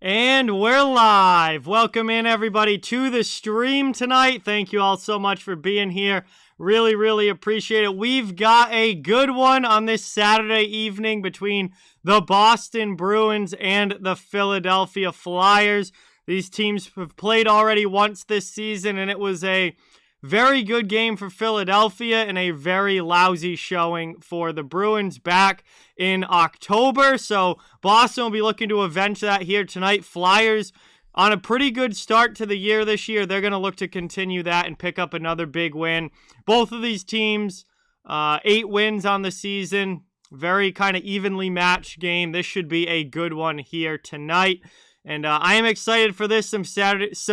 And we're live. Welcome in, everybody, to the stream tonight. Thank you all so much for being here. Really, really appreciate it. We've got a good one on this Saturday evening between the Boston Bruins and the Philadelphia Flyers. These teams have played already once this season, and it was a very good game for Philadelphia and a very lousy showing for the Bruins back in October. So Boston will be looking to avenge that here tonight. Flyers on a pretty good start to the year this year. They're going to look to continue that and pick up another big win. Both of these teams, 8 wins on the season. Very kind of evenly matched game. This should be a good one here tonight. And I am excited for this, some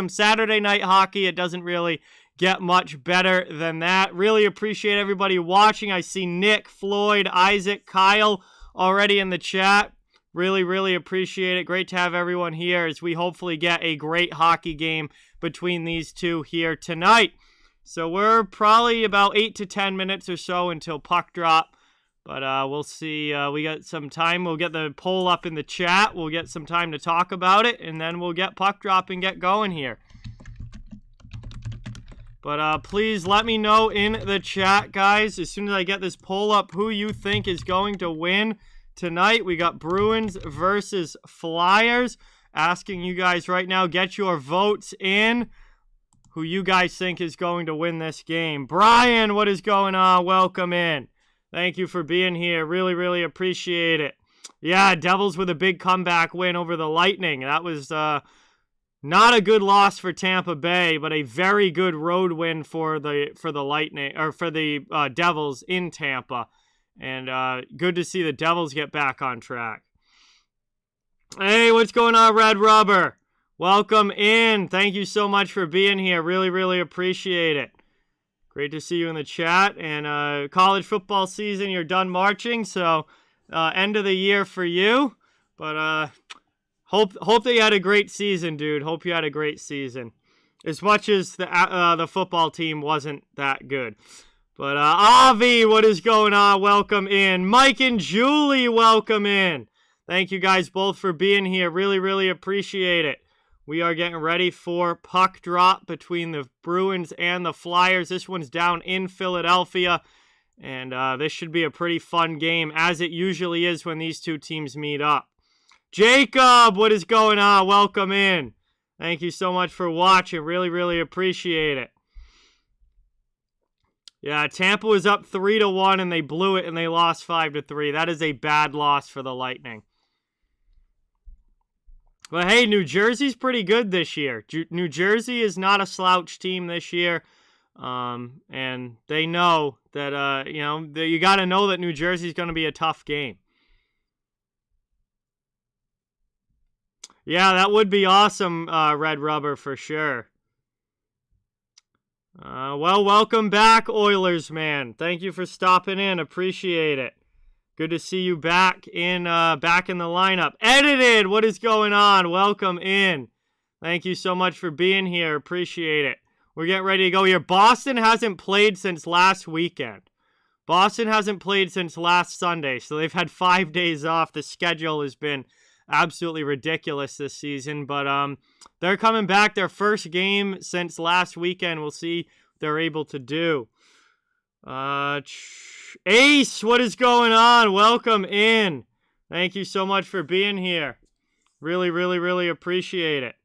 Saturday night hockey. It doesn't really get much better than that. Really appreciate everybody watching. I see Nick, Floyd, Isaac, Kyle already in the chat. Really, really appreciate it. Great to have everyone here as we hopefully get a great hockey game between these two here tonight. So we're probably about 8 to 10 minutes or so until puck drop. But we'll see. We got some time. We'll get the poll up in the chat. We'll get some time to talk about it. And then we'll get puck drop and get going here. But please let me know in the chat, guys, as soon as I get this poll up, who you think is going to win tonight. We got Bruins versus Flyers. Asking you guys right now, get your votes in. Who you guys think is going to win this game. Brian, what is going on? Welcome in. Thank you for being here. Really, really appreciate it. Yeah, Devils with a big comeback win over the Lightning. That was not a good loss for Tampa Bay, but a very good road win for the Lightning, or for the Devils in Tampa. And good to see the Devils get back on track. Hey, what's going on, Red Rubber? Welcome in. Thank you so much for being here. Really, really appreciate it. Great to see you in the chat. And college football season, you're done marching, so end of the year for you. But hope that you had a great season, dude. Hope you had a great season. As much as the football team wasn't that good. But Avi, what is going on? Welcome in. Mike and Julie, welcome in. Thank you guys both for being here. Really, really appreciate it. We are getting ready for puck drop between the Bruins and the Flyers. This one's down in Philadelphia. And this should be a pretty fun game, as it usually is when these two teams meet up. Jacob, what is going on? Welcome in. Thank you so much for watching. Really, really appreciate it. Yeah, Tampa was up 3-1 and they blew it and they lost 5-3. That is a bad loss for the Lightning. But hey, New Jersey's pretty good this year. New Jersey is not a slouch team this year. And they know that, you got to know that New Jersey's going to be a tough game. Yeah, that would be awesome, Red Rubber, for sure. Well, welcome back, Oilers, man. Thank you for stopping in. Appreciate it. Good to see you back in the lineup. Edited, what is going on? Welcome in. Thank you so much for being here. Appreciate it. We're getting ready to go here. Boston hasn't played since last weekend. Boston hasn't played since last Sunday, so they've had 5 days off. The schedule has been absolutely ridiculous this season, but they're coming back. Their first game since last weekend. We'll see what they're able to do. Ace, what is going on? Welcome in. Thank you so much for being here. Really, really, really appreciate it.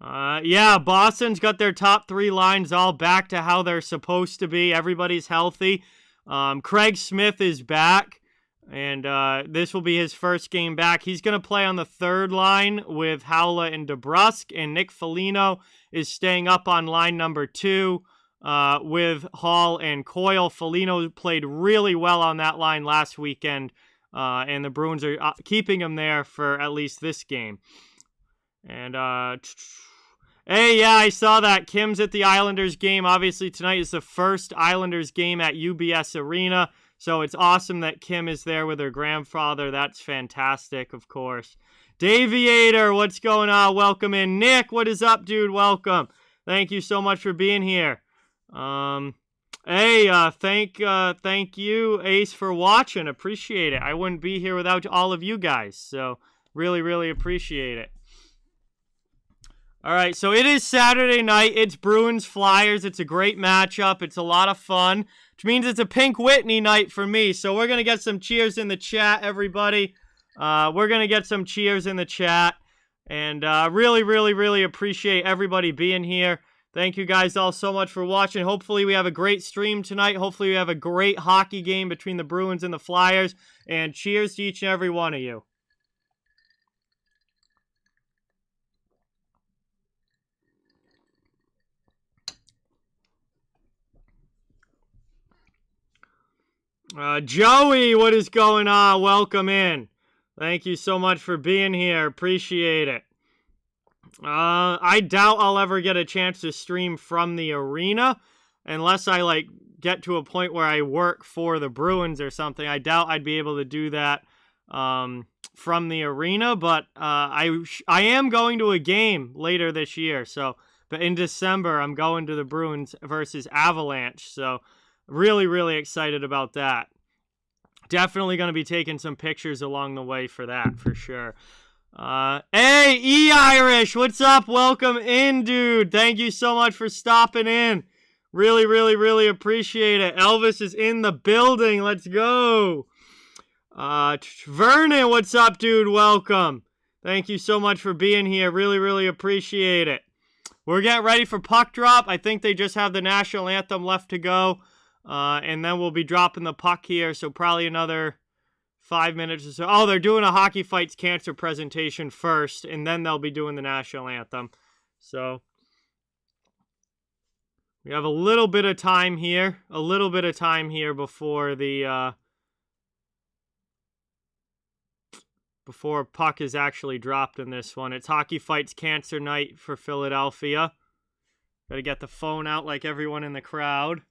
Yeah, Boston's got their top 3 lines all back to how they're supposed to be. Everybody's healthy. Craig Smith is back. And this will be his first game back. He's going to play on the 3rd line with Howla and DeBrusk. And Nick Foligno is staying up on line number 2 with Hall and Coyle. Foligno played really well on that line last weekend. And the Bruins are keeping him there for at least this game. And, hey, yeah, I saw that. Kim's at the Islanders game. Obviously, tonight is the first Islanders game at UBS Arena. So it's awesome that Kim is there with her grandfather. That's fantastic, of course. Daviator, what's going on? Welcome in. Nick, what is up, dude? Welcome. Thank you so much for being here. Hey, thank you, Ace, for watching. Appreciate it. I wouldn't be here without all of you guys. So Really, really appreciate it. All right, so it is Saturday night. It's Bruins Flyers. It's a great matchup. It's a lot of fun, which means it's a Pink Whitney night for me. So we're going to get some cheers in the chat, everybody. We're going to get some cheers in the chat. And really, really, really appreciate everybody being here. Thank you guys all so much for watching. Hopefully we have a great stream tonight. Hopefully we have a great hockey game between the Bruins and the Flyers. And cheers to each and every one of you. Joey, what is going on? Welcome in. Thank you so much for being here. Appreciate it. I doubt I'll ever get a chance to stream from the arena unless I get to a point where I work for the Bruins or something. I doubt I'd be able to do that from the arena, but I am going to a game later this year. But in December, I'm going to the Bruins versus Avalanche. So really, really excited about that. Definitely going to be taking some pictures along the way for that, for sure. Hey, E-Irish, what's up? Welcome in, dude. Thank you so much for stopping in. Really, really, really appreciate it. Elvis is in the building. Let's go. Vernon, what's up, dude? Welcome. Thank you so much for being here. Really, really appreciate it. We're getting ready for puck drop. I think they just have the national anthem left to go. And then we'll be dropping the puck here, so probably another 5 minutes or so. Oh, they're doing a Hockey Fights Cancer presentation first, and then they'll be doing the national anthem. So we have a little bit of time here. Before the before puck is actually dropped in this one. It's Hockey Fights Cancer night for Philadelphia. Got to get the phone out like everyone in the crowd.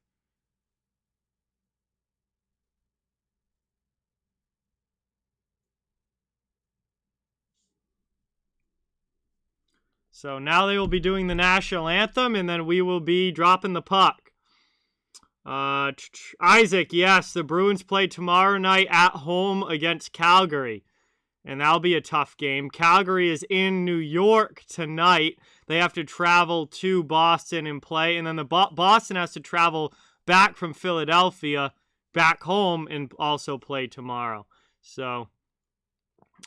So now they will be doing the national anthem, and then we will be dropping the puck. Isaac, yes, the Bruins play tomorrow night at home against Calgary, and that'll be a tough game. Calgary is in New York tonight. They have to travel to Boston and play, and then Boston has to travel back from Philadelphia back home and also play tomorrow. So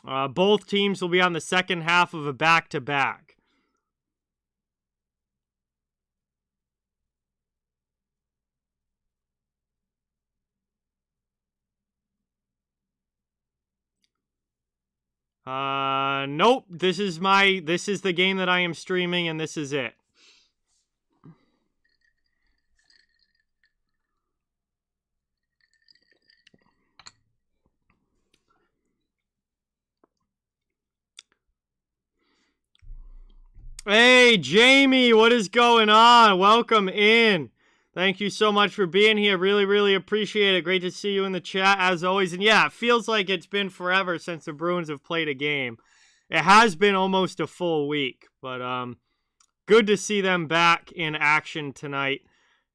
both teams will be on the second half of a back-to-back. Nope. This is the game that I am streaming, and this is it. Hey, Jamie, what is going on? Welcome in. Thank you so much for being here. Really, really appreciate it. Great to see you in the chat, as always. And yeah, it feels like it's been forever since the Bruins have played a game. It has been almost a full week, but good to see them back in action tonight.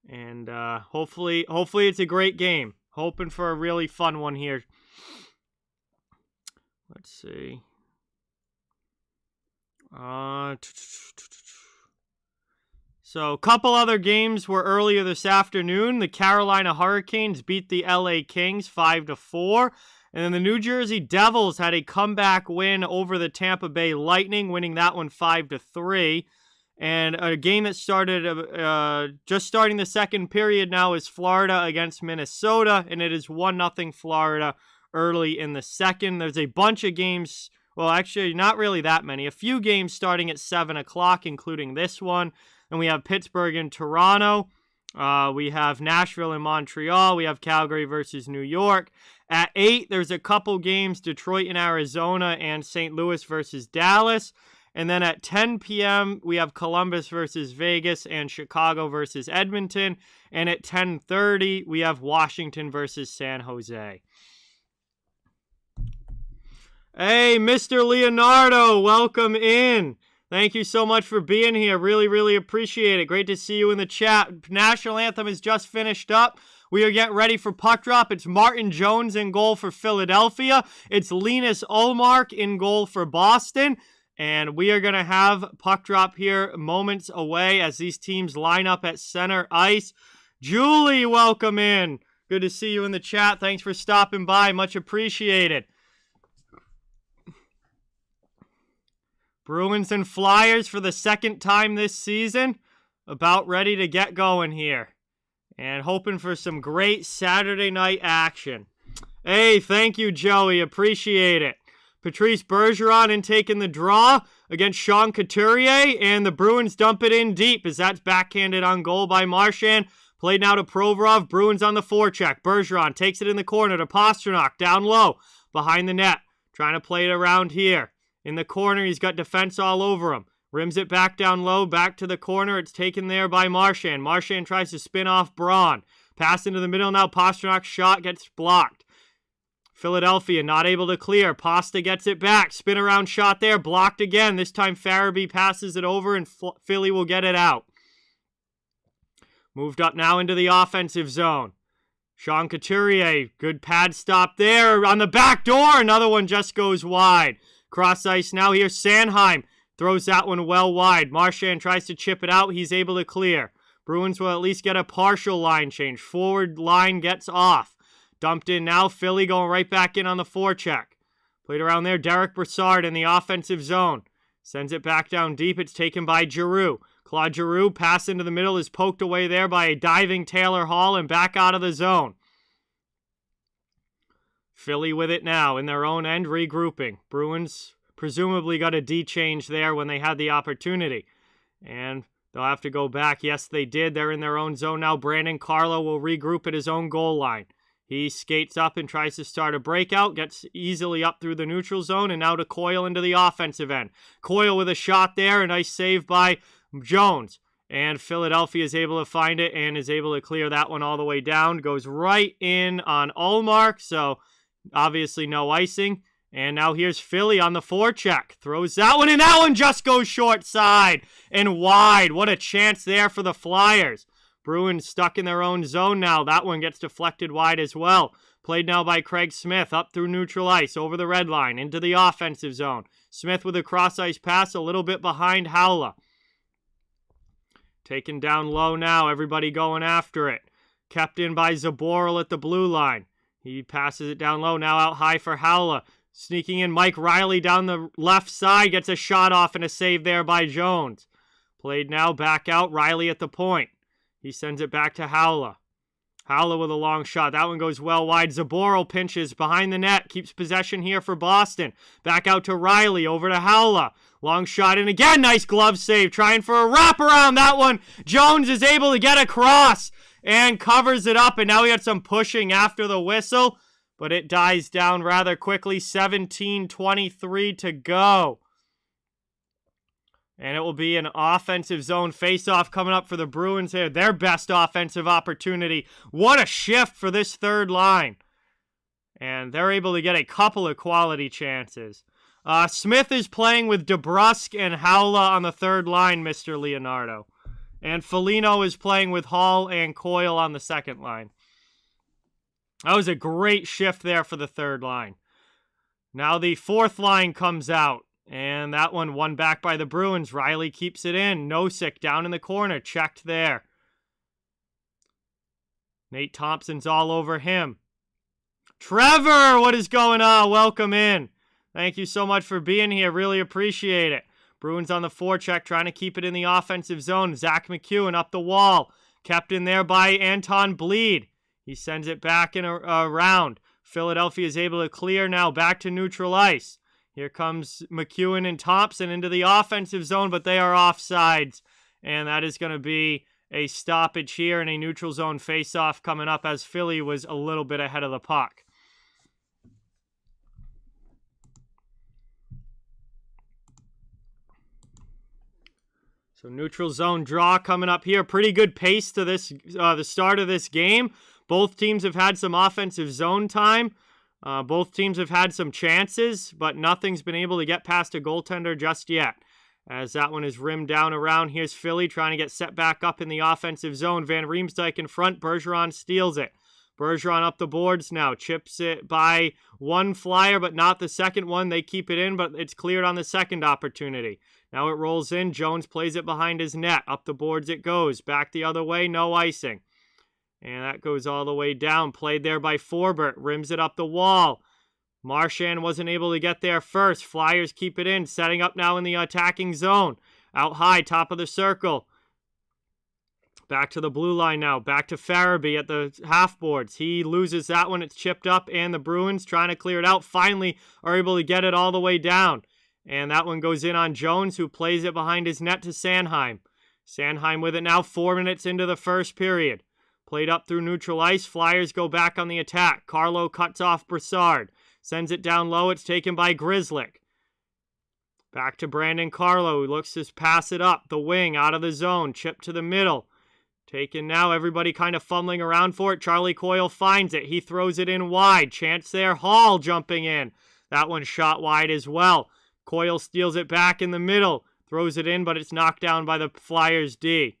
And hopefully it's a great game. Hoping for a really fun one here. Let's see. So a couple other games were earlier this afternoon. The Carolina Hurricanes beat the LA Kings 5-4. And then the New Jersey Devils had a comeback win over the Tampa Bay Lightning, winning that one 5-3. And a game that started, just starting the second period now, is Florida against Minnesota. And it is 1-0 Florida early in the second. There's a bunch of games. Well, actually, not really that many. A few games starting at 7 o'clock, including this one. And we have Pittsburgh and Toronto. We have Nashville and Montreal. We have Calgary versus New York. At 8, there's a couple games, Detroit and Arizona and St. Louis versus Dallas. And then at 10 p.m., we have Columbus versus Vegas and Chicago versus Edmonton. And at 10:30, we have Washington versus San Jose. Hey, Mr. Leonardo, welcome in. Thank you so much for being here. Really, really appreciate it. Great to see you in the chat. National Anthem is just finished up. We are getting ready for puck drop. It's Martin Jones in goal for Philadelphia. It's Linus Ullmark in goal for Boston. And we are going to have puck drop here moments away as these teams line up at center ice. Julie, welcome in. Good to see you in the chat. Thanks for stopping by. Much appreciated. Bruins and Flyers for the second time this season. About ready to get going here. And hoping for some great Saturday night action. Hey, thank you, Joey. Appreciate it. Patrice Bergeron in taking the draw against Sean Couturier. And the Bruins dump it in deep as that's backhanded on goal by Marchand. Played now to Provorov. Bruins on the forecheck. Bergeron takes it in the corner to Pastrnak. Down low. Behind the net. Trying to play it around here. In the corner, he's got defense all over him. Rims it back down low, back to the corner. It's taken there by Marchand. Marchand tries to spin off Braun. Pass into the middle now. Pasternak's shot gets blocked. Philadelphia not able to clear. Pasta gets it back. Spin around shot there. Blocked again. This time Farabee passes it over and Philly will get it out. Moved up now into the offensive zone. Sean Couturier. Good pad stop there. On the back door. Another one just goes wide. Cross ice now here. Sanheim throws that one well wide. Marchand tries to chip it out. He's able to clear. Bruins will at least get a partial line change. Forward line gets off. Dumped in now. Philly going right back in on the forecheck. Played around there. Derek Broussard in the offensive zone. Sends it back down deep. It's taken by Giroux. Claude Giroux, pass into the middle, is poked away there by a diving Taylor Hall and back out of the zone. Philly with it now in their own end, regrouping. Bruins presumably got a D change there when they had the opportunity. And they'll have to go back. Yes, they did. They're in their own zone now. Brandon Carlo will regroup at his own goal line. He skates up and tries to start a breakout, gets easily up through the neutral zone, and now to Coyle into the offensive end. Coyle with a shot there, a nice save by Jones. And Philadelphia is able to find it and is able to clear that one all the way down. Goes right in on Ullmark, so obviously no icing. And now here's Philly on the forecheck. Throws that one, and that one just goes short side and wide. What a chance there for the Flyers. Bruins stuck in their own zone now. That one gets deflected wide as well. Played now by Craig Smith up through neutral ice, over the red line, into the offensive zone. Smith with a cross-ice pass, a little bit behind Howla. Taken down low now, everybody going after it. Kept in by Zaboral at the blue line. He passes it down low, now out high for Howla. Sneaking in Mike Riley down the left side, gets a shot off and a save there by Jones. Played now back out, Riley at the point. He sends it back to Howla. Howla with a long shot. That one goes well wide. Zaboral pinches behind the net. Keeps possession here for Boston. Back out to Riley. Over to Howla. Long shot and again. Nice glove save. Trying for a wraparound. That one. Jones is able to get across and covers it up. And now we got some pushing after the whistle. But it dies down rather quickly. 17:23 to go. And it will be an offensive zone face-off coming up for the Bruins here. Their best offensive opportunity. What a shift for this third line. And they're able to get a couple of quality chances. Smith is playing with DeBrusk and Howla on the third line, Mr. Leonardo. And Foligno is playing with Hall and Coyle on the second line. That was a great shift there for the third line. Now the fourth line comes out. And that one won back by the Bruins. Riley keeps it in. Nosek down in the corner. Checked there. Nate Thompson's all over him. Trevor, what is going on? Welcome in. Thank you so much for being here. Really appreciate it. Bruins on the forecheck, trying to keep it in the offensive zone. Zach McEwen up the wall. Kept in there by Anton Bleed. He sends it back and around. Philadelphia is able to clear now back to neutral ice. Here comes McEwen and Thompson into the offensive zone, but they are offsides. And that is going to be a stoppage here and a neutral zone face-off coming up as Philly was a little bit ahead of the puck. So neutral zone draw coming up here. Pretty good pace to this the start of this game. Both teams have had some offensive zone time. Both teams have had some chances, but nothing's been able to get past a goaltender just yet. as that one is rimmed down around. Here's Philly trying to get set back up in the offensive zone. Van Riemsdyk in front. Bergeron steals it. Bergeron up the boards now. Chips it by one Flyer, but not the second one. They keep it in, but it's cleared on the second opportunity. Now it rolls in. Jones plays it behind his net. Up the boards it goes. Back the other way. No icing. And that goes all the way down. Played there by Forbert. Rims it up the wall. Marchand wasn't able to get there first. Flyers keep it in. Setting up now in the attacking zone. Out high, top of the circle. Back to the blue line now. Back to Farabee at the half boards. He loses that one. It's chipped up, and the Bruins trying to clear it out. Finally are able to get it all the way down. And that one goes in on Jones, who plays it behind his net to Sanheim. Sanheim with it now 4 minutes into the first period. Played up through neutral ice. Flyers go back on the attack. Carlo cuts off Broussard. Sends it down low. It's taken by Grzelcyk. Back to Brandon Carlo, who looks to pass it up. The wing out of the zone. Chip to the middle. Taken now. Everybody kind of fumbling around for it. Charlie Coyle finds it. He throws it in wide. Chance there. Hall jumping in. That one shot wide as well. Coyle steals it back in the middle. Throws it in, but it's knocked down by the Flyers D.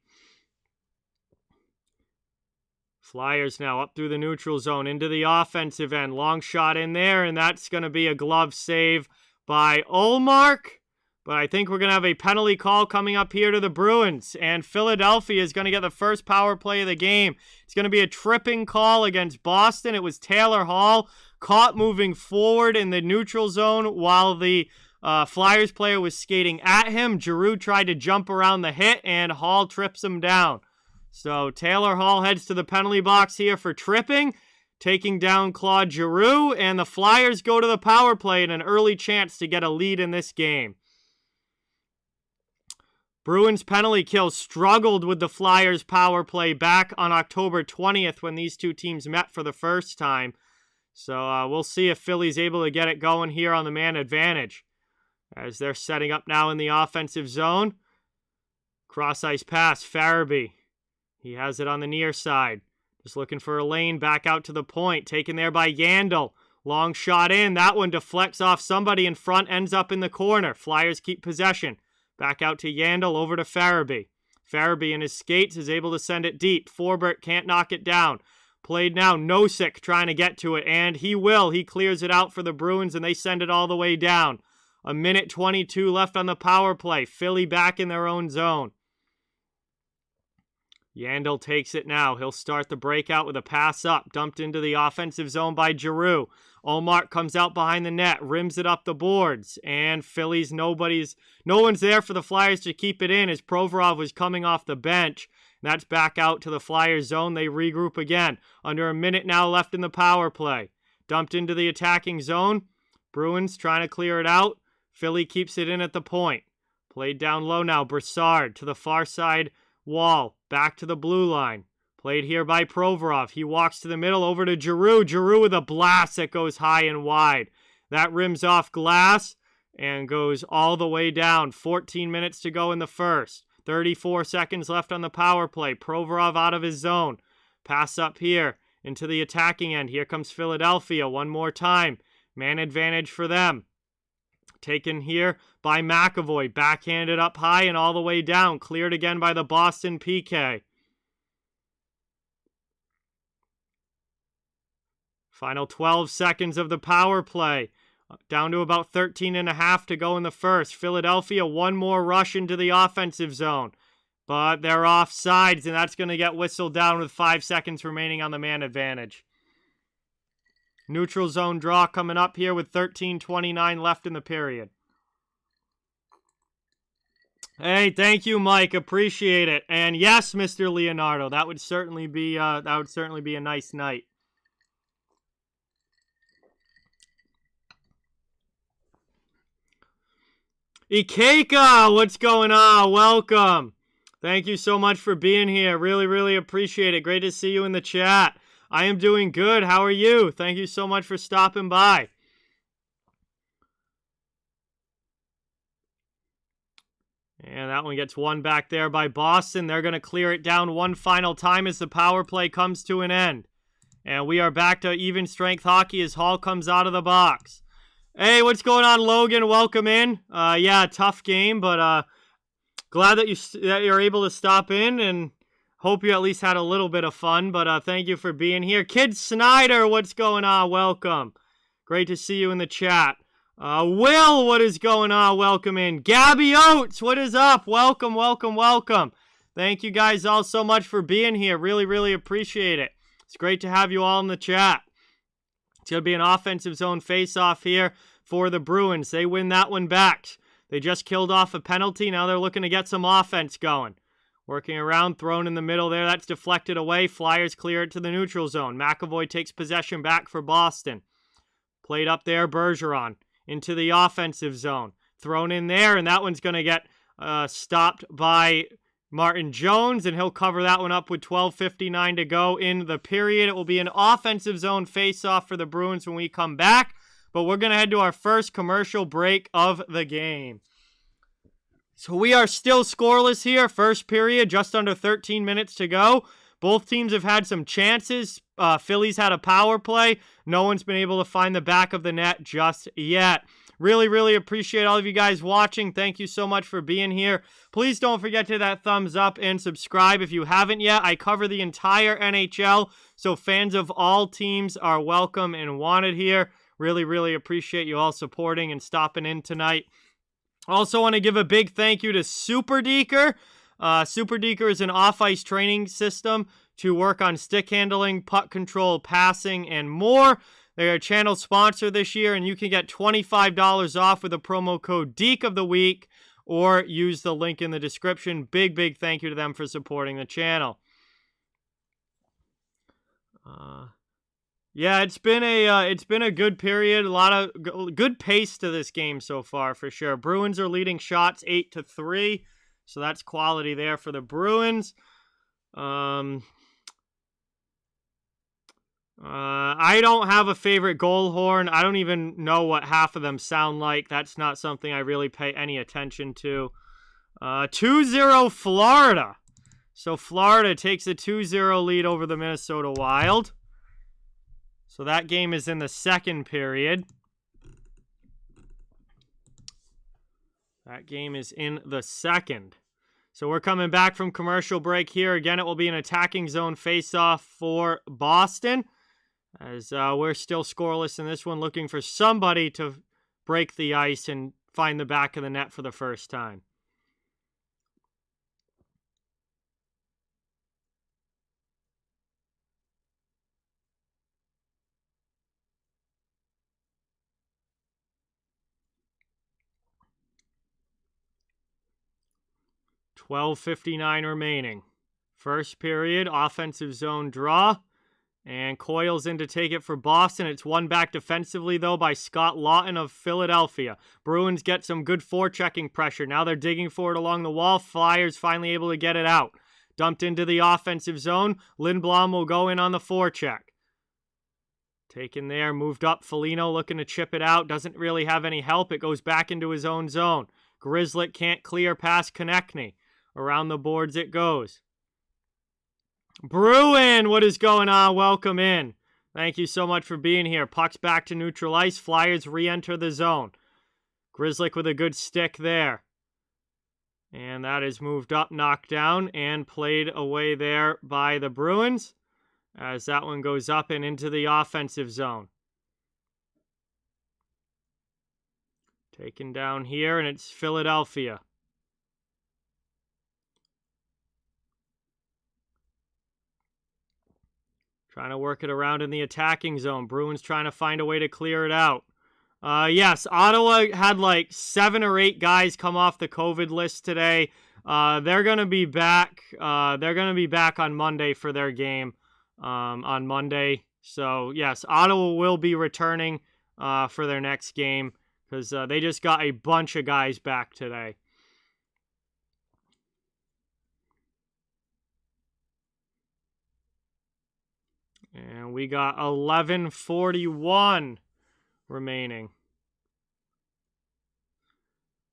Flyers now up through the neutral zone into the offensive end. Long shot in there, and that's going to be a glove save by Ullmark. But I think we're going to have a penalty call coming up here to the Bruins. And Philadelphia is going to get the first power play of the game. It's going to be a tripping call against Boston. It was Taylor Hall caught moving forward in the neutral zone while the Flyers player was skating at him. Giroux tried to jump around the hit, and Hall trips him down. So Taylor Hall heads to the penalty box here for tripping, taking down Claude Giroux, and the Flyers go to the power play in an early chance to get a lead in this game. Bruins penalty kill struggled with the Flyers power play back on October 20th when these two teams met for the first time. So we'll see if Philly's able to get it going here on the man advantage. As they're setting up now in the offensive zone. Cross-ice pass, Farabee. He has it on the near side. Just looking for a lane back out to the point. Taken there by Yandel. Long shot in. That one deflects off somebody in front, ends up in the corner. Flyers keep possession. Back out to Yandel, over to Farabee. Farabee in his skates is able to send it deep. Forbert can't knock it down. Played now. Nosek trying to get to it, and he will. He clears it out for the Bruins, and they send it all the way down. 1:22 left on the power play. Philly back in their own zone. Yandel takes it now. He'll start the breakout with a pass up. Dumped into the offensive zone by Giroux. Ullmark comes out behind the net. Rims it up the boards. And Philly's no one's there for the Flyers to keep it in as Provorov was coming off the bench. That's back out to the Flyers zone. They regroup again. Under a minute now left in the power play. Dumped into the attacking zone. Bruins trying to clear it out. Philly keeps it in at the point. Played down low now. Broussard to the far side wall. Back to the blue line. Played here by Provorov. He walks to the middle over to Giroux. Giroux with a blast that goes high and wide. That rims off glass and goes all the way down. 14 minutes to go in the first. 34 seconds left on the power play. Provorov out of his zone. Pass up here into the attacking end. Here comes Philadelphia one more time. Man advantage for them. Taken here by McAvoy. Backhanded up high and all the way down. Cleared again by the Boston PK. Final 12 seconds of the power play. Down to about 13 and a half to go in the first. Philadelphia, one more rush into the offensive zone. But they're offsides, and that's going to get whistled down with 5 seconds remaining on the man advantage. Neutral zone draw coming up here with 13:29 left in the period. Hey, thank you, Mike. Appreciate it. And yes, Mr. Leonardo, that would certainly be a nice night. Ikeka, what's going on? Welcome. Thank you so much for being here. Really, really appreciate it. Great to see you in the chat. I am doing good. How are you? Thank you so much for stopping by. And that one gets one back there by Boston. They're going to clear it down one final time as the power play comes to an end. And we are back to even strength hockey as Hall comes out of the box. Hey, what's going on, Logan? Welcome in. Yeah, tough game, but glad that you're able to stop in, and hope you at least had a little bit of fun. But thank you for being here. Kid Snyder, what's going on? Welcome. Great to see you in the chat. Will, what is going on? Welcome in. Gabby Oates, what is up? Welcome, welcome, welcome. Thank you guys all so much for being here. Really, really appreciate it. It's great to have you all in the chat. It's going to be an offensive zone face-off here for the Bruins. They win that one back. They just killed off a penalty. Now they're looking to get some offense going. Working around, thrown in the middle there. That's deflected away. Flyers clear it to the neutral zone. McAvoy takes possession back for Boston. Played up there, Bergeron into the offensive zone. Thrown in there, and that one's going to get stopped by Martin Jones, and he'll cover that one up with 12:59 to go in the period. It will be an offensive zone face-off for the Bruins when we come back, but we're going to head to our first commercial break of the game. So we are still scoreless here. First period, just under 13 minutes to go. Both teams have had some chances. Philly's had a power play. No one's been able to find the back of the net just yet. Really, really appreciate all of you guys watching. Thank you so much for being here. Please don't forget to hit that thumbs up and subscribe if you haven't yet. I cover the entire NHL, so fans of all teams are welcome and wanted here. Really, really appreciate you all supporting and stopping in tonight. Also want to give a big thank you to Super Deker. Super Deker is an off-ice training system to work on stick handling, puck control, passing, and more. They're a channel sponsor this year, and you can get $25 off with a promo code DEEK or use the link in the description. Big, big thank you to them for supporting the channel. Yeah, it's been a good period. A lot of good pace to this game so far for sure. Bruins are leading shots 8-3, so that's quality there for the Bruins. I don't have a favorite goal horn. I don't even know what half of them sound like. That's not something I really pay any attention to. 2-0 Florida. So Florida takes a 2-0 lead over the Minnesota Wild. So that game is in the second period. That game is in the second. So we're coming back from commercial break here. Again, it will be an attacking zone face-off for Boston, as we're still scoreless in this one, looking for somebody to break the ice and find the back of the net for the first time. $12:59 remaining. First period, offensive zone draw. And Coyle's in to take it for Boston. It's won back defensively, though, by Scott Lawton of Philadelphia. Bruins get some good forechecking pressure. Now they're digging for it along the wall. Flyers finally able to get it out. Dumped into the offensive zone. Lindblom will go in on the forecheck. Taken there, moved up. Foligno looking to chip it out. Doesn't really have any help. It goes back into his own zone. Grzelcyk can't clear past Konechny. Around the boards it goes. Bruin, what is going on? Welcome in. Thank you so much for being here. Puck's back to neutral ice. Flyers re-enter the zone. Grzelcyk with a good stick there. And that is moved up, knocked down, and played away there by the Bruins, as that one goes up and into the offensive zone. Taken down here, and it's Philadelphia. Trying to work it around in the attacking zone. Bruins trying to find a way to clear it out. Yes, Ottawa had like 7 or 8 guys come off the COVID list today. They're going to be back. They're going to be back on Monday for their game on Monday. So, yes, Ottawa will be returning for their next game because they just got a bunch of guys back today. And we got 11:41 remaining.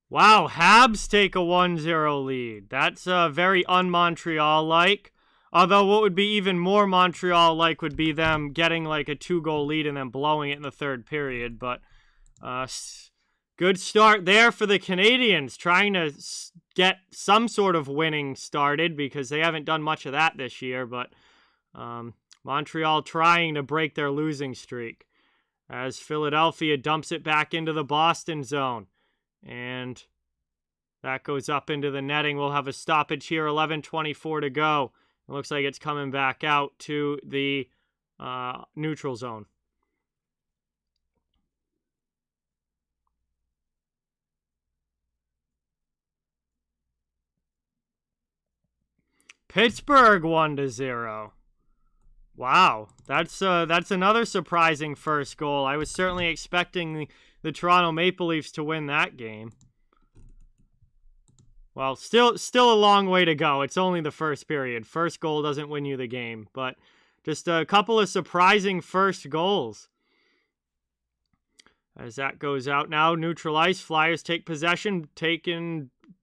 Wow, Habs take a 1-0 lead. That's very un-Montreal-like. Although what would be even more Montreal-like would be them getting like a 2-goal lead and then blowing it in the third period. But Good start there for the Canadiens, trying to get some sort of winning started because they haven't done much of that this year, but Montreal trying to break their losing streak as Philadelphia dumps it back into the Boston zone. And that goes up into the netting. We'll have a stoppage here, 11:24 to go. It looks like it's coming back out to the neutral zone. Pittsburgh 1-0. Wow, that's another surprising first goal. I was certainly expecting the Toronto Maple Leafs to win that game. Well, still a long way to go. It's only the first period. First goal doesn't win you the game, but just a couple of surprising first goals. As that goes out now, neutral ice. Flyers take possession,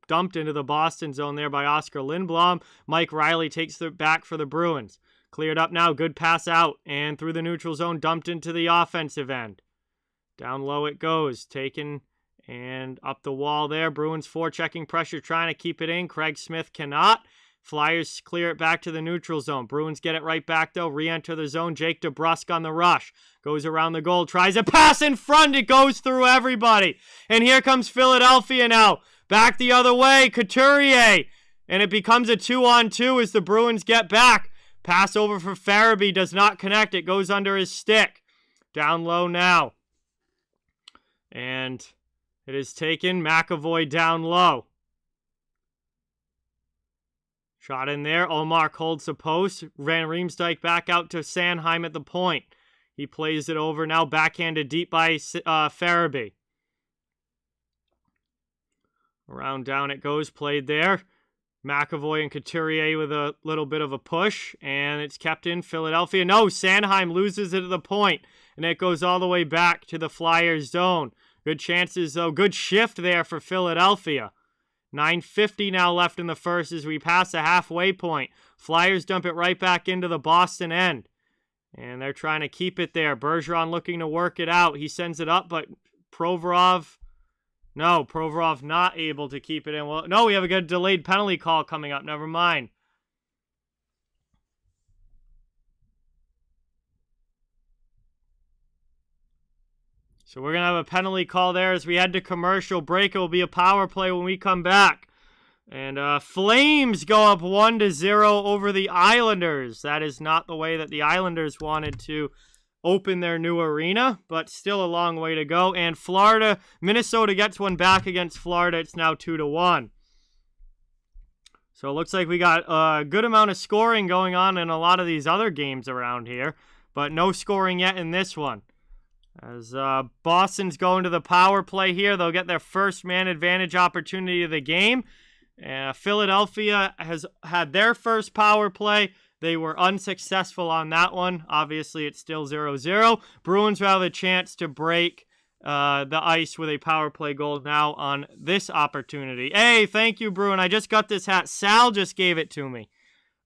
dumped into the Boston zone there by Oscar Lindblom. Mike Riley takes it back for the Bruins. Cleared up now, good pass out, and through the neutral zone, dumped into the offensive end. Down low it goes, taken and up the wall there. Bruins forechecking pressure, trying to keep it in. Craig Smith cannot. Flyers clear it back to the neutral zone. Bruins get it right back, though. Re-enter the zone. Jake DeBrusk on the rush. Goes around the goal. Tries a pass in front. It goes through everybody. And here comes Philadelphia now. Back the other way. Couturier. And it becomes a 2-on-2 as the Bruins get back. Pass over for Farabee. Does not connect. It goes under his stick. Down low now. And it is taken. McAvoy down low. Shot in there. Ullmark holds the post. Van Riemsdyk back out to Sanheim at the point. He plays it over now. Backhanded deep by Farabee. Around down it goes. Played there. McAvoy and Couturier with a little bit of a push. And it's kept in Philadelphia. No, Sanheim loses it at the point. And it goes all the way back to the Flyers zone. Good chances, though. Good shift there for Philadelphia. 9:50 now left in the first as we pass the halfway point. Flyers dump it right back into the Boston end. And they're trying to keep it there. Bergeron looking to work it out. He sends it up, but Provorov not able to keep it in. Well, no, we have a good delayed penalty call coming up. Never mind. So we're going to have a penalty call there as we head to commercial break. It will be a power play when we come back. And Flames go up 1-0 over the Islanders. That is not the way that the Islanders wanted to open their new arena, but still a long way to go. And Minnesota gets one back against Florida. It's now 2-1. So it looks like we got a good amount of scoring going on in a lot of these other games around here, but no scoring yet in this one. As Boston's going to the power play here, they'll get their first man advantage opportunity of the game. Philadelphia has had their first power play. They were unsuccessful on that one. Obviously, it's still 0-0. Bruins will have a chance to break the ice with a power play goal now on this opportunity. Hey, thank you, Bruin. I just got this hat. Sal just gave it to me.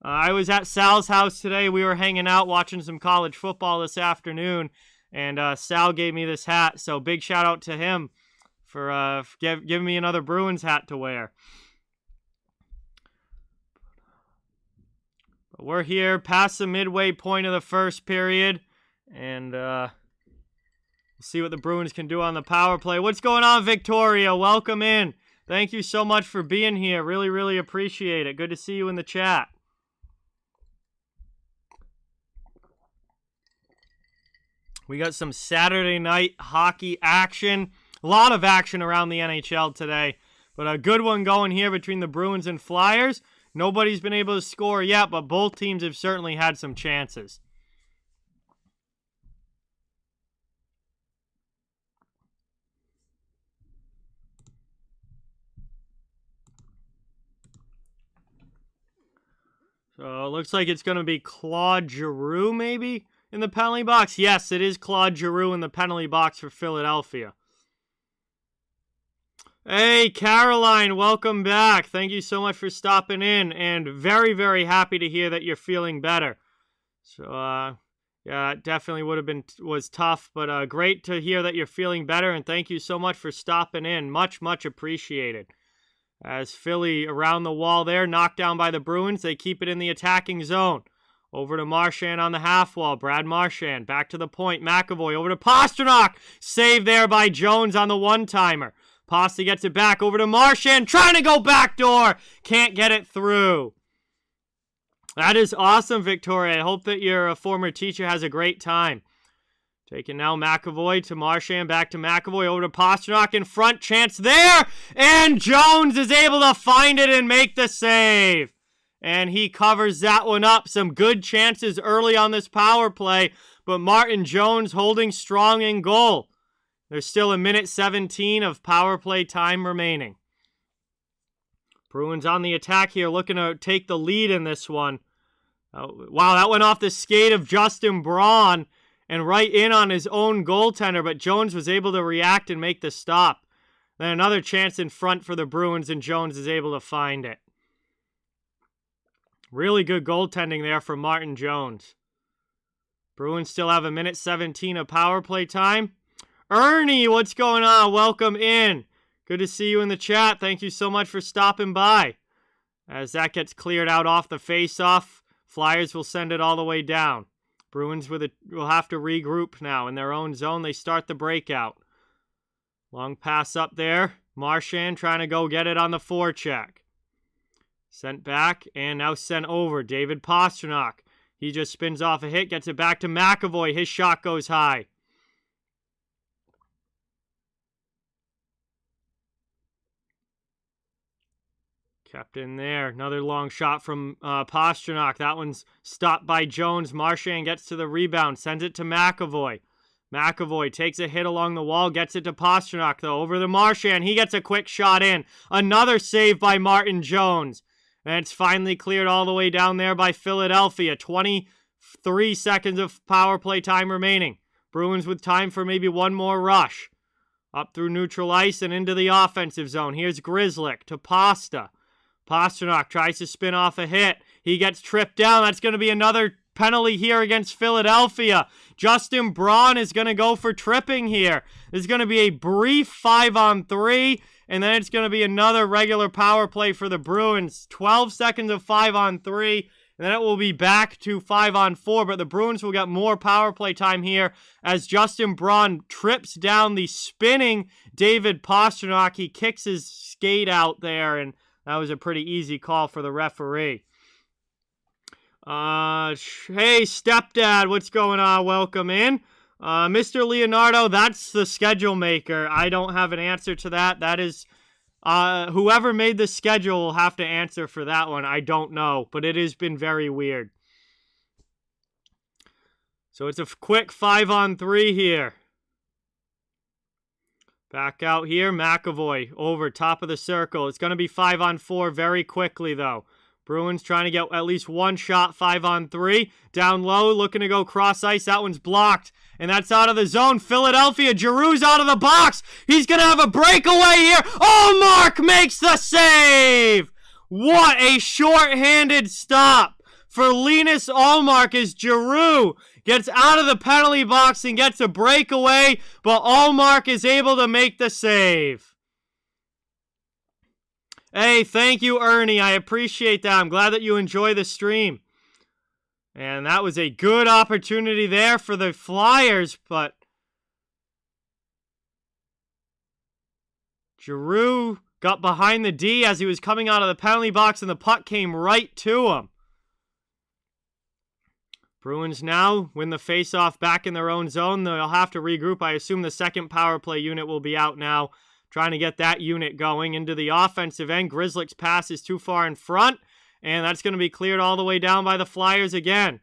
I was at Sal's house today. We were hanging out watching some college football this afternoon. And Sal gave me this hat, so big shout out to him for giving me another Bruins hat to wear. But we're here past the midway point of the first period, and we'll see what the Bruins can do on the power play. What's going on, Victoria? Welcome in. Thank you so much for being here. Really, really appreciate it. Good to see you in the chat. We got some Saturday night hockey action. A lot of action around the NHL today. But a good one going here between the Bruins and Flyers. Nobody's been able to score yet, but both teams have certainly had some chances. So it looks like it's going to be Claude Giroux maybe in the penalty box. Yes, it is Claude Giroux in the penalty box for Philadelphia. Hey, Caroline, welcome back. Thank you so much for stopping in, and very, very happy to hear that you're feeling better. So, Yeah, it definitely was tough, but great to hear that you're feeling better, and thank you so much for stopping in. Much, much appreciated. As Philly around the wall there, knocked down by the Bruins, they keep it in the attacking zone. Over to Marchand on the half wall. Brad Marchand back to the point. McAvoy over to Pastrnak. Save there by Jones on the one-timer. Pasta gets it back over to Marchand. Trying to go backdoor. Can't get it through. That is awesome, Victoria. I hope that your former teacher has a great time. Taking now McAvoy to Marchand, back to McAvoy, over to Pastrnak in front, chance there, and Jones is able to find it and make the save. And he covers that one up. Some good chances early on this power play, but Martin Jones holding strong in goal. There's still 1:17 of power play time remaining. Bruins on the attack here, looking to take the lead in this one. Wow, that went off the skate of Justin Braun and right in on his own goaltender, but Jones was able to react and make the stop. Then another chance in front for the Bruins, and Jones is able to find it. Really good goaltending there from Martin Jones. Bruins still have 1:17 of power play time. Ernie, what's going on? Welcome in. Good to see you in the chat. Thank you so much for stopping by. As that gets cleared out off the face-off, Flyers will send it all the way down. Bruins will have to regroup now in their own zone. They start the breakout. Long pass up there. Marchand trying to go get it on the forecheck. Sent back and now sent over. David Pastrnak. He just spins off a hit, gets it back to McAvoy. His shot goes high. Kept in there. Another long shot from Pastrnak. That one's stopped by Jones. Marchand gets to the rebound. Sends it to McAvoy. McAvoy takes a hit along the wall. Gets it to Pastrnak, though. Over to Marchand. He gets a quick shot in. Another save by Martin Jones. And it's finally cleared all the way down there by Philadelphia. 23 seconds of power play time remaining. Bruins with time for maybe one more rush. Up through neutral ice and into the offensive zone. Here's Grzelcyk to Pasta. Pastrnak tries to spin off a hit. He gets tripped down. That's going to be another penalty here against Philadelphia. Justin Braun is going to go for tripping here. There's going to be a brief 5-on-3, and then it's going to be another regular power play for the Bruins. 12 seconds of 5-on-3, and then it will be back to 5-on-4, but the Bruins will get more power play time here as Justin Braun trips down the spinning David Pastrnak. He kicks his skate out there, and that was a pretty easy call for the referee. Hey, stepdad, what's going on? Welcome in. Mr. Leonardo, that's the schedule maker. I don't have an answer to that. That is, whoever made the schedule will have to answer for that one. I don't know, but it has been very weird. So it's a quick 5-on-3 here. Back out here, McAvoy over top of the circle. It's going to be 5-on-4 very quickly, though. Bruins trying to get at least one shot, 5-on-3. Down low, looking to go cross ice. That one's blocked, and that's out of the zone. Philadelphia, Giroux's out of the box. He's going to have a breakaway here. Ullmark makes the save. What a short-handed stop for Linus Ullmark as Giroux gets out of the penalty box and gets a breakaway, but Ullmark is able to make the save. Hey, thank you, Ernie. I appreciate that. I'm glad that you enjoy the stream. And that was a good opportunity there for the Flyers, but Giroux got behind the D as he was coming out of the penalty box, and the puck came right to him. Bruins now win the faceoff back in their own zone. They'll have to regroup. I assume the second power play unit will be out now, trying to get that unit going into the offensive end. Grzelcyk's pass is too far in front, and that's going to be cleared all the way down by the Flyers again.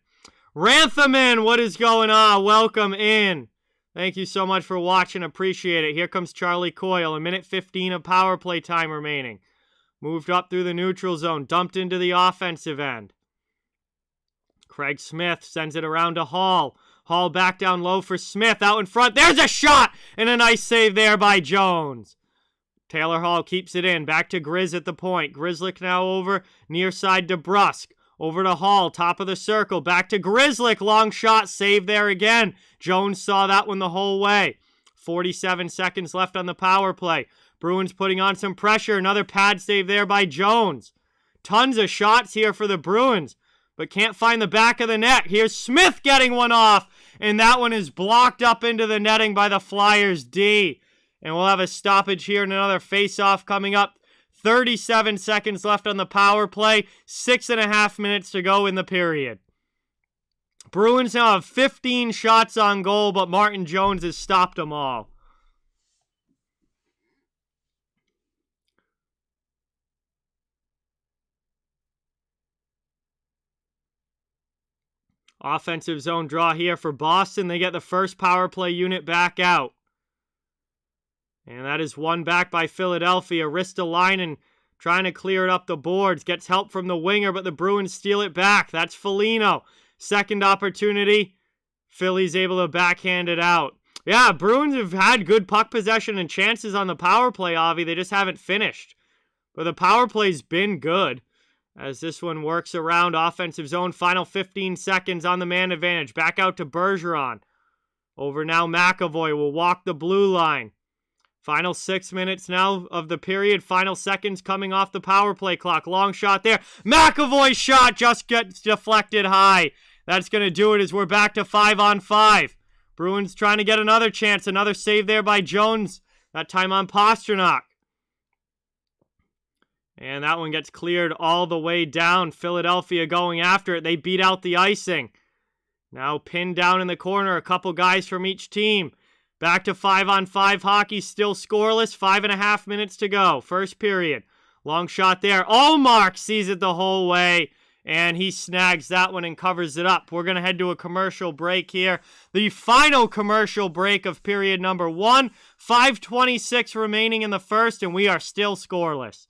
Ranthaman, what is going on? Welcome in. Thank you so much for watching. Appreciate it. Here comes Charlie Coyle. 1:15 of power play time remaining. Moved up through the neutral zone. Dumped into the offensive end. Craig Smith sends it around to Hall. Hall back down low for Smith. Out in front. There's a shot! And a nice save there by Jones. Taylor Hall keeps it in. Back to Grizz at the point. Grzelcyk now over near side to Brusque. Over to Hall, top of the circle. Back to Grzelcyk. Long shot, save there again. Jones saw that one the whole way. 47 seconds left on the power play. Bruins putting on some pressure. Another pad save there by Jones. Tons of shots here for the Bruins, but can't find the back of the net. Here's Smith getting one off, and that one is blocked up into the netting by the Flyers D. And we'll have a stoppage here and another face-off coming up. 37 seconds left on the power play. 6.5 minutes to go in the period. Bruins now have 15 shots on goal, but Martin Jones has stopped them all. Offensive zone draw here for Boston. They get the first power play unit back out. And that is won back by Philadelphia. Ristolainen trying to clear it up the boards. Gets help from the winger, but the Bruins steal it back. That's Foligno. Second opportunity. Philly's able to backhand it out. Yeah, Bruins have had good puck possession and chances on the power play, Avi. They just haven't finished. But the power play's been good. As this one works around offensive zone. Final 15 seconds on the man advantage. Back out to Bergeron. Over now, McAvoy will walk the blue line. Final 6 minutes now of the period. Final seconds coming off the power play clock. Long shot there. McAvoy's shot just gets deflected high. That's going to do it as we're back to 5-on-5. Bruins trying to get another chance. Another save there by Jones. That time on Pastrnak. And that one gets cleared all the way down. Philadelphia going after it. They beat out the icing. Now pinned down in the corner. A couple guys from each team. Back to 5-on-5 hockey, still scoreless. 5.5 minutes to go. First period. Long shot there. Ullmark sees it the whole way, and he snags that one and covers it up. We're going to head to a commercial break here. The final commercial break of period number 1. 5:26 remaining in the first, and we are still scoreless.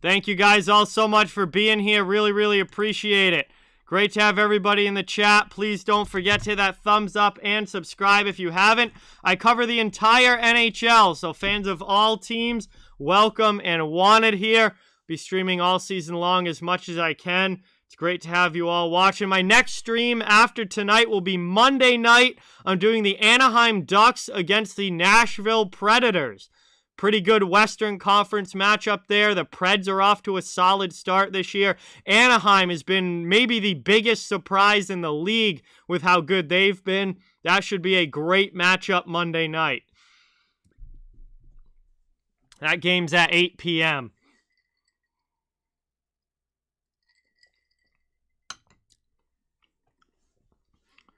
Thank you guys all so much for being here. Really, really appreciate it. Great to have everybody in the chat. Please don't forget to hit that thumbs up and subscribe if you haven't. I cover the entire NHL, so fans of all teams, welcome and wanted here. Be streaming all season long as much as I can. It's great to have you all watching. My next stream after tonight will be Monday night. I'm doing the Anaheim Ducks against the Nashville Predators. Pretty good Western Conference matchup there. The Preds are off to a solid start this year. Anaheim has been maybe the biggest surprise in the league with how good they've been. That should be a great matchup Monday night. That game's at 8 p.m.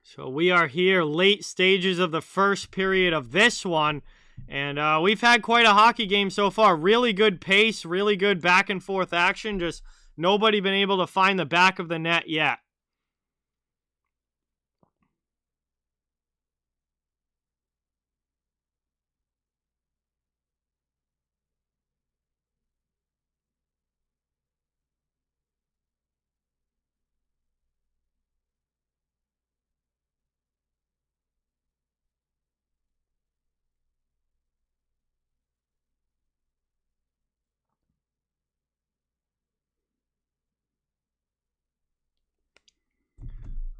So we are here, late stages of the first period of this one. And we've had quite a hockey game so far. Really good pace, really good back and forth action. Just nobody been able to find the back of the net yet.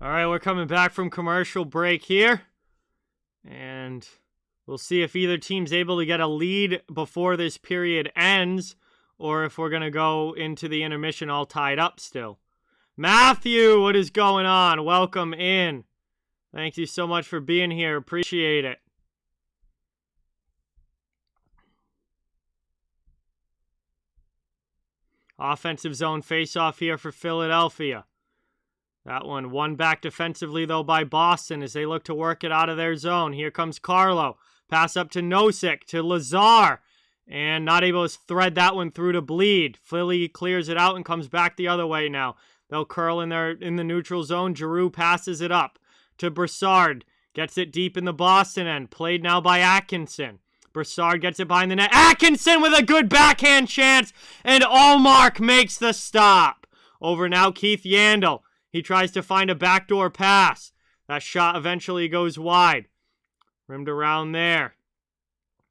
All right, we're coming back from commercial break here. And we'll see if either team's able to get a lead before this period ends, or if we're going to go into the intermission all tied up still. Matthew, what is going on? Welcome in. Thank you so much for being here. Appreciate it. Offensive zone face-off here for Philadelphia. That one won back defensively, though, by Boston as they look to work it out of their zone. Here comes Carlo. Pass up to Nosek, to Lazar. And not able to thread that one through to Bleed. Philly clears it out and comes back the other way now. They'll curl in the neutral zone. Giroux passes it up to Broussard. Gets it deep in the Boston end. Played now by Atkinson. Broussard gets it behind the net. Atkinson with a good backhand chance. And Ullmark makes the stop. Over now, Keith Yandel. He tries to find a backdoor pass. That shot eventually goes wide. Rimmed around there.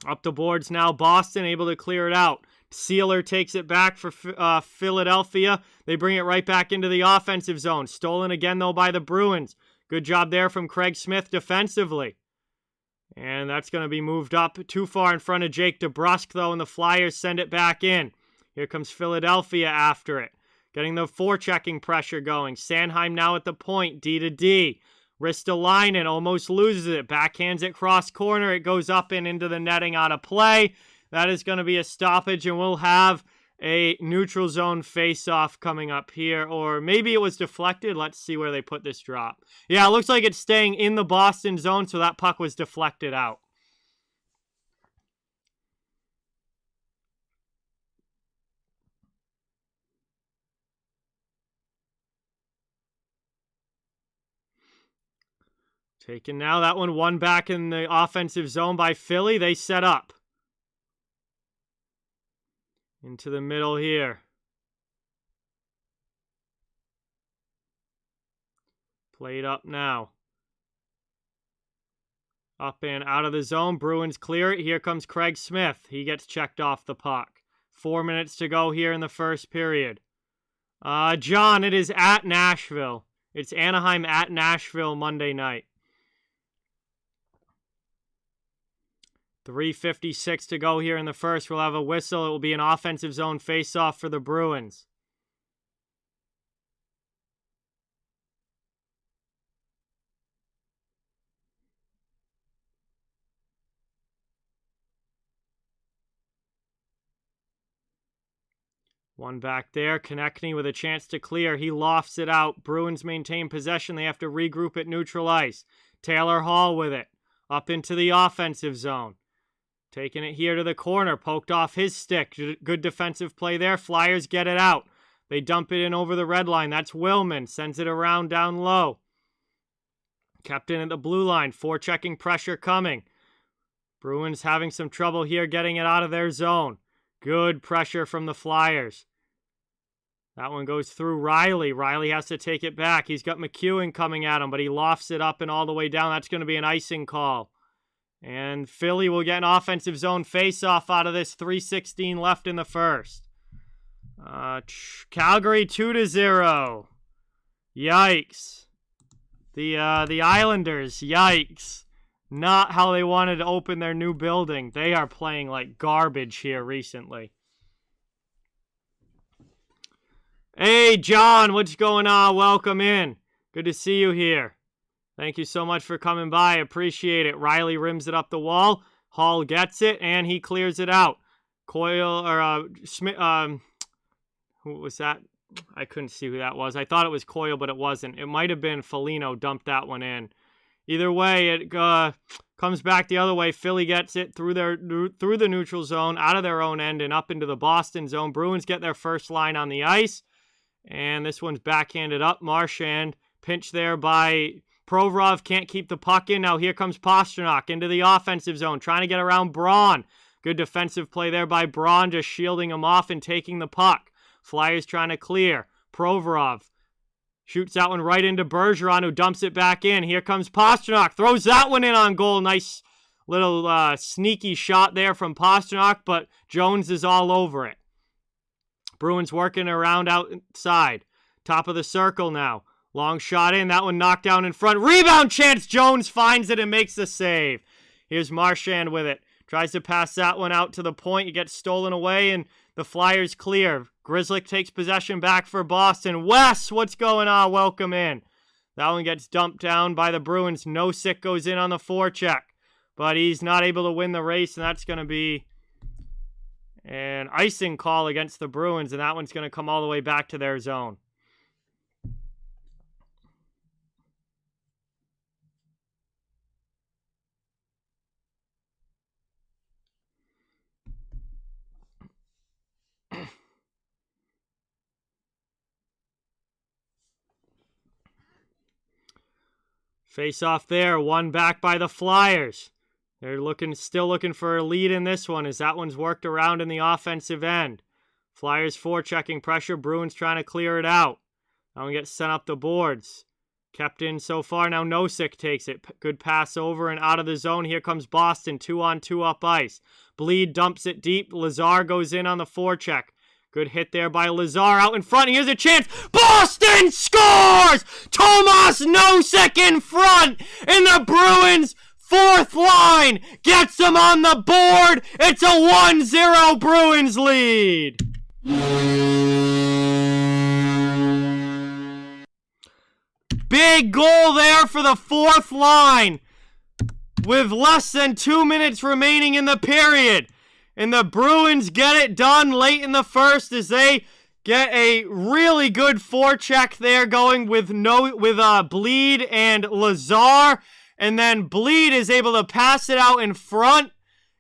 Up the boards now. Boston able to clear it out. Sealer takes it back for Philadelphia. They bring it right back into the offensive zone. Stolen again, though, by the Bruins. Good job there from Craig Smith defensively. And that's going to be moved up too far in front of Jake DeBrusk, though, and the Flyers send it back in. Here comes Philadelphia after it. Getting the forechecking pressure going. Sanheim now at the point, D to D. Ristolainen almost loses it. Backhands it cross corner. It goes up and into the netting out of play. That is going to be a stoppage, and we'll have a neutral zone face-off coming up here. Or maybe it was deflected. Let's see where they put this drop. Yeah, it looks like it's staying in the Boston zone, so that puck was deflected out. Taken now. That one back in the offensive zone by Philly. They set up. Into the middle here. Played up now. Up and out of the zone. Bruins clear it. Here comes Craig Smith. He gets checked off the puck. 4 minutes to go here in the first period. John, it is at Nashville. It's Anaheim at Nashville Monday night. 3:56 to go here in the first. We'll have a whistle. It will be an offensive zone face-off for the Bruins. One back there. Konechny with a chance to clear. He lofts it out. Bruins maintain possession. They have to regroup at neutral ice. Taylor Hall with it. Up into the offensive zone. Taking it here to the corner. Poked off his stick. Good defensive play there. Flyers get it out. They dump it in over the red line. That's Willman. Sends it around down low. Kept in at the blue line. Forechecking pressure coming. Bruins having some trouble here getting it out of their zone. Good pressure from the Flyers. That one goes through Riley. Riley has to take it back. He's got McEwen coming at him, but he lofts it up and all the way down. That's going to be an icing call. And Philly will get an offensive zone face-off out of this. 3:16 left in the first. Calgary 2-0. Yikes. The Islanders, yikes. Not how they wanted to open their new building. They are playing like garbage here recently. Hey, John, what's going on? Welcome in. Good to see you here. Thank you so much for coming by. Appreciate it. Riley rims it up the wall. Hall gets it, and he clears it out. Coyle, or Smith, who was that? I couldn't see who that was. I thought it was Coyle, but it wasn't. It might have been Foligno dumped that one in. Either way, it comes back the other way. Philly gets it through the neutral zone, out of their own end, and up into the Boston zone. Bruins get their first line on the ice, and this one's backhanded up. Marchand, pinch there by Provorov, can't keep the puck in. Now here comes Pastrnak into the offensive zone, trying to get around Braun. Good defensive play there by Braun, just shielding him off and taking the puck. Flyers trying to clear. Provorov shoots that one right into Bergeron, who dumps it back in. Here comes Pastrnak, throws that one in on goal. Nice little sneaky shot there from Pastrnak, but Jones is all over it. Bruins working around outside. Top of the circle now. Long shot in. That one knocked down in front. Rebound chance. Jones finds it and makes the save. Here's Marchand with it. Tries to pass that one out to the point. It gets stolen away, and the Flyers clear. Grzelcyk takes possession back for Boston. Wes, what's going on? Welcome in. That one gets dumped down by the Bruins. Nosek goes in on the forecheck, but he's not able to win the race, and that's going to be an icing call against the Bruins, and that one's going to come all the way back to their zone. Face off there, one back by the Flyers. They're still looking for a lead in this one as that one's worked around in the offensive end. Flyers forechecking pressure, Bruins trying to clear it out. That one gets sent up the boards. Kept in so far. Now Nosek takes it. Good pass over and out of the zone. Here comes Boston. 2-on-2 up ice. Bleed dumps it deep. Lazar goes in on the forecheck. Good hit there by Lazar out in front. Here's a chance. Boston scores! Tomas Nosek in front. And the Bruins' fourth line gets them on the board. It's a 1-0 Bruins lead. Big goal there for the fourth line with less than 2 minutes remaining in the period. And the Bruins get it done late in the first as they get a really good forecheck there going with Bleed and Lazar. And then Bleed is able to pass it out in front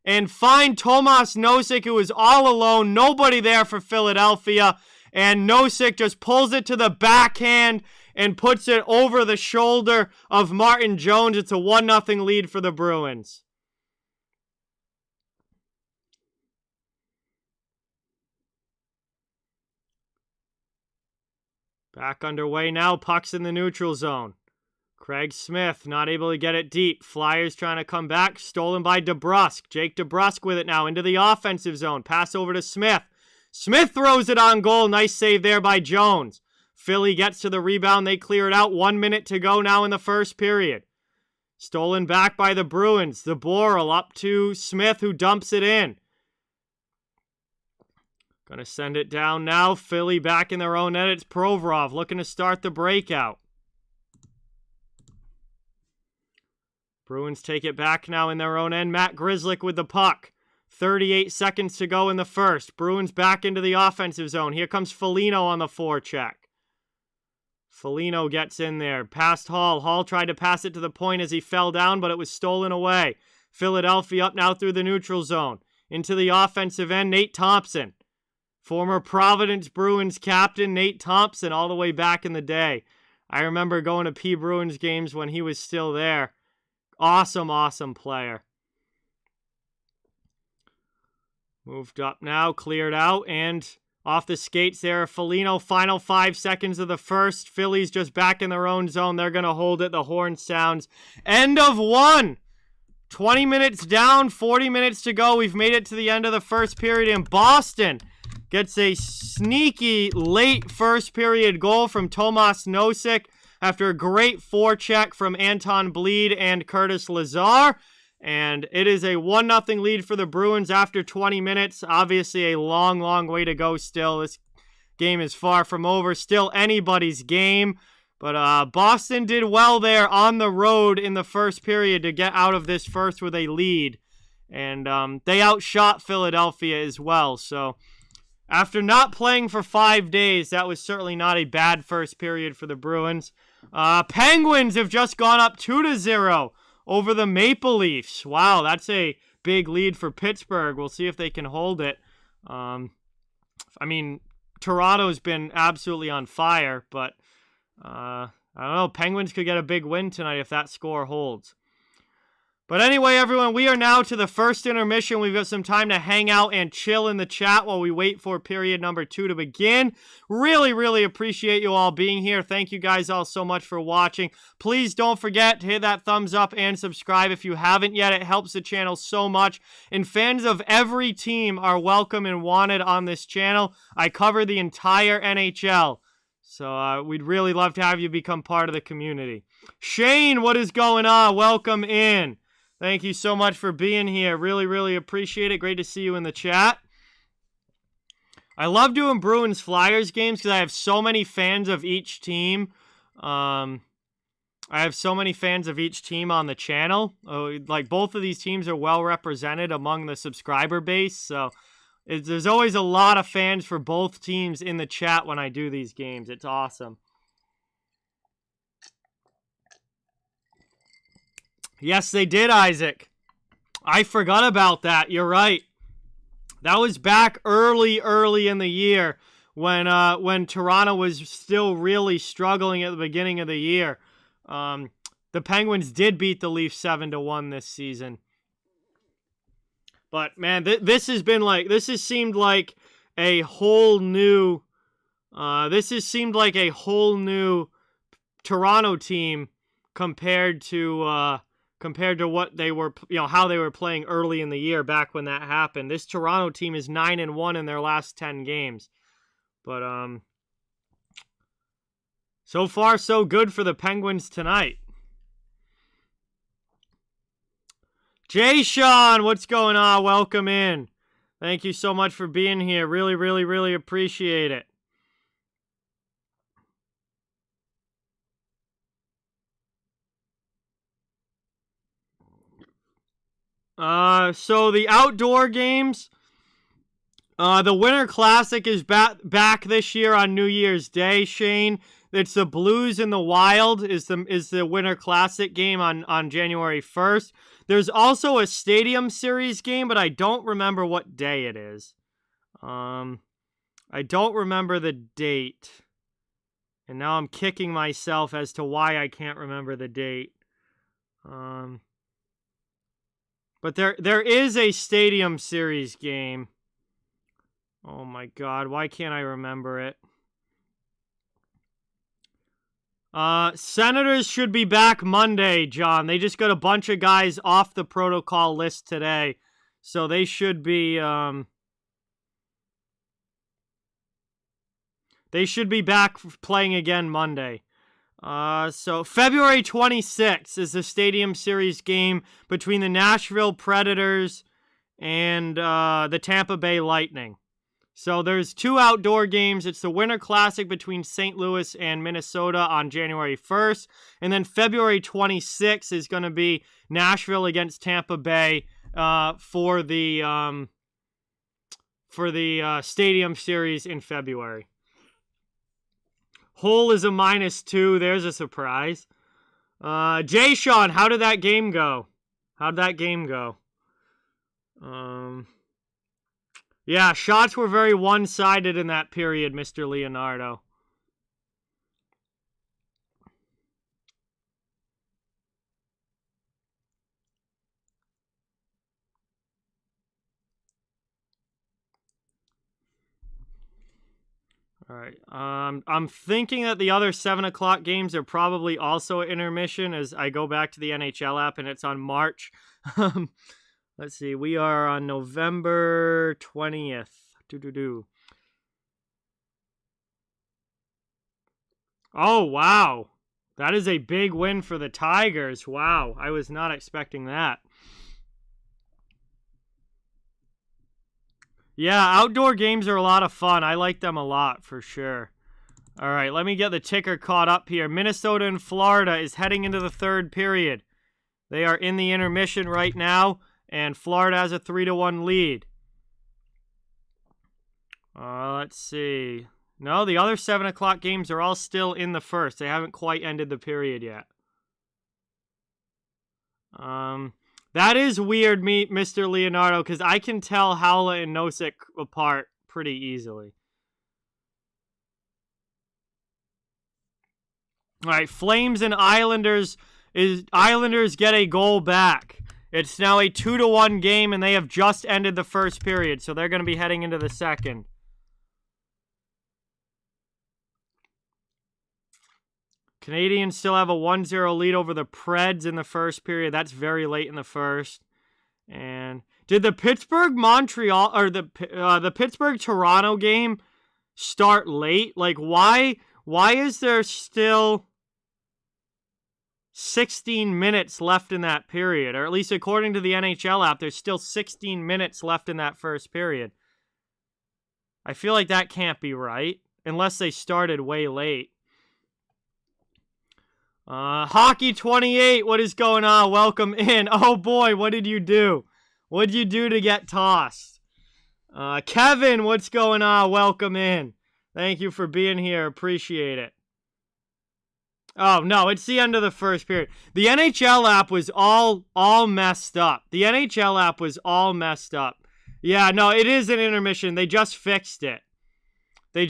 and find Tomas Nosek, who is all alone. Nobody there for Philadelphia. And Nosek just pulls it to the backhand and puts it over the shoulder of Martin Jones. It's a 1-0 lead for the Bruins. Back underway now. Puck's in the neutral zone. Craig Smith not able to get it deep. Flyers trying to come back. Stolen by DeBrusk. Jake DeBrusk with it now into the offensive zone. Pass over to Smith. Smith throws it on goal. Nice save there by Jones. Philly gets to the rebound. They clear it out. 1 minute to go now in the first period. Stolen back by the Bruins. The Boral up to Smith, who dumps it in. Gonna send it down now. Philly back in their own net. It's Provorov looking to start the breakout. Bruins take it back now in their own end. Matt Grzelcyk with the puck. 38 seconds to go in the first. Bruins back into the offensive zone. Here comes Foligno on the forecheck. Foligno gets in there. Past Hall. Hall tried to pass it to the point as he fell down, but it was stolen away. Philadelphia up now through the neutral zone. Into the offensive end, Nate Thompson. Former Providence Bruins captain Nate Thompson all the way back in the day. I remember going to P. Bruins games when he was still there. Awesome, awesome player. Moved up now, cleared out, and off the skates there, Foligno. Final 5 seconds of the first. Philly's just back in their own zone. They're going to hold it. The horn sounds. End of one. 20 minutes down, 40 minutes to go. We've made it to the end of the first period, and Boston gets a sneaky late first period goal from Tomas Nosek after a great forecheck from Anton Bleed and Curtis Lazar. And it is a 1-0 lead for the Bruins after 20 minutes. Obviously a long, long way to go still. This game is far from over. Still anybody's game. But Boston did well there on the road in the first period to get out of this first with a lead. And they outshot Philadelphia as well. So after not playing for 5 days, that was certainly not a bad first period for the Bruins. Penguins have just gone up 2-0 over the Maple Leafs. Wow, that's a big lead for Pittsburgh. We'll see if they can hold it. I mean, Toronto's been absolutely on fire, but I don't know. Penguins could get a big win tonight if that score holds. But anyway, everyone, we are now to the first intermission. We've got some time to hang out and chill in the chat while we wait for period number 2 to begin. Really, really appreciate you all being here. Thank you guys all so much for watching. Please don't forget to hit that thumbs up and subscribe if you haven't yet. It helps the channel so much. And fans of every team are welcome and wanted on this channel. I cover the entire NHL. So we'd really love to have you become part of the community. Shane, what is going on? Welcome in. Thank you so much for being here. Really, really appreciate it. Great to see you in the chat. I love doing Bruins Flyers games because I have so many fans of each team. I have so many fans of each team on the channel. Like both of these teams are well represented among the subscriber base. So there's always a lot of fans for both teams in the chat when I do these games. It's awesome. Yes, they did, Isaac. I forgot about that. You're right. That was back early in the year when Toronto was still really struggling at the beginning of the year. The Penguins did beat the Leafs 7-1 this season. But man, this has seemed like a whole new Toronto team compared to what they were, how they were playing early in the year back when that happened. This Toronto team is 9-1 in their last 10 games. But so far so good for the Penguins tonight. Jay Sean, what's going on? Welcome in. Thank you so much for being here. Really, really, really appreciate it. So the outdoor games, the Winter Classic is back this year on New Year's Day, Shane. It's the Blues and the Wild is the Winter Classic game on January 1st. There's also a Stadium Series game, but I don't remember what day it is. I don't remember the date. And now I'm kicking myself as to why I can't remember the date. But there is a Stadium Series game. Oh my God, why can't I remember it? Senators should be back Monday, John. They just got a bunch of guys off the protocol list today. So they should be back playing again Monday. So February 26th is the Stadium Series game between the Nashville Predators and the Tampa Bay Lightning. So there's 2 outdoor games. It's the Winter Classic between St. Louis and Minnesota on January 1st. And then February 26th is going to be Nashville against Tampa Bay for the Stadium Series in February. Hull is a -2. There's a surprise. Jay Sean, how did that game go? Yeah, shots were very one-sided in that period, Mr. Leonardo. All right. I'm thinking that the other 7 o'clock games are probably also at intermission as I go back to the NHL app and it's on March. Let's see. We are on November 20th. Oh, wow. That is a big win for the Tigers. Wow. I was not expecting that. Yeah, outdoor games are a lot of fun. I like them a lot, for sure. All right, let me get the ticker caught up here. Minnesota and Florida is heading into the 3rd period. They are in the intermission right now, and Florida has a 3-1 lead. Let's see. No, the other 7 o'clock games are all still in the first. They haven't quite ended the period yet. That is weird, Mr. Leonardo, because I can tell Howla and Nosek apart pretty easily. All right, Flames and Islanders get a goal back. It's now a 2-1 game, and they have just ended the first period, so they're going to be heading into the second. Canadians still have a 1-0 lead over the Preds in the first period. That's very late in the first. And did the Pittsburgh-Montreal or the Pittsburgh-Toronto game start late? Like, why is there still 16 minutes left in that period? Or at least according to the NHL app, there's still 16 minutes left in that first period. I feel like that can't be right unless they started way late. Hockey 28, what is going on? Welcome in. Oh boy, what did you do? What did you do to get tossed? Kevin, what's going on? Welcome in. Thank you for being here. Appreciate it. Oh, no, it's the end of the first period. The NHL app was all messed up. The NHL app was all messed up. Yeah, no, it is an intermission. They just fixed it. The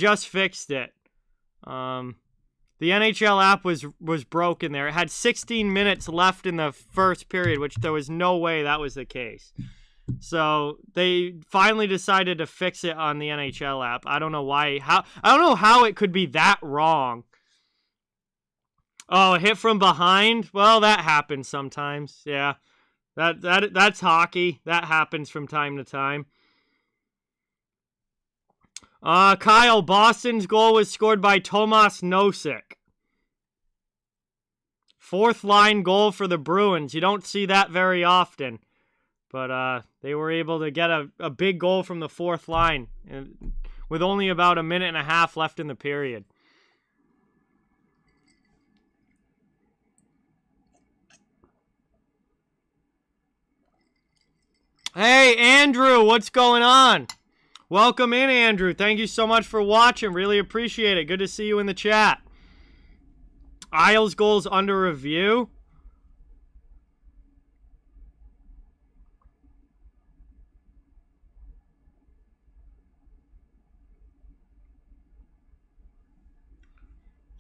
NHL app was broken there. It had 16 minutes left in the first period, which there was no way that was the case. So they finally decided to fix it on the NHL app. I don't know why. I don't know how it could be that wrong. Oh, a hit from behind? Well, that happens sometimes. Yeah. That's hockey. That happens from time to time. Kyle, Boston's goal was scored by Tomas Nosek. Fourth line goal for the Bruins. You don't see that very often. But they were able to get a big goal from the fourth line with only about a minute and a half left in the period. Hey, Andrew, what's going on? Welcome in, Andrew. Thank you so much for watching. Really appreciate it. Good to see you in the chat. Isles goals under review.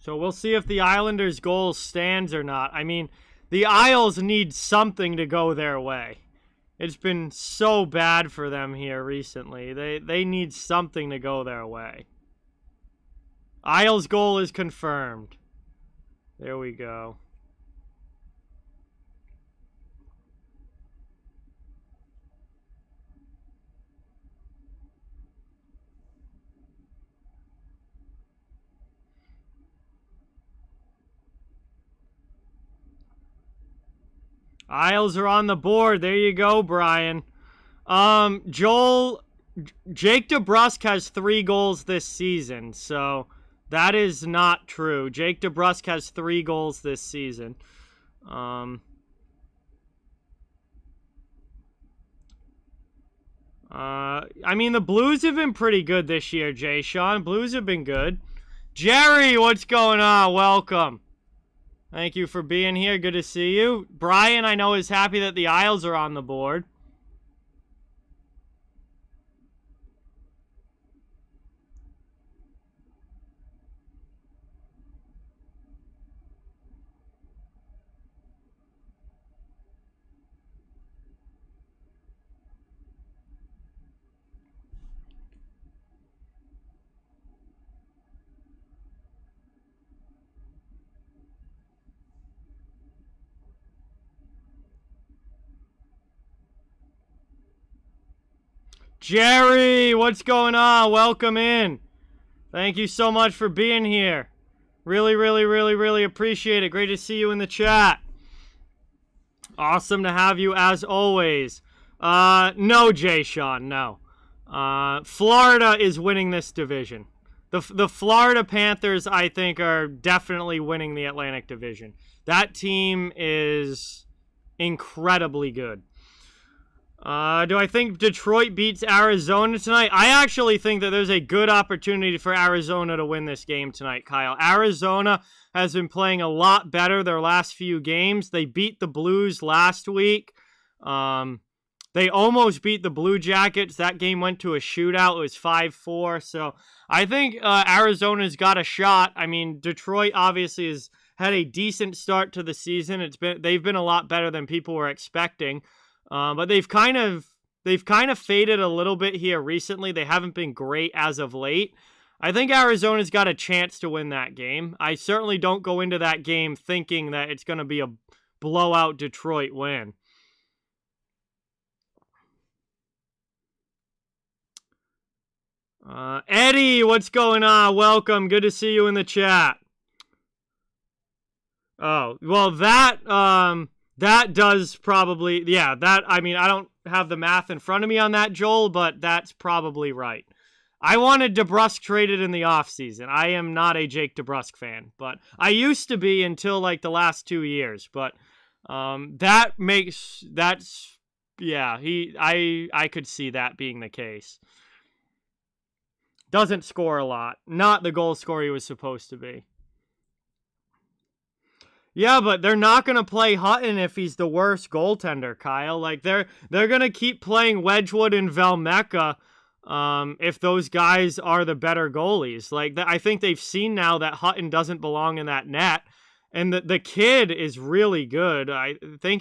So we'll see if the Islanders' goal stands or not. I mean, the Isles need something to go their way. It's been so bad for them here recently. They need something to go their way. Isles' goal is confirmed. There we go. Isles are on the board. There you go, Brian. Joel, Jake DeBrusk has 3 goals this season, so that is not true. Jake DeBrusk has 3 goals this season. I mean, the Blues have been pretty good this year, Jay Sean. Blues have been good. Gerry, what's going on? Welcome. Thank you for being here. Good to see you. Brian, I know, is happy that the Isles are on the board. Gerry, what's going on? Welcome in. Thank you so much for being here. Really, really, really, really appreciate it. Great to see you in the chat. Awesome to have you as always. No, Jay Sean, no. Florida is winning this division. The Florida Panthers, I think, are definitely winning the Atlantic Division. That team is incredibly good. Do I think Detroit beats Arizona tonight? I actually think that there's a good opportunity for Arizona to win this game tonight, Kyle. Arizona has been playing a lot better their last few games. They beat the Blues last week. They almost beat the Blue Jackets. That game went to a shootout. It was 5-4. So I think Arizona's got a shot. I mean, Detroit obviously has had a decent start to the season. They've been a lot better than people were expecting. But they've kind of faded a little bit here recently. They haven't been great as of late. I think Arizona's got a chance to win that game. I certainly don't go into that game thinking that it's going to be a blowout Detroit win. Eddie, what's going on? Welcome. Good to see you in the chat. Oh, well, that does probably, yeah, that, I mean, I don't have the math in front of me on that, Joel, but that's probably right. I wanted DeBrusk traded in the offseason. I am not a Jake DeBrusk fan, but I used to be until like the last 2 years, but I could see that being the case. Doesn't score a lot. Not the goal scorer he was supposed to be. Yeah, but they're not going to play Hutton if he's the worst goaltender, Kyle. Like, they're going to keep playing Wedgwood and Velmecka if those guys are the better goalies. Like, I think they've seen now that Hutton doesn't belong in that net, and the kid is really good. I think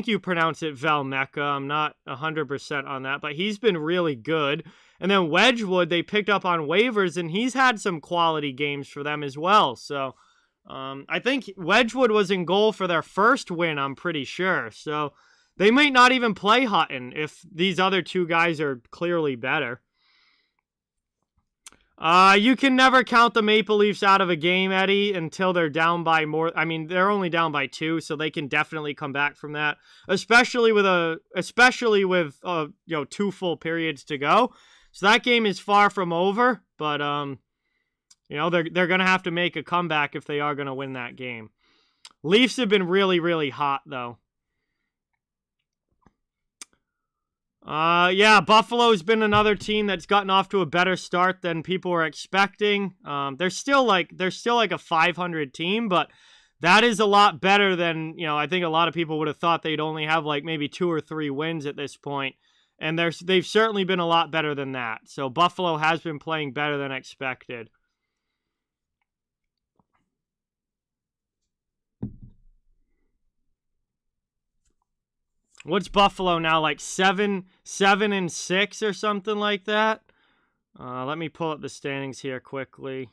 you pronounce it Velmecka. I'm not 100% on that, but he's been really good. And then Wedgwood, they picked up on waivers, and he's had some quality games for them as well. So I think Wedgwood was in goal for their first win, I'm pretty sure. So they might not even play Hutton if these other two guys are clearly better. You can never count the Maple Leafs out of a game, Eddie, until they're down by more. I mean, they're only down by 2, so they can definitely come back from that, especially with 2 full periods to go. So that game is far from over, but they're going to have to make a comeback if they are going to win that game. Leafs have been really, really hot, though. Buffalo's been another team that's gotten off to a better start than people were expecting. They're still like a 500 team, but that is a lot better than, I think a lot of people would have thought they'd only have like maybe 2 or 3 wins at this point. And they've certainly been a lot better than that. So Buffalo has been playing better than expected. What's Buffalo now, like 7-6 or something like that? Let me pull up the standings here quickly.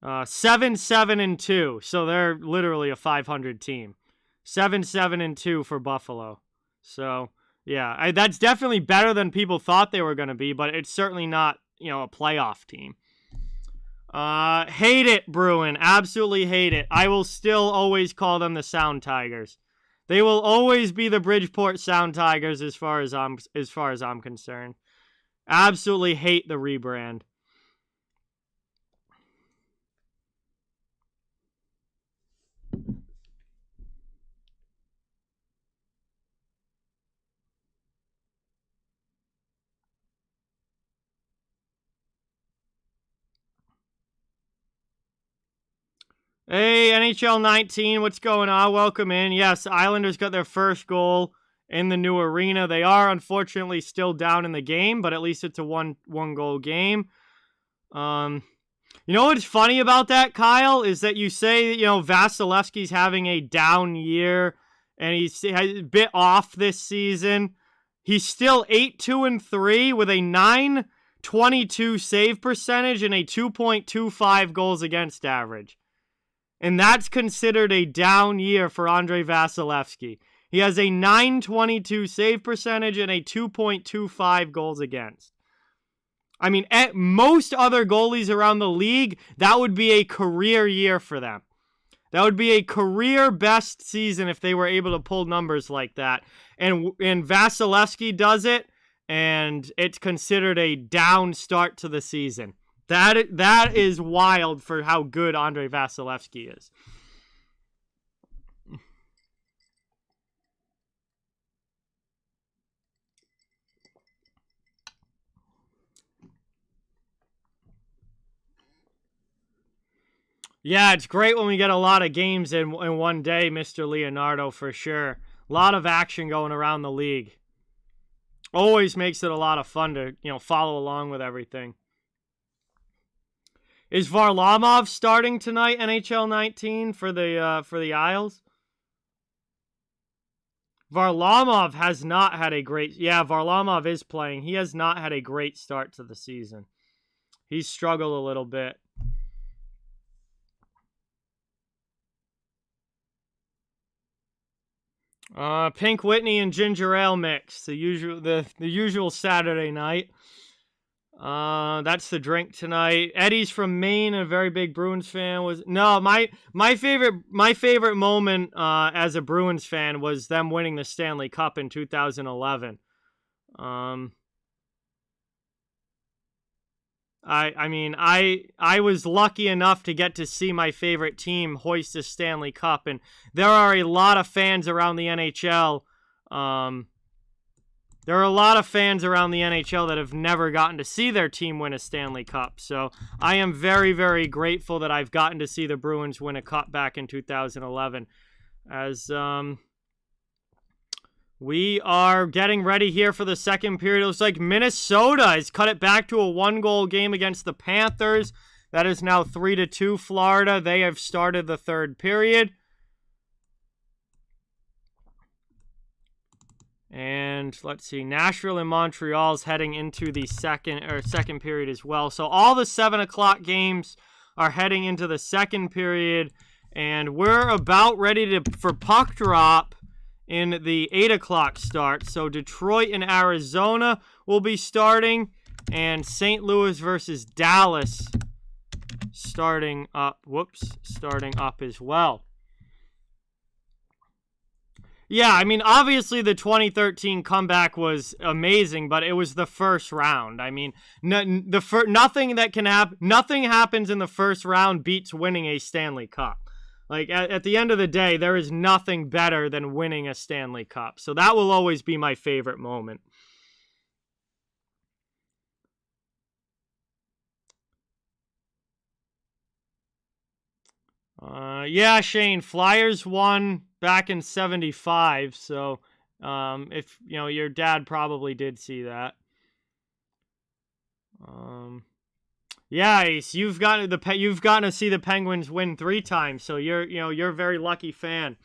7-2, so they're literally a 500 team. 7-2 for Buffalo. So yeah, that's definitely better than people thought they were going to be, but it's certainly not, a playoff team. Hate it, Bruin. Absolutely hate it. I will still always call them the Sound Tigers. They will always be the Bridgeport Sound Tigers as far as I'm concerned. Absolutely hate the rebrand. Hey, NHL 19, what's going on? Welcome in. Yes, Islanders got their first goal in the new arena. They are unfortunately still down in the game, but at least it's a one-goal game. You know what's funny about that, Kyle, is that you say, Vasilevsky's having a down year and he's a bit off this season. He's still 8-2-3 with a .922 save percentage and a 2.25 goals against average. And that's considered a down year for Andrei Vasilevsky. He has a .922 save percentage and a 2.25 goals against. I mean, at most other goalies around the league, that would be a career year for them. That would be a career best season if they were able to pull numbers like that. And Vasilevsky does it, and it's considered a down start to the season. That is wild for how good Andrei Vasilevsky is. Yeah, it's great when we get a lot of games in one day, Mr. Leonardo, for sure. A lot of action going around the league. Always makes it a lot of fun to, follow along with everything. Is Varlamov starting tonight, NHL 19, for the Isles? Varlamov has not had a great... Yeah, Varlamov is playing. He has not had a great start to the season. He's struggled a little bit. Pink Whitney and ginger ale mix, the usual Saturday night. That's the drink tonight. Eddie's from Maine, a very big Bruins fan. My favorite moment as a Bruins fan was them winning the Stanley Cup in 2011. I was lucky enough to get to see my favorite team hoist the Stanley Cup, and there are a lot of fans around the NHL. There are a lot of fans around the NHL that have never gotten to see their team win a Stanley Cup. So I am very, very grateful that I've gotten to see the Bruins win a cup back in 2011. As we are getting ready here for the second period. It looks like Minnesota has cut it back to a one-goal game against the Panthers. That is now 3-2 Florida. They have started the third period. And let's see, Nashville and Montreal is heading into the second period as well. So all the 7 o'clock games are heading into the second period. And we're about ready for puck drop in the 8 o'clock start. So Detroit and Arizona will be starting. And St. Louis versus Dallas starting up as well. Yeah, I mean, obviously the 2013 comeback was amazing, but it was the first round. I mean, nothing happens in the first round beats winning a Stanley Cup. Like, at the end of the day, there is nothing better than winning a Stanley Cup. So that will always be my favorite moment. Yeah, Shane, Flyers won back in 75, so if your dad probably did see that. Yeah, Ace, you've gotten to see the Penguins win 3 times, so you're a very lucky fan.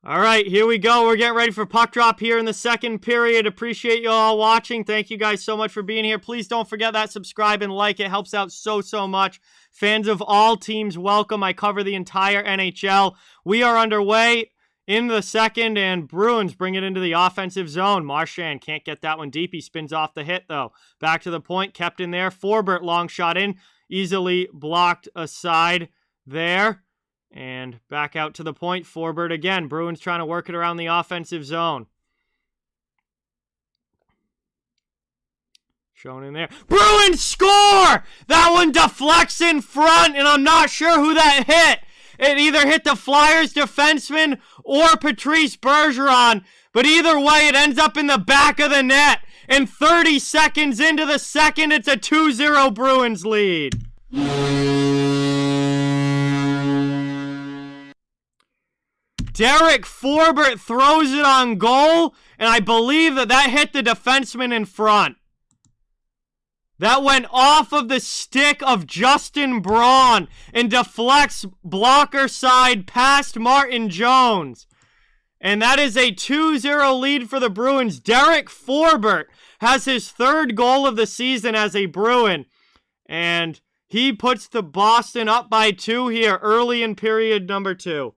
All right, here we go. We're getting ready for puck drop here in the second period. Appreciate you all watching. Thank you guys so much for being here. Please don't forget that subscribe and like. It helps out so much. Fans of all teams, welcome. I cover the entire NHL. We are underway in the second, and Bruins bring it into the offensive zone. Marchand can't get that one deep. He spins off the hit, though. Back to the point, kept in there. Forbert, long shot in. Easily blocked aside there. And back out to the point. Forbert again. Bruins trying to work it around the offensive zone. Shown in there. Bruins score! That one deflects in front, and I'm not sure who that hit. It either hit the Flyers defenseman or Patrice Bergeron. But either way, it ends up in the back of the net. And 30 seconds into the second, it's a 2-0 Bruins lead. Derek Forbert throws it on goal, and I believe that hit the defenseman in front. That went off of the stick of Justin Braun and deflects blocker side past Martin Jones. And that is a 2-0 lead for the Bruins. Derek Forbert has his 3rd goal of the season as a Bruin. And he puts the Boston up by 2 here early in period number 2.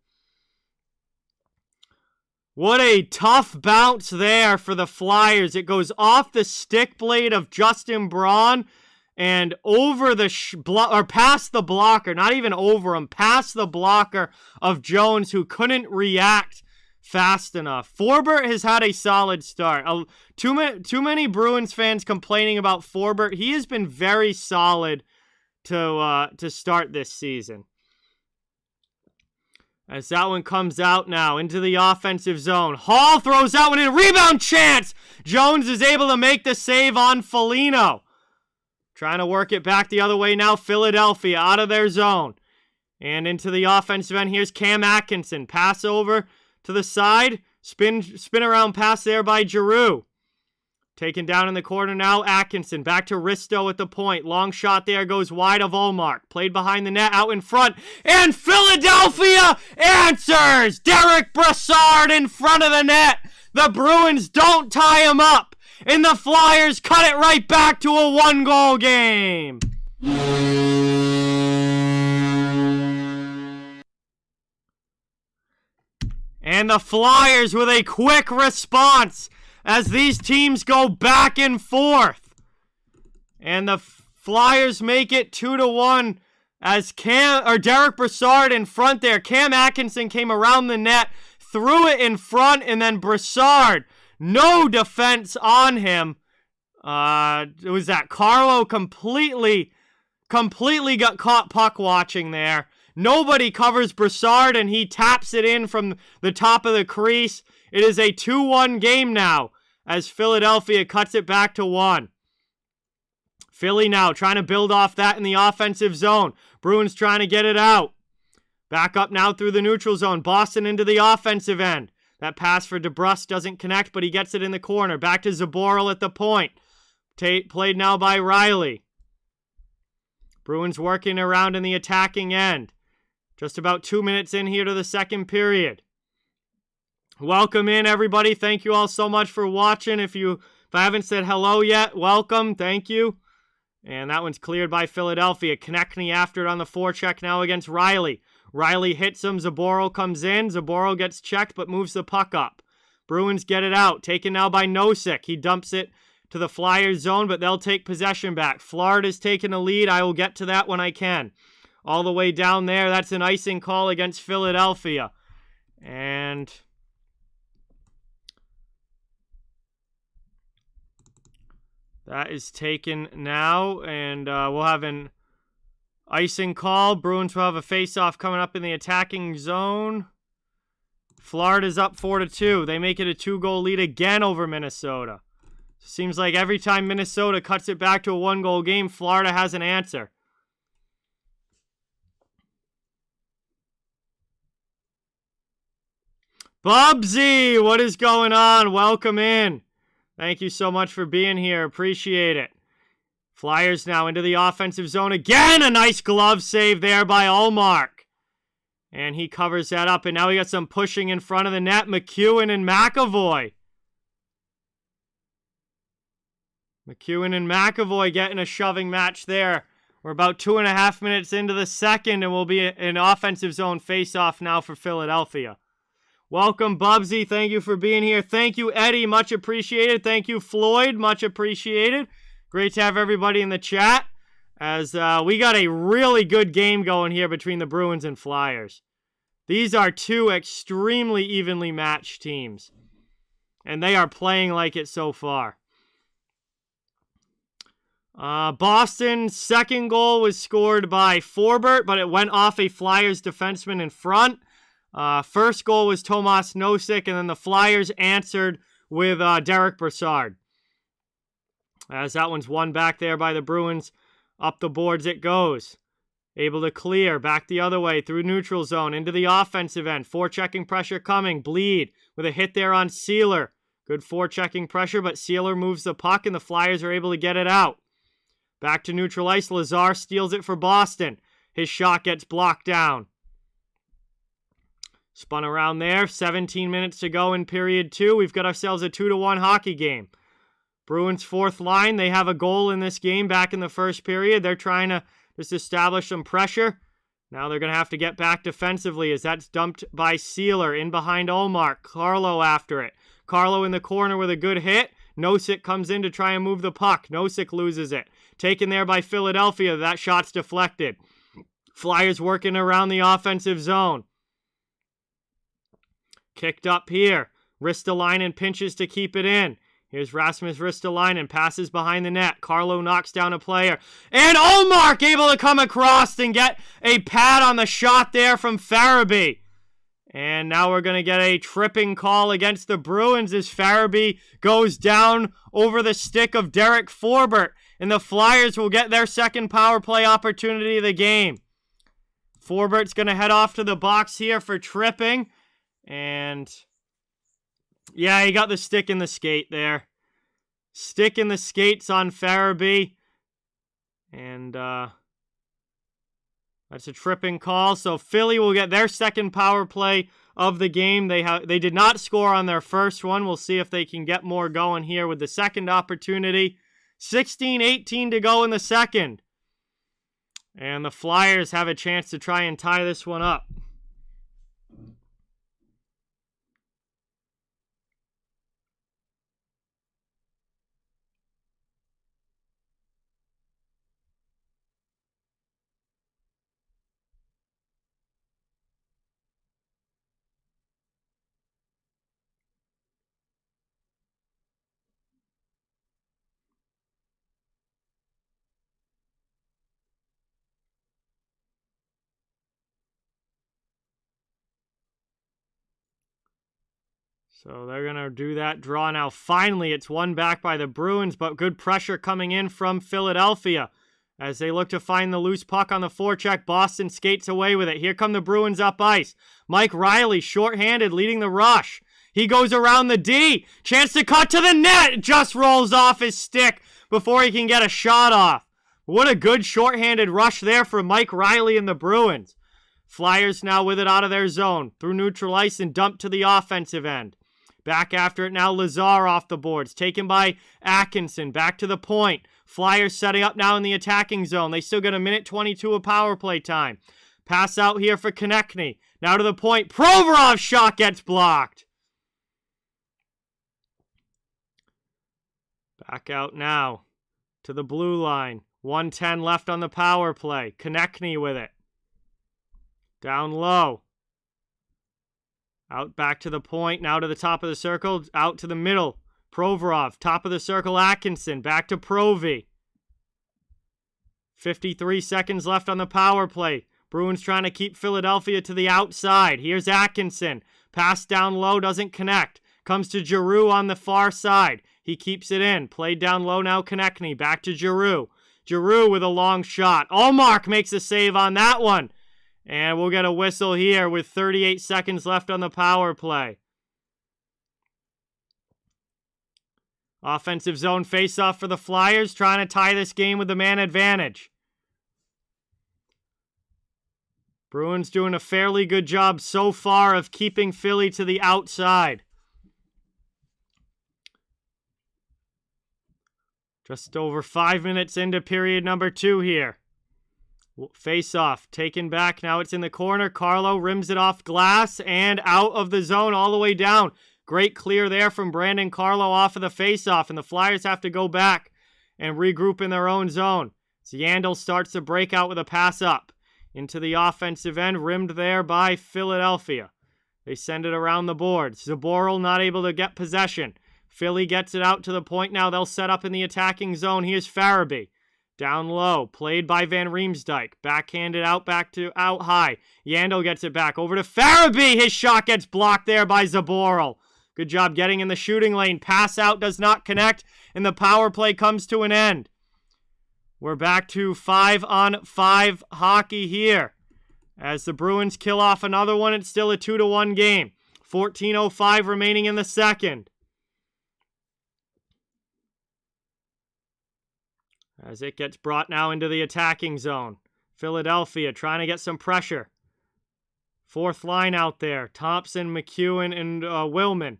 What a tough bounce there for the Flyers. It goes off the stick blade of Justin Braun and over the past the blocker, not even over him, past the blocker of Jones, who couldn't react fast enough. Forbert has had a solid start. Too many Bruins fans complaining about Forbert. He has been very solid to start this season. As that one comes out now into the offensive zone. Hall throws that one in. Rebound chance! Jones is able to make the save on Foligno. Trying to work it back the other way now. Philadelphia out of their zone. And into the offensive end. Here's Cam Atkinson. Pass over to the side. Spin around pass there by Giroux. Taken down in the corner now, Atkinson. Back to Risto at the point. Long shot there, goes wide of Ullmark. Played behind the net, out in front. And Philadelphia answers! Derek Broussard in front of the net. The Bruins don't tie him up. And the Flyers cut it right back to a 1-goal game. And the Flyers with a quick response as these teams go back and forth. And the Flyers make it 2-1 as Derek Broussard in front there. Cam Atkinson came around the net, threw it in front, and then Broussard, no defense on him. It was that Carlo completely got caught puck watching there. Nobody covers Broussard, and he taps it in from the top of the crease. It is a 2-1 game now as Philadelphia cuts it back to 1. Philly now trying to build off that in the offensive zone. Bruins trying to get it out. Back up now through the neutral zone. Boston into the offensive end. That pass for DeBrusque doesn't connect, but he gets it in the corner. Back to Zaboral at the point. Played now by Riley. Bruins working around in the attacking end. Just about 2 minutes in here to the second period. Welcome in, everybody. Thank you all so much for watching. If I haven't said hello yet, welcome. Thank you. And that one's cleared by Philadelphia. Konechny after it on the forecheck now against Riley. Riley hits him. Zboril comes in. Zboril gets checked but moves the puck up. Bruins get it out. Taken now by Nosek. He dumps it to the Flyers zone, but they'll take possession back. Florida's taken a lead. I will get to that when I can. All the way down there, that's an icing call against Philadelphia. And that is taken now, and we'll have an icing call. Bruins will have a face-off coming up in the attacking zone. Florida's up 4-2. They make it a 2-goal lead again over Minnesota. Seems like every time Minnesota cuts it back to a 1-goal game, Florida has an answer. Bubsy, what is going on? Welcome in. Thank you so much for being here. Appreciate it. Flyers now into the offensive zone again. A nice glove save there by Ullmark. And he covers that up. And now we got some pushing in front of the net. McEwen and McAvoy. McEwen and McAvoy getting a shoving match there. We're about 2.5 minutes into the second, and we'll be in offensive zone face-off now for Philadelphia. Welcome, Bubsy. Thank you for being here. Thank you, Eddie. Much appreciated. Thank you, Floyd. Much appreciated. Great to have everybody in the chat, as we got a really good game going here between the Bruins and Flyers. These are two extremely evenly matched teams, and they are playing like it so far. Boston's second goal was scored by Forbert, but it went off a Flyers defenseman in front. First goal was Tomas Nosek, and then the Flyers answered with Derek Broussard. As that one's won back there by the Bruins. Up the boards it goes. Able to clear, back the other way, through neutral zone, into the offensive end. Forechecking pressure coming. Bleed with a hit there on Sealer. Good forechecking pressure, but Sealer moves the puck, and the Flyers are able to get it out. Back to neutral ice. Lazar steals it for Boston. His shot gets blocked down. Spun around there. 17 minutes to go in period 2. We've got ourselves a 2-1 hockey game. Bruins fourth line. They have a goal in this game back in the first period. They're trying to just establish some pressure. Now they're going to have to get back defensively as that's dumped by Sealer in behind Ullmark. Carlo after it. Carlo in the corner with a good hit. Nosek comes in to try and move the puck. Nosek loses it. Taken there by Philadelphia. That shot's deflected. Flyers working around the offensive zone. Kicked up here. Ristolainen pinches to keep it in. Here's Rasmus Ristolainen. Passes behind the net. Carlo knocks down a player. And Ullmark able to come across and get a pad on the shot there from Farabee. And now we're going to get a tripping call against the Bruins as Farabee goes down over the stick of Derek Forbert. And the Flyers will get their second power play opportunity of the game. Forbert's going to head off to the box here for tripping. And yeah, he got the stick in the skate there. Stick in the skates on Farabee. And that's a tripping call. So Philly will get their second power play of the game. They did not score on their first one. We'll see if they can get more going here with the second opportunity. 16-18 to go in the second. And the Flyers have a chance to try and tie this one up. So they're going to do that draw now. Finally, it's won back by the Bruins, but good pressure coming in from Philadelphia. As they look to find the loose puck on the forecheck, Boston skates away with it. Here come the Bruins up ice. Mike Riley, shorthanded, leading the rush. He goes around the D. Chance to cut to the net. It just rolls off his stick before he can get a shot off. What a good shorthanded rush there for Mike Riley and the Bruins. Flyers now with it out of their zone. Through neutral ice and dumped to the offensive end. Back after it now, Lazar off the boards. Taken by Atkinson. Back to the point. Flyers setting up now in the attacking zone. They still get a minute 22 of power play time. Pass out here for Konechny. Now to the point. Provorov's shot gets blocked. Back out now to the blue line. 1:10 left on the power play. Konechny with it. Down low. Out back to the point. Now to the top of the circle. Out to the middle. Provorov. Top of the circle. Atkinson. Back to Provy. 53 seconds left on the power play. Bruins trying to keep Philadelphia to the outside. Here's Atkinson. Pass down low. Doesn't connect. Comes to Giroux on the far side. He keeps it in. Played down low now. Konechny. Back to Giroux. Giroux with a long shot. Ullmark makes a save on that one. And we'll get a whistle here with 38 seconds left on the power play. Offensive zone face-off for the Flyers, trying to tie this game with the man advantage. Bruins doing a fairly good job so far of keeping Philly to the outside. Just over 5 minutes into period number 2 here. Face-off, taken back. Now it's in the corner. Carlo rims it off glass and out of the zone all the way down. Great clear there from Brandon Carlo off of the face-off, and the Flyers have to go back and regroup in their own zone. Yandel starts the breakout with a pass up into the offensive end, rimmed there by Philadelphia. They send it around the boards. Zaboral not able to get possession. Philly gets it out to the point now. They'll set up in the attacking zone. Here's Farabee. Down low, played by Van Riemsdyk. Backhanded out, back to out high. Yandel gets it back over to Farabee. His shot gets blocked there by Zaboral. Good job getting in the shooting lane. Pass out does not connect, and the power play comes to an end. We're back to 5-on-5 hockey here. As the Bruins kill off another one, it's still a 2-1 game. 14:05 remaining in the second. As it gets brought now into the attacking zone. Philadelphia trying to get some pressure. Fourth line out there. Thompson, McEwen, and Willman.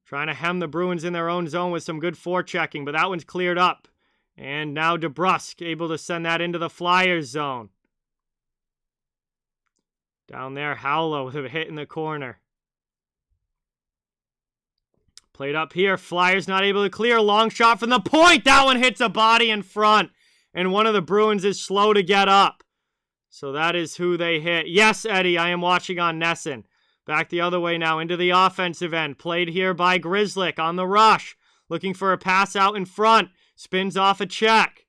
Trying to hem the Bruins in their own zone with some good forechecking, but that one's cleared up. And now DeBrusk able to send that into the Flyers zone. Down there, Howlow with a hit in the corner. Played up here. Flyers not able to clear. Long shot from the point. That one hits a body in front. And one of the Bruins is slow to get up. So that is who they hit. Yes, Eddie, I am watching on Nesson. Back the other way now into the offensive end. Played here by Grzelcyk on the rush. Looking for a pass out in front. Spins off a check.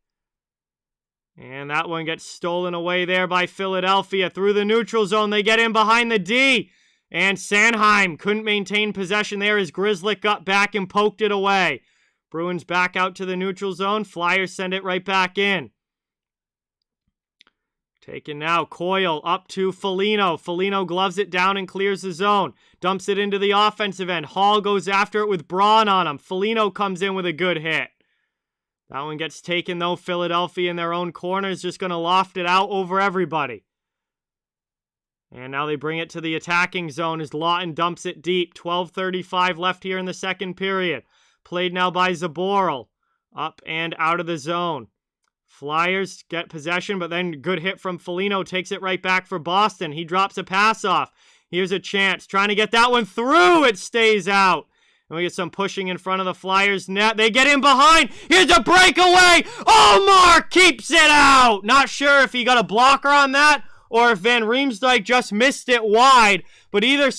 And that one gets stolen away there by Philadelphia. Through the neutral zone. They get in behind the D. And Sanheim couldn't maintain possession there as Grzelcyk got back and poked it away. Bruins back out to the neutral zone. Flyers send it right back in. Taken now. Coyle up to Foligno. Foligno gloves it down and clears the zone. Dumps it into the offensive end. Hall goes after it with Braun on him. Foligno comes in with a good hit. That one gets taken though. Philadelphia in their own corner is just going to loft it out over everybody. And now they bring it to the attacking zone as Lawton dumps it deep. 12:35 left here in the second period. Played now by Zaboral. Up and out of the zone. Flyers get possession, but then good hit from Foligno. Takes it right back for Boston. He drops a pass off. Here's a chance. Trying to get that one through. It stays out. And we get some pushing in front of the Flyers net. They get in behind. Here's a breakaway. Ullmark keeps it out. Not sure if he got a blocker on that or if Van Riemsdyk just missed it wide. But either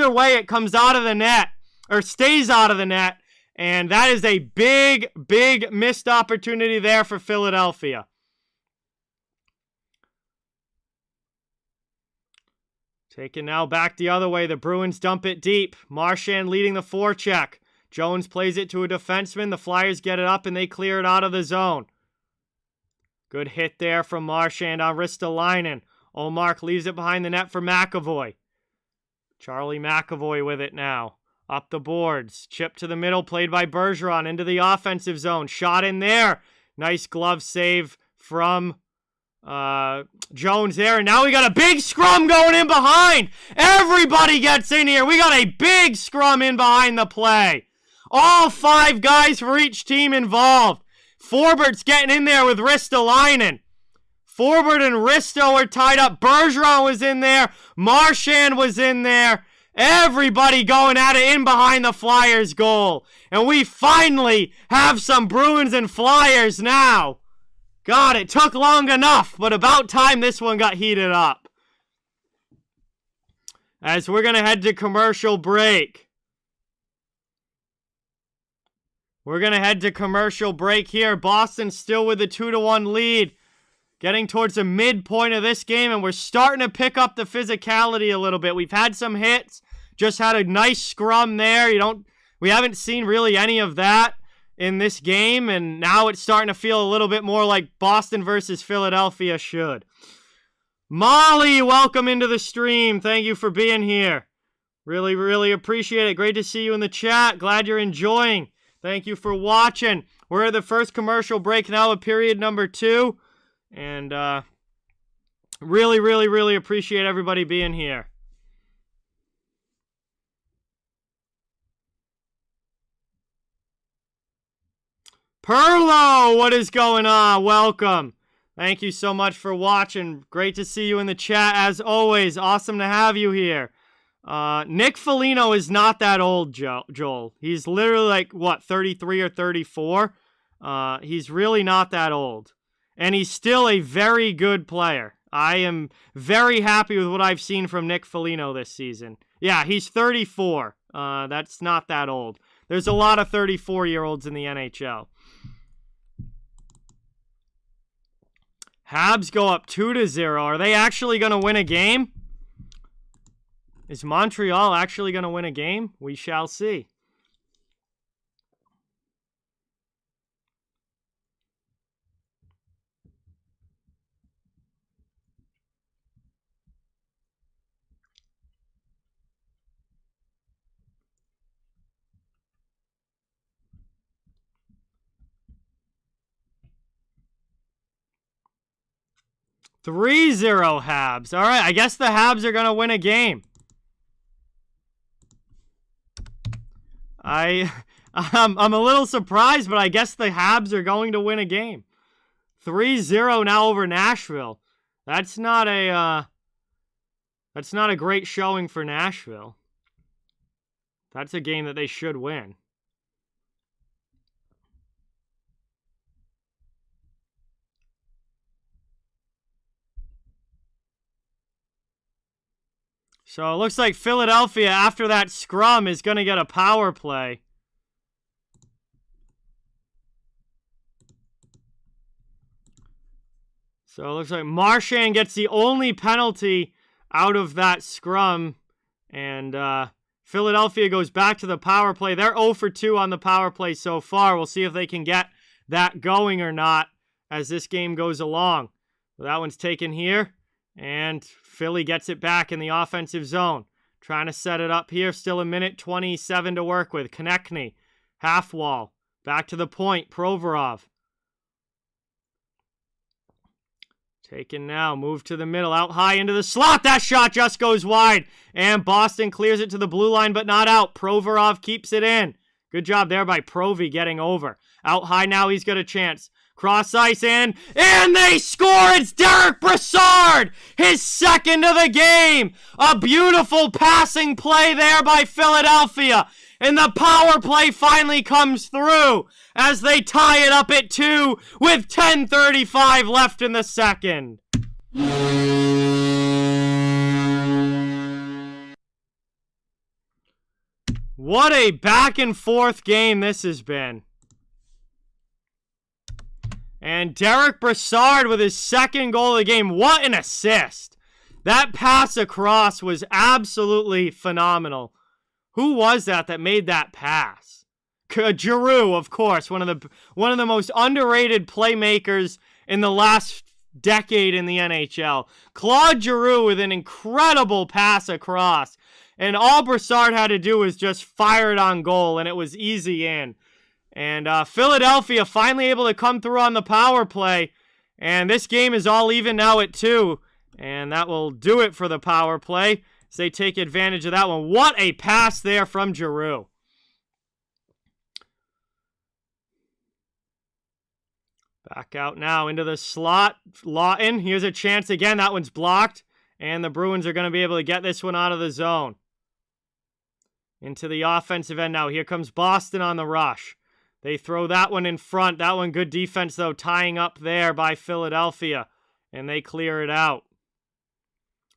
way, it comes out of the net, or stays out of the net. And that is a big, big missed opportunity there for Philadelphia. Taken now back the other way. The Bruins dump it deep. Marchand leading the forecheck. Jones plays it to a defenseman. The Flyers get it up and they clear it out of the zone. Good hit there from Marchand on Ristolainen. Ullmark leaves it behind the net for McAvoy. Charlie McAvoy with it now. Up the boards. Chip to the middle. Played by Bergeron into the offensive zone. Shot in there. Nice glove save from Jones there. And now we got a big scrum going in behind. Everybody gets in here. We got a big scrum in behind the play. All 5 guys for each team involved. Forbert's getting in there with Ristolainen. Forbert and Risto are tied up. Bergeron was in there. Marchand was in there. Everybody going at it in behind the Flyers' goal. And we finally have some Bruins and Flyers now. God, it took long enough, but about time this one got heated up. As we're going to head to commercial break. We're going to head to commercial break here. Boston still with a 2-1 lead. Getting towards the midpoint of this game, and we're starting to pick up the physicality a little bit. We've had some hits. Just had a nice scrum there. We haven't seen really any of that in this game, and now it's starting to feel a little bit more like Boston versus Philadelphia should. Molly, welcome into the stream. Thank you for being here. Really, really appreciate it. Great to see you in the chat. Glad you're enjoying. Thank you for watching. We're at the first commercial break now of period number 2. And really, really, really appreciate everybody being here. Perlo, what is going on? Welcome. Thank you so much for watching. Great to see you in the chat as always. Awesome to have you here. Nick Foligno is not that old, Joel. He's literally like, what, 33 or 34? He's really not that old. And he's still a very good player. I am very happy with what I've seen from Nick Foligno this season. Yeah, he's 34. That's not that old. There's a lot of 34-year-olds in the NHL. Habs go up 2-0. Are they actually going to win a game? Is Montreal actually going to win a game? We shall see. $3-0 Habs. All right, I guess the Habs are going to win a game. I'm a little surprised, but I guess the Habs are going to win a game. 3-0 now over Nashville. That's not a great showing for Nashville. That's a game that they should win. So it looks like Philadelphia, after that scrum, is going to get a power play. So it looks like Marchand gets the only penalty out of that scrum. And Philadelphia goes back to the power play. They're 0 for 2 on the power play so far. We'll see if they can get that going or not as this game goes along. So that one's taken here. And Philly gets it back in the offensive zone. Trying to set it up here. Still a minute 27 to work with. Konechny. Half wall. Back to the point. Provorov. Taken now. Move to the middle. Out high into the slot. That shot just goes wide. And Boston clears it to the blue line, but not out. Provorov keeps it in. Good job there by Provy getting over. Out high now. He's got a chance. Cross ice in, and they score! It's Derek Broussard! His second of the game! A beautiful passing play there by Philadelphia. And the power play finally comes through as they tie it up at 2 with 10:35 left in the second. What a back and forth game this has been. And Derek Broussard with his second goal of the game. What an assist. That pass across was absolutely phenomenal. Who was that made that pass? Giroux, of course, one of the most underrated playmakers in the last decade in the NHL. Claude Giroux with an incredible pass across. And all Broussard had to do was just fire it on goal, and it was easy in. And Philadelphia finally able to come through on the power play. And this game is all even now at 2. And that will do it for the power play as they take advantage of that one. What a pass there from Giroux. Back out now into the slot. Lawton, here's a chance again. That one's blocked. And the Bruins are going to be able to get this one out of the zone. Into the offensive end now. Here comes Boston on the rush. They throw that one in front. That one good defense, though, tying up there by Philadelphia. And they clear it out.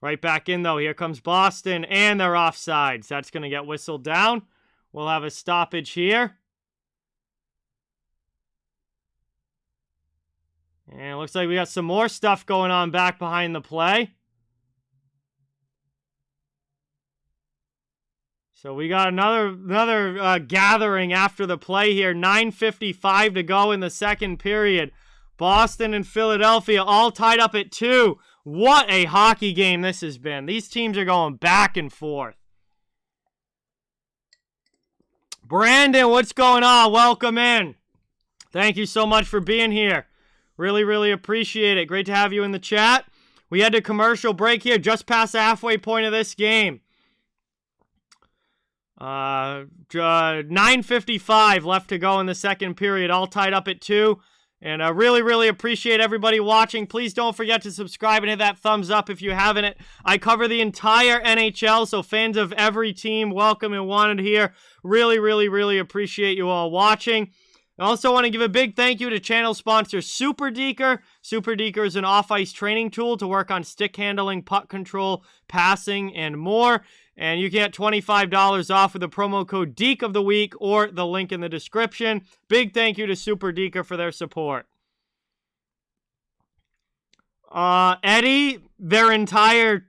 Right back in, though. Here comes Boston, and they're offsides. That's going to get whistled down. We'll have a stoppage here. And it looks like we got some more stuff going on back behind the play. So we got another gathering after the play here. 9:55 to go in the second period. Boston and Philadelphia all tied up at 2. What a hockey game this has been. These teams are going back and forth. Brandon, what's going on? Welcome in. Thank you so much for being here. Really, really appreciate it. Great to have you in the chat. We had a commercial break here just past the halfway point of this game. 9:55 left to go in the second period, all tied up at 2. And I really, really appreciate everybody watching. Please don't forget to subscribe and hit that thumbs up if you haven't. I cover the entire NHL, so fans of every team, welcome and wanted here. Really, really, really appreciate you all watching. I also want to give a big thank you to channel sponsor Super Deker. Super Deker is an off-ice training tool to work on stick handling, puck control, passing, and more. And you get $25 off with the promo code DEEK of the week or the link in the description. Big thank you to Super Deker for their support. Eddie, their entire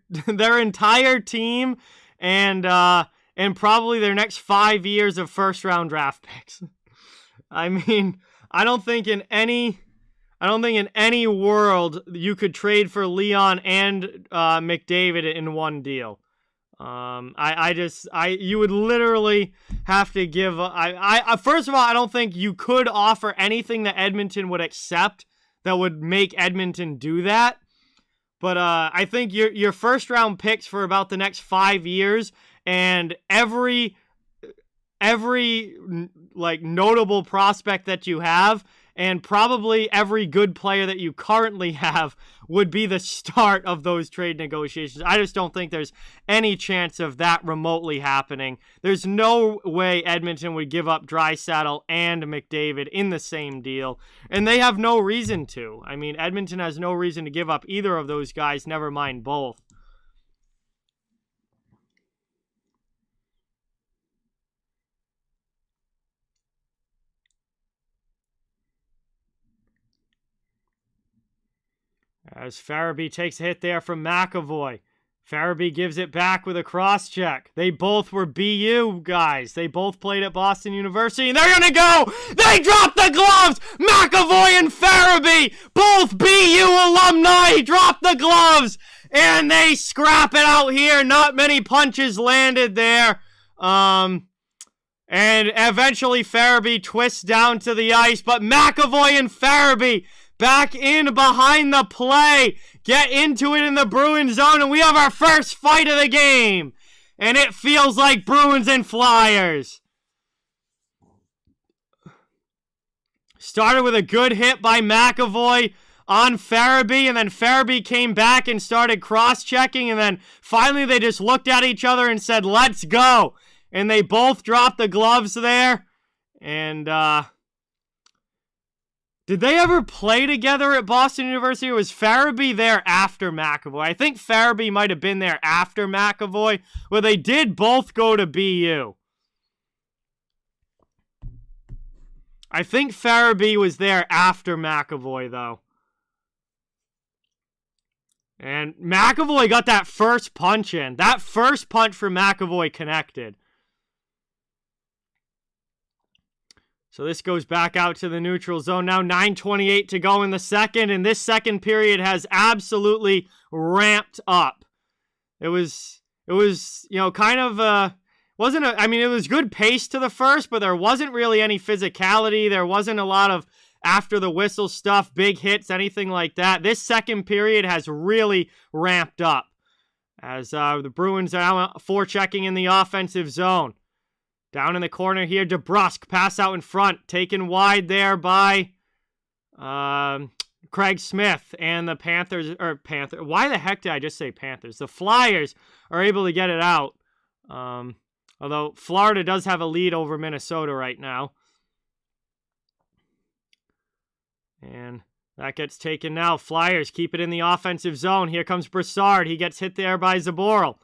team, and probably their next 5 years of first-round draft picks. I mean, I don't think in any world you could trade for Leon and McDavid in one deal. You would literally have to give. First of all, I don't think you could offer anything that Edmonton would accept that would make Edmonton do that. But I think your first round picks for about the next 5 years and every like notable prospect that you have and probably every good player that you currently have would be the start of those trade negotiations. I just don't think there's any chance of that remotely happening. There's no way Edmonton would give up Draisaitl and McDavid in the same deal, and they have no reason to. I mean, Edmonton has no reason to give up either of those guys, never mind both. As Farabee takes a hit there from McAvoy. Farabee gives it back with a cross-check. They both were BU guys. They both played at Boston University, and they're going to go! They dropped the gloves! McAvoy and Farabee, both BU alumni, drop the gloves! And they scrap it out here. Not many punches landed there. And eventually Farabee twists down to the ice, but McAvoy and Farabee back in behind the play. Get into it in the Bruins zone, and we have our first fight of the game. And it feels like Bruins and Flyers. Started with a good hit by McAvoy on Farabee, and then Farabee came back and started cross-checking, and then finally they just looked at each other and said, let's go. And they both dropped the gloves there. And, did they ever play together at Boston University, or was Farabee there after McAvoy? I think Farabee might have been there after McAvoy, where they did both go to BU. I think Farabee was there after McAvoy, though. And McAvoy got that first punch in. That first punch for McAvoy connected. So this goes back out to the neutral zone. Now 9:28 to go in the second, and this second period has absolutely ramped up. It was kind of it was good pace to the first, but there wasn't really any physicality. There wasn't a lot of after the whistle stuff, big hits, anything like that. This second period has really ramped up as the Bruins are forechecking in the offensive zone. Down in the corner here, DeBrusque, pass out in front, taken wide there by Craig Smith and the Panthers, why the heck did I just say Panthers? The Flyers are able to get it out. Although Florida does have a lead over Minnesota right now. And that gets taken now. Flyers keep it in the offensive zone. Here comes Broussard. He gets hit there by Zaboral.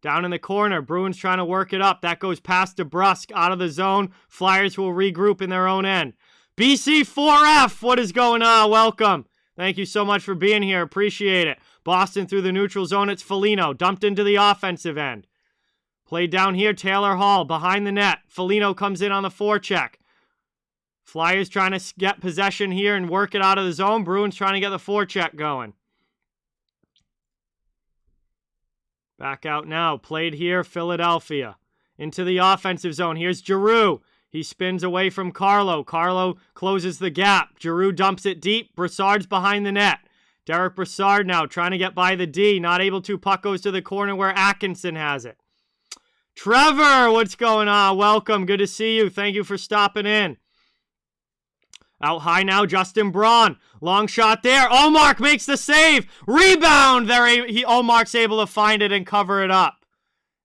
Down in the corner, Bruins trying to work it up. That goes past DeBrusque out of the zone. Flyers will regroup in their own end. BC4F, what is going on? Welcome. Thank you so much for being here. Appreciate it. Boston through the neutral zone. It's Foligno. Dumped into the offensive end. Played down here. Taylor Hall behind the net. Foligno comes in on the forecheck. Flyers trying to get possession here and work it out of the zone. Bruins trying to get the forecheck going. Back out now. Played here. Philadelphia. Into the offensive zone. Here's Giroux. He spins away from Carlo. Carlo closes the gap. Giroux dumps it deep. Broussard's behind the net. Derek Broussard now trying to get by the D. Not able to. Puck goes to the corner where Atkinson has it. Trevor, what's going on? Welcome. Good to see you. Thank you for stopping in. Out high now, Justin Braun. Long shot there. Ullmark makes the save. Rebound. Ullmark's able to find it and cover it up.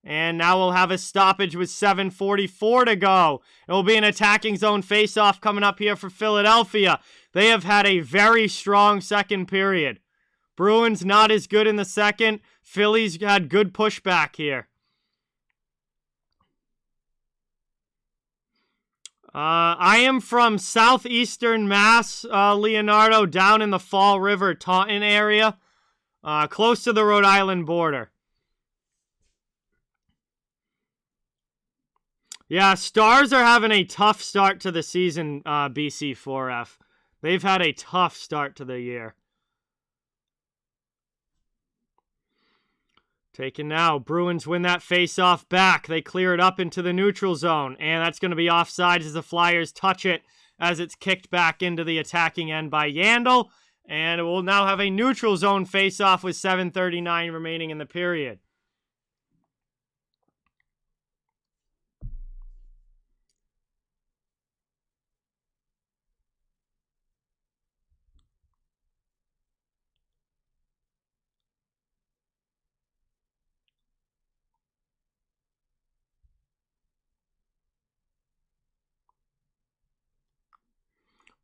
And now we'll have a stoppage with 7:44 to go. It will be an attacking zone faceoff coming up here for Philadelphia. They have had a very strong second period. Bruins not as good in the second. Philly's had good pushback here. I am from southeastern Mass, Leonardo, down in the Fall River, Taunton area, close to the Rhode Island border. Yeah, Stars are having a tough start to the season, BC4F. They've had a tough start to the year. Taken now. Bruins win that face-off back. They clear it up into the neutral zone. And that's going to be offside as the Flyers touch it as it's kicked back into the attacking end by Yandel. And we'll now have a neutral zone face-off with 7:39 remaining in the period.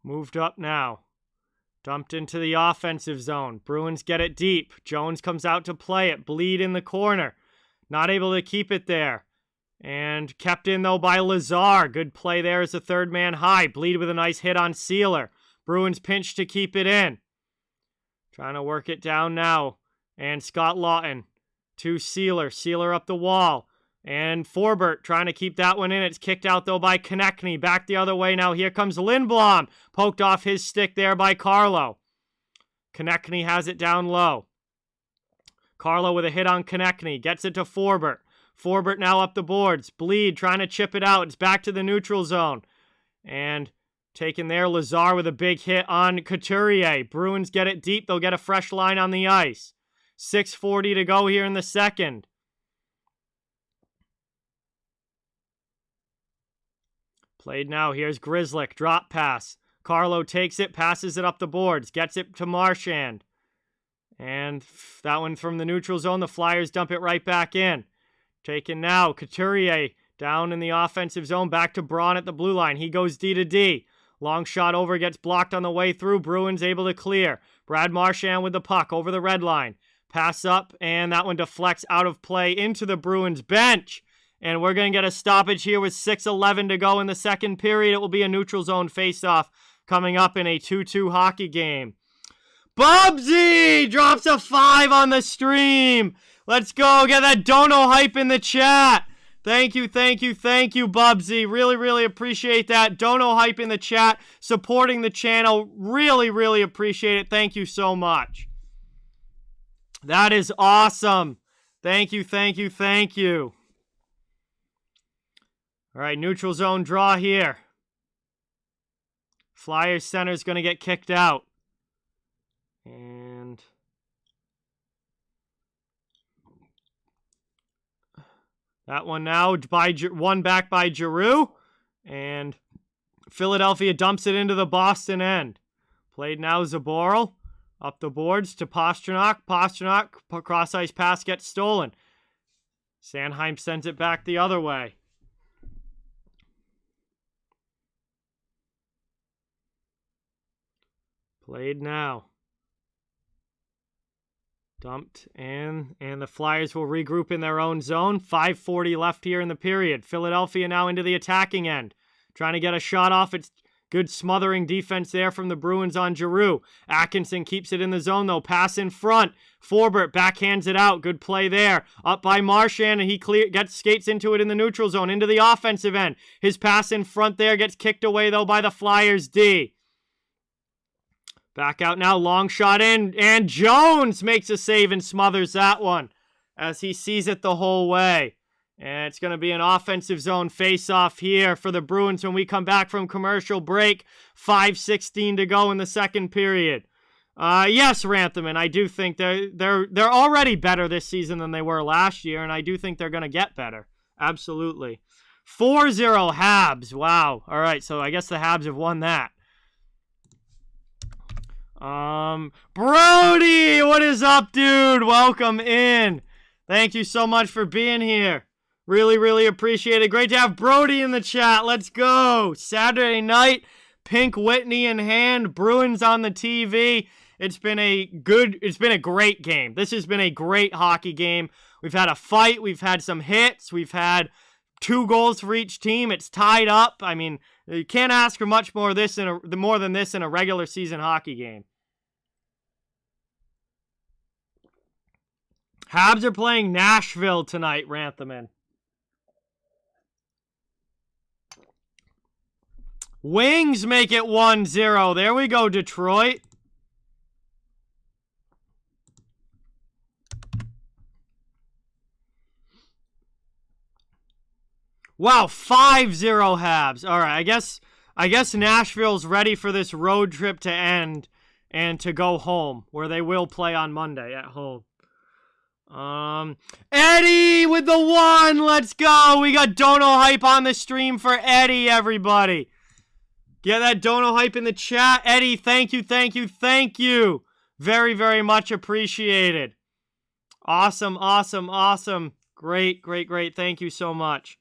Moved up now. Dumped into the offensive zone. Bruins get it deep. Jones comes out to play it. Bleed in the corner. Not able to keep it there. And kept in, though, by Lazar. Good play there as the third man high. Bleed with a nice hit on Sealer. Bruins pinch to keep it in. Trying to work it down now. And Scott Lawton to Sealer. Sealer up the wall. And Forbert trying to keep that one in. It's kicked out, though, by Konechny. Back the other way now. Here comes Lindblom. Poked off his stick there by Carlo. Konechny has it down low. Carlo with a hit on Konechny. Gets it to Forbert. Forbert now up the boards. Bleed trying to chip it out. It's back to the neutral zone. And taken there. Lazar with a big hit on Couturier. Bruins get it deep. They'll get a fresh line on the ice. 6:40 to go here in the second. Played now. Here's Grzelcyk. Drop pass. Carlo takes it, passes it up the boards, gets it to Marchand. And that one from the neutral zone. The Flyers dump it right back in. Taken now. Couturier down in the offensive zone. Back to Braun at the blue line. He goes D to D. Long shot over. Gets blocked on the way through. Bruins able to clear. Brad Marchand with the puck over the red line. Pass up. And that one deflects out of play into the Bruins bench. And we're going to get a stoppage here with 6:11 to go in the second period. It will be a neutral zone faceoff coming up in a 2-2 hockey game. Bubsy drops a 5 on the stream. Let's go. Get that dono hype in the chat. Thank you, Bubsy. Really appreciate that. Dono hype in the chat. Supporting the channel. Really appreciate it. Thank you so much. That is awesome. Thank you. All right, neutral zone draw here. Flyers center is going to get kicked out. And that one now won back by Giroux. And Philadelphia dumps it into the Boston end. Played now, Zaboral. Up the boards to Pastrnak. Pastrnak, cross-ice pass gets stolen. Sanheim sends it back the other way. Played now. Dumped and the Flyers will regroup in their own zone. 5:40 left here in the period. Philadelphia now into the attacking end. Trying to get a shot off. It's good smothering defense there from the Bruins on Giroux. Atkinson keeps it in the zone, though. Pass in front. Forbert backhands it out. Good play there. Up by Marchand, and he skates into it in the neutral zone, into the offensive end. His pass in front there gets kicked away, though, by the Flyers D. Back out now, long shot in, and Jones makes a save and smothers that one as he sees it the whole way. And it's going to be an offensive zone face-off here for the Bruins when we come back from commercial break. 5:16 to go in the second period. Yes, Ranthaman, I do think they're already better this season than they were last year, and I do think they're going to get better. Absolutely. 4-0 Habs. Wow. All right, so I guess the Habs have won that. Brody, what is up, dude? Welcome in. Thank you so much for being here. Really, really appreciate it. Great to have Brody in the chat. Let's go. Saturday night, Pink Whitney in hand, Bruins on the TV. It's been a great game. This has been a great hockey game. We've had a fight. We've had some hits. We've had 2 goals for each team. It's tied up. I mean, you can't ask for much more than this in a regular season hockey game. Habs are playing Nashville tonight, Ranthaman. Wings make it 1-0. There we go, Detroit. Wow, 5-0 Habs. All right, I guess Nashville's ready for this road trip to end and to go home, where they will play on Monday at home. Eddie with the 1. Let's go. We got Dono hype on the stream for Eddie, everybody. Get that Dono hype in the chat. Eddie, thank you, thank you, thank you. Very, very much appreciated. Awesome, awesome, awesome. Great, great, great. Thank you so much.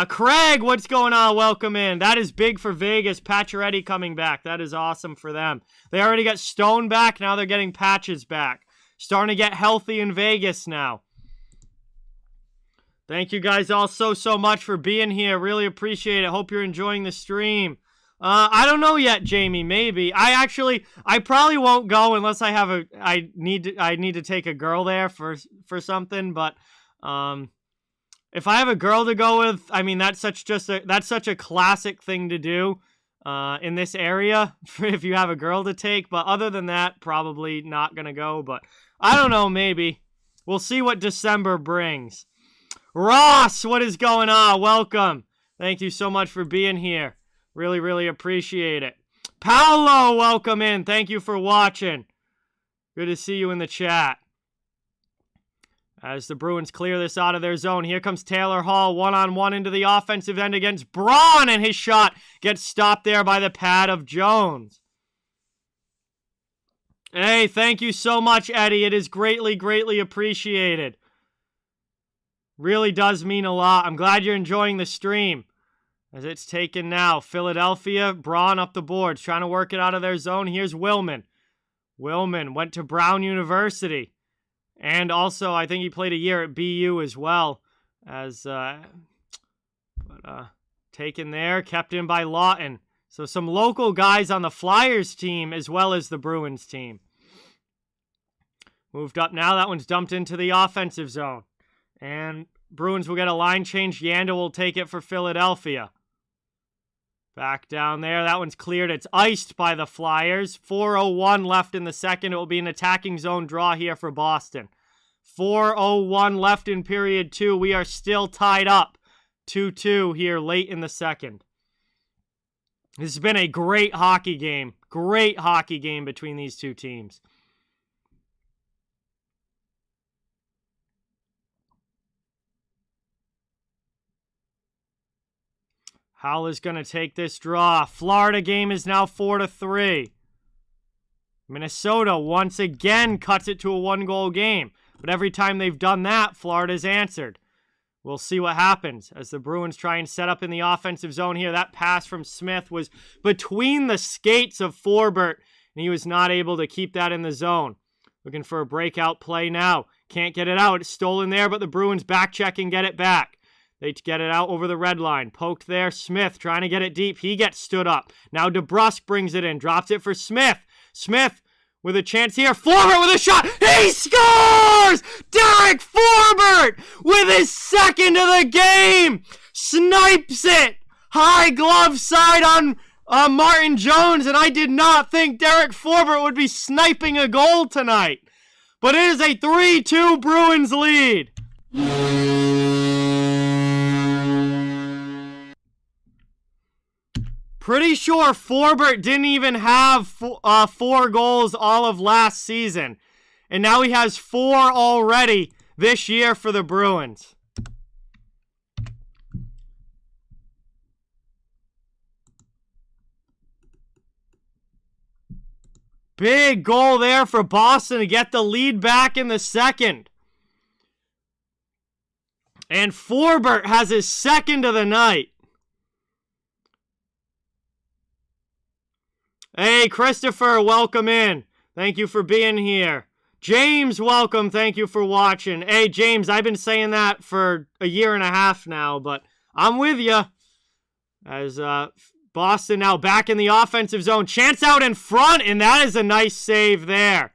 Craig, what's going on? Welcome in. That is big for Vegas. Pacioretty coming back. That is awesome for them. They already got Stone back. Now they're getting Patches back. Starting to get healthy in Vegas now. Thank you guys all so much for being here. Really appreciate it. Hope you're enjoying the stream. I don't know yet, Jamie. Maybe. I probably won't go unless I need to take a girl there for something. But if I have a girl to go with, I mean that's such a classic thing to do in this area if you have a girl to take. But other than that, probably not gonna go. But I don't know. Maybe we'll see what December brings. Ross, what is going on? Welcome. Thank you so much for being here. Really, really appreciate it. Paolo, welcome in. Thank you for watching. Good to see you in the chat. As the Bruins clear this out of their zone, here comes Taylor Hall, one-on-one into the offensive end against Braun, and his shot gets stopped there by the pad of Jones. Hey, thank you so much, Eddie. It is greatly, greatly appreciated. Really does mean a lot. I'm glad you're enjoying the stream. As it's taken now, Philadelphia, Braun up the boards, trying to work it out of their zone. Here's Willman. Willman went to Brown University. And also, I think he played a year at BU as well. Taken there, kept in by Lawton. So some local guys on the Flyers team as well as the Bruins team. Moved up now. That one's dumped into the offensive zone. And Bruins will get a line change. Yanda will take it for Philadelphia. Back down there. That one's cleared. It's iced by the Flyers. 4:01 left in the second. It will be an attacking zone draw here for Boston. 4:01 left in period 2. We are still tied up. 2-2 here late in the second. This has been a great hockey game. Great hockey game between these two teams. Howell is going to take this draw. Florida game is now 4-3. Minnesota once again cuts it to a 1-goal game. But every time they've done that, Florida's answered. We'll see what happens as the Bruins try and set up in the offensive zone here. That pass from Smith was between the skates of Forbert, and he was not able to keep that in the zone. Looking for a breakout play now. Can't get it out. It's stolen there, but the Bruins back check and get it back. They get it out over the red line. Poked there. Smith trying to get it deep. He gets stood up. Now DeBrusk brings it in. Drops it for Smith. Smith with a chance here. Forbert with a shot. He scores! Derek Forbert with his second of the game. Snipes it. High glove side on Martin Jones. And I did not think Derek Forbert would be sniping a goal tonight. But it is a 3-2 Bruins lead. Pretty sure Forbert didn't even have 4 goals all of last season. And now he has 4 already this year for the Bruins. Big goal there for Boston to get the lead back in the second. And Forbert has his second of the night. Hey, Christopher, welcome in. Thank you for being here. James, welcome. Thank you for watching. Hey, James, I've been saying that for a year and a half now, but I'm with you. As Boston now back in the offensive zone. Chance out in front, and that is a nice save there.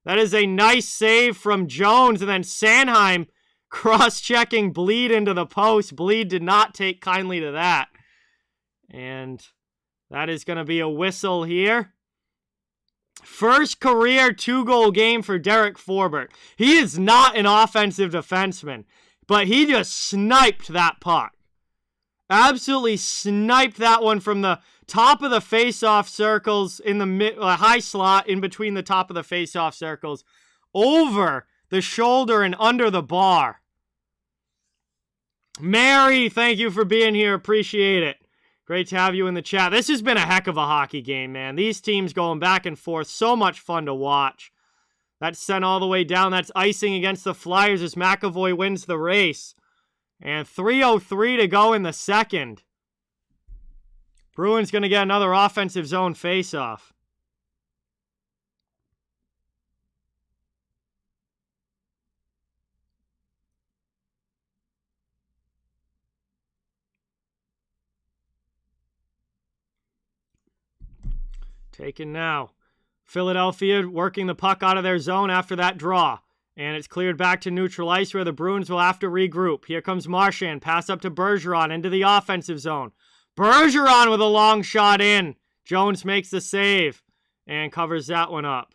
That is a nice save from Jones, and then Sanheim cross-checking Bleed into the post. Bleed did not take kindly to that. And that is going to be a whistle here. First career 2-goal game for Derek Forbert. He is not an offensive defenseman, but he just sniped that puck. Absolutely sniped that one from the top of the face-off circles in the high slot in between the top of the face-off circles over the shoulder and under the bar. Mary, thank you for being here. Appreciate it. Great to have you in the chat. This has been a heck of a hockey game, man. These teams going back and forth. So much fun to watch. That's sent all the way down. That's icing against the Flyers as McAvoy wins the race. And 3:03 to go in the second. Bruins going to get another offensive zone faceoff. Taken now. Philadelphia working the puck out of their zone after that draw. And it's cleared back to neutral ice where the Bruins will have to regroup. Here comes Marchand. Pass up to Bergeron into the offensive zone. Bergeron with a long shot in. Jones makes the save and covers that one up.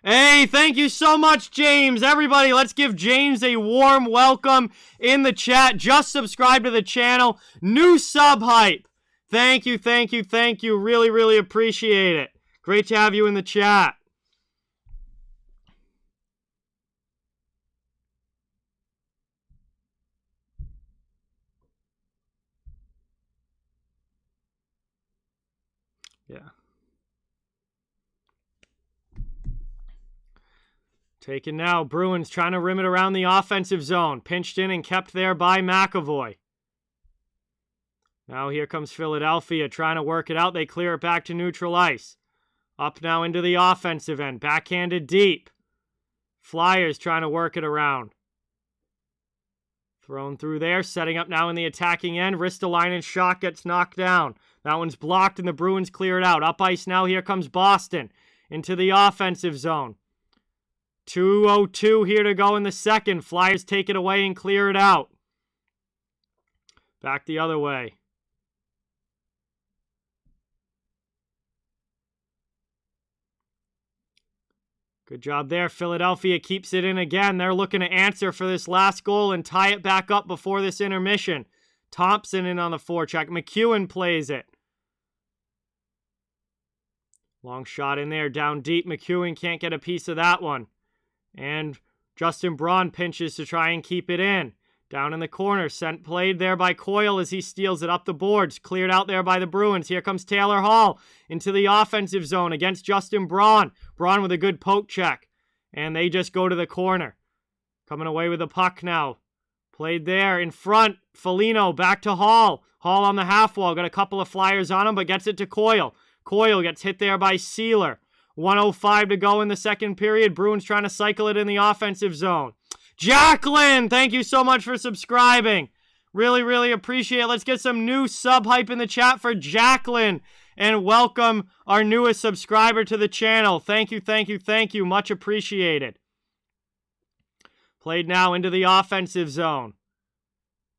Hey, thank you so much, James. Everybody, let's give James a warm welcome in the chat. Just subscribe to the channel. New sub hype. Thank you, thank you, thank you. Really, really appreciate it. Great to have you in the chat. Yeah. Taken now. Bruins trying to rim it around the offensive zone. Pinched in and kept there by McAvoy. Now here comes Philadelphia trying to work it out. They clear it back to neutral ice. Up now into the offensive end. Backhanded deep. Flyers trying to work it around. Thrown through there. Setting up now in the attacking end. Ristolainen's shot gets knocked down. That one's blocked and the Bruins clear it out. Up ice now. Here comes Boston into the offensive zone. 2:02 here to go in the second. Flyers take it away and clear it out. Back the other way. Good job there. Philadelphia keeps it in again. They're looking to answer for this last goal and tie it back up before this intermission. Thompson in on the forecheck. McEwen plays it. Long shot in there, down deep. McEwen can't get a piece of that one. And Justin Braun pinches to try and keep it in. Down in the corner, sent played there by Coyle as he steals it up the boards. Cleared out there by the Bruins. Here comes Taylor Hall into the offensive zone against Justin Braun. Braun with a good poke check. And they just go to the corner. Coming away with the puck now. Played there in front. Foligno back to Hall. Hall on the half wall. Got a couple of Flyers on him, but gets it to Coyle. Coyle gets hit there by Sealer. 1:05 to go in the second period. Bruins trying to cycle it in the offensive zone. Jacqueline, thank you so much for subscribing. Really, really appreciate it. Let's get some new sub hype in the chat for Jacqueline. And welcome our newest subscriber to the channel. Thank you, thank you, thank you. Much appreciated. Played now into the offensive zone.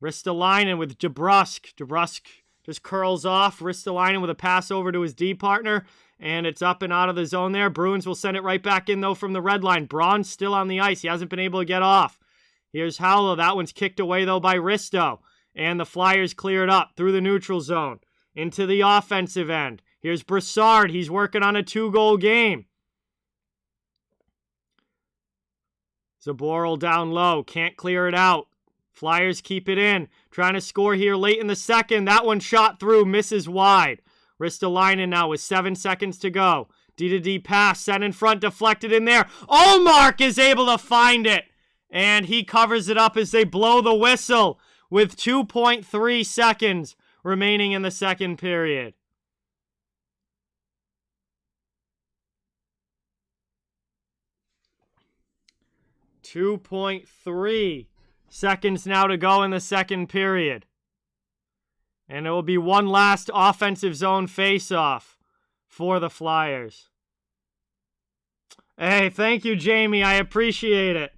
Ristolainen with DeBrusk. DeBrusk just curls off. Ristolainen with a pass over to his D partner. And it's up and out of the zone there. Bruins will send it right back in, though, from the red line. Braun's still on the ice. He hasn't been able to get off. Here's Howell. That one's kicked away, though, by Risto. And the Flyers clear it up through the neutral zone into the offensive end. Here's Broussard. He's working on a 2-goal game. Zaboral down low. Can't clear it out. Flyers keep it in. Trying to score here late in the second. That one shot through. Misses wide. Ristolainen now with 7 seconds to go. D-to-D pass, set in front, deflected in there. Ullmark is able to find it. And he covers it up as they blow the whistle with 2.3 seconds remaining in the second period. .3 seconds now to go in the second period. And it will be one last offensive zone face-off for the Flyers. Hey, thank you, Jamie. I appreciate it.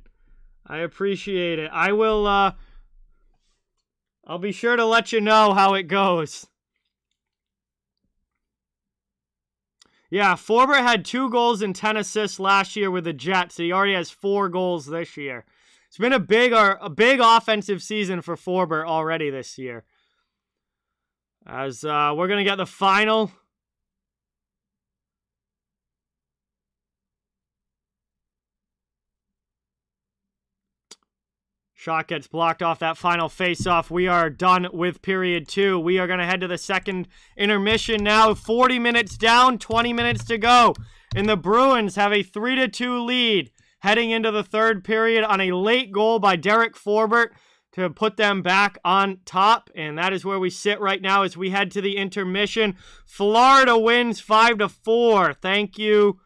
I appreciate it. I will, I'll be sure to let you know how it goes. Yeah, Forbert had 2 goals and 10 assists last year with the Jets. So he already has 4 goals this year. It's been a big offensive season for Forbert already this year. As we're going to get the final. Shot gets blocked off that final face-off. We are done with period 2. We are going to head to the second intermission now. 40 minutes down, 20 minutes to go. And the Bruins have a 3-2 lead heading into the third period on a late goal by Derek Forbert to put them back on top. And that is where we sit right now as we head to the intermission. Florida wins 5-4. Thank you.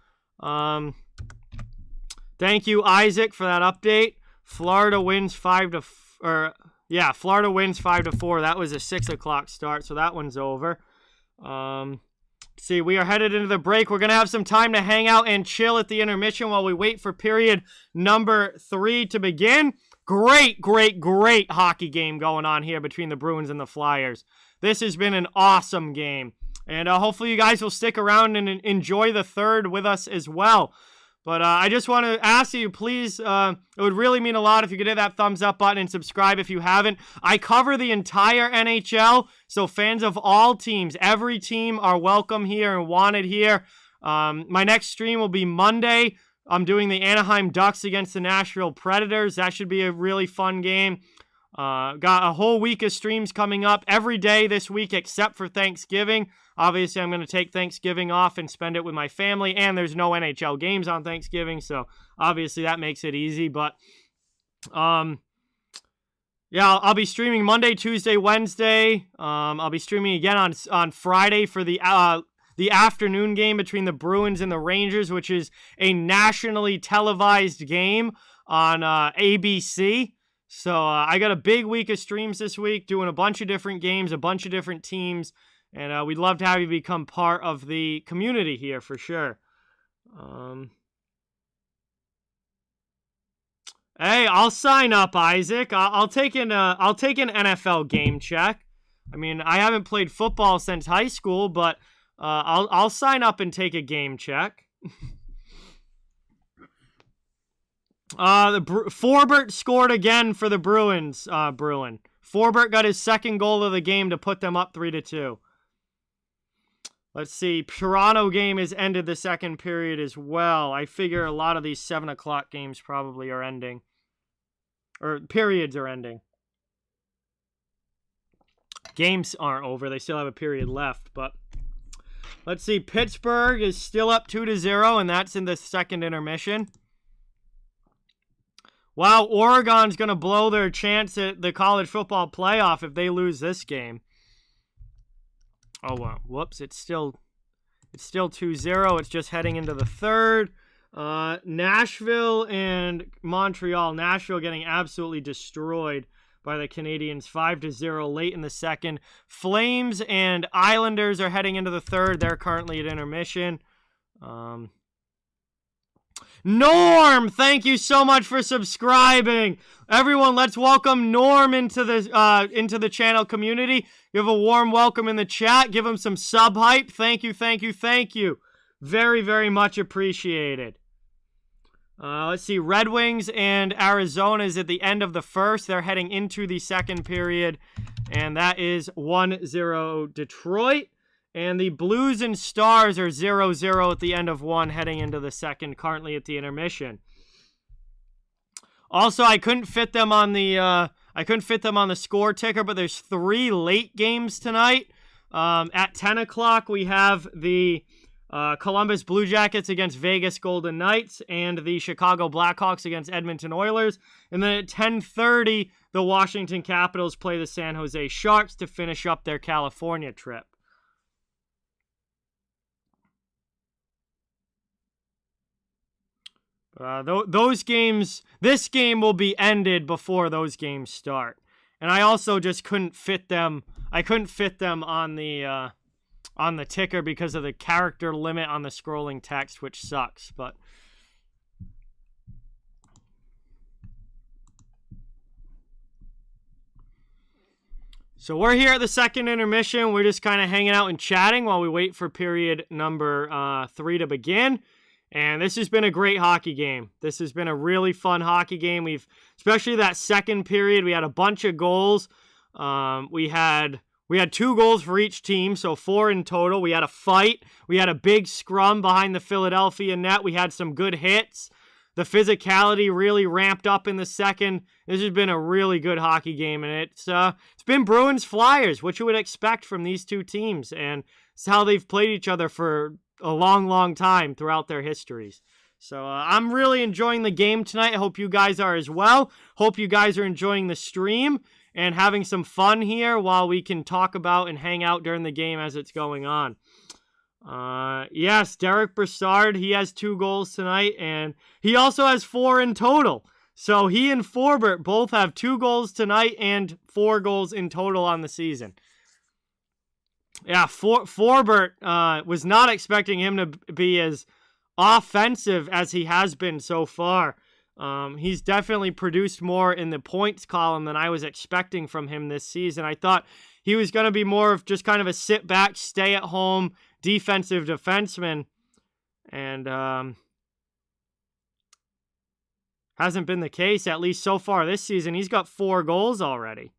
Thank you, Isaac, for that update. Florida wins 5-4. Florida wins 5-4. That was a 6 o'clock start, so that one's over. See, we are headed into the break. We're going to have some time to hang out and chill at the intermission while we wait for period number 3 to begin. Great hockey game going on here between the Bruins and the Flyers. This has been an awesome game. And hopefully you guys will stick around and enjoy the third with us as well. But I just want to ask you, please, it would really mean a lot if you could hit that thumbs up button and subscribe if you haven't. I cover the entire NHL, so fans of all teams, every team are welcome here and wanted here. My next stream will be Monday. I'm doing the Anaheim Ducks against the Nashville Predators. That should be a really fun game. Got a whole week of streams coming up every day this week except for Thanksgiving. Obviously, I'm going to take Thanksgiving off and spend it with my family, and there's no NHL games on Thanksgiving, so obviously that makes it easy. But, yeah, I'll be streaming Monday, Tuesday, Wednesday. I'll be streaming again on Friday for the afternoon game between the Bruins and the Rangers, which is a nationally televised game on ABC. So I got a big week of streams this week, doing a bunch of different games, a bunch of different teams. And we'd love to have you become part of the community here for sure. Hey, I'll sign up, Isaac. I'll take an NFL game check. I mean, I haven't played football since high school, but I'll sign up and take a game check. Forbert scored again for the Bruins. Forbert got his second goal of the game to put them up 3-2. Let's see. Serrano game has ended the second period as well. I figure a lot of these 7 o'clock games probably are ending. Or periods are ending. games aren't over. They still have a period left, but let's see. Pittsburgh is still up 2-0, and that's in the second intermission. Wow, Oregon's going to blow their chance at the college football playoff if they lose this game. Oh, wow. Whoops, it's still 2-0. It's just heading into the third. Nashville and Montreal. Nashville getting absolutely destroyed by the Canadiens, 5-0 late in the second. Flames and Islanders are heading into the third. They're currently at intermission. Norm, thank you so much for subscribing. Everyone, let's welcome Norm into the channel community. Give a warm welcome in the chat. Give him some sub hype. Thank you, thank you, thank you. Very, very much appreciated. Let's see. Red Wings and Arizona is at the end of the first. They're heading into the second period, and that is 1-0 Detroit. And the Blues and Stars are 0-0 at the end of one, heading into the second, currently at the intermission. Also, I couldn't fit them on the score ticker, but there's 3 late games tonight. At 10 o'clock, we have the Columbus Blue Jackets against Vegas Golden Knights and the Chicago Blackhawks against Edmonton Oilers. And then at 10:30, the Washington Capitals play the San Jose Sharks to finish up their California trip. Those games, this game will be ended before those games start. And I also just couldn't fit them. I couldn't fit them on the ticker because of the character limit on the scrolling text, which sucks. But so we're here at the second intermission. We're just kind of hanging out and chatting while we wait for period number 3 to begin. And this has been a great hockey game. This has been a really fun hockey game. Especially that second period, we had a bunch of goals. We had 2 goals for each team, so 4 in total. We had a fight. We had a big scrum behind the Philadelphia net. We had some good hits. The physicality really ramped up in the second. This has been a really good hockey game, and it's been Bruins Flyers, which you would expect from these two teams, and it's how they've played each other for a long, long time throughout their histories. So I'm really enjoying the game tonight. I hope you guys are as well. Hope you guys are enjoying the stream and having some fun here while we can talk about and hang out during the game as it's going on. Yes, Derek Broussard, he has 2 goals tonight, and he also has 4 in total. So he and Forbert both have 2 goals tonight and 4 goals in total on the season. Yeah, Forbert was not expecting him to be as offensive as he has been so far. He's definitely produced more in the points column than I was expecting from him this season. I thought he was going to be more of just kind of a sit-back, stay-at-home defensive defenseman, and hasn't been the case, at least so far this season. He's got 4 goals already.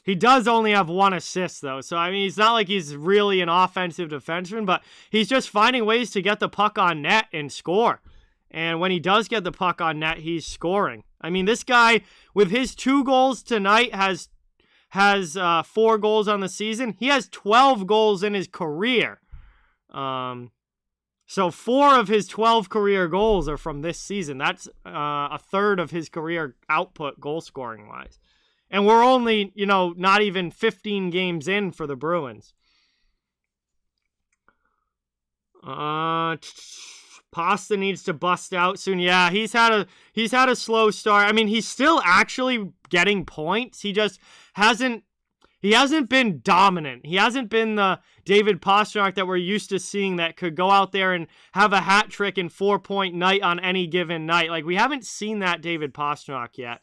He does only have 1 assist, though. So, I mean, it's not like he's really an offensive defenseman, but he's just finding ways to get the puck on net and score. And when he does get the puck on net, he's scoring. I mean, this guy, with his 2 goals tonight, has 4 goals on the season. He has 12 goals in his career. So 4 of his 12 career goals are from this season. That's a third of his career output goal-scoring-wise. And we're only, not even 15 games in for the Bruins. Pasta needs to bust out soon. Yeah, he's had a slow start. I mean, he's still actually getting points. He just hasn't been dominant. He hasn't been the David Pastrnak that we're used to seeing that could go out there and have a hat trick and 4-point night on any given night. Like, we haven't seen that David Pastrnak yet.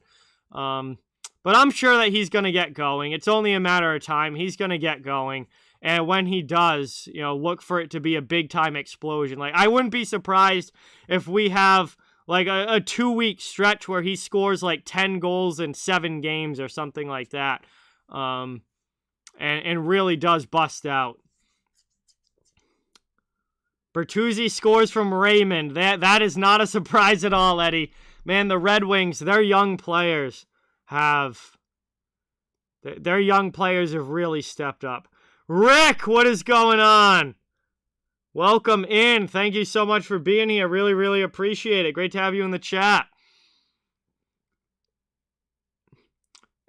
But I'm sure that he's going to get going. It's only a matter of time. He's going to get going. And when he does, look for it to be a big-time explosion. Like, I wouldn't be surprised if we have, like, a 2-week stretch where he scores, like, 10 goals in 7 games or something like that. And really does bust out. Bertuzzi scores from Raymond. That is not a surprise at all, Eddie. Man, the Red Wings, their young players have Their young players have really stepped up. Rick, what is going on? Welcome in. Thank you so much for being here. Really, really appreciate it. Great to have you in the chat.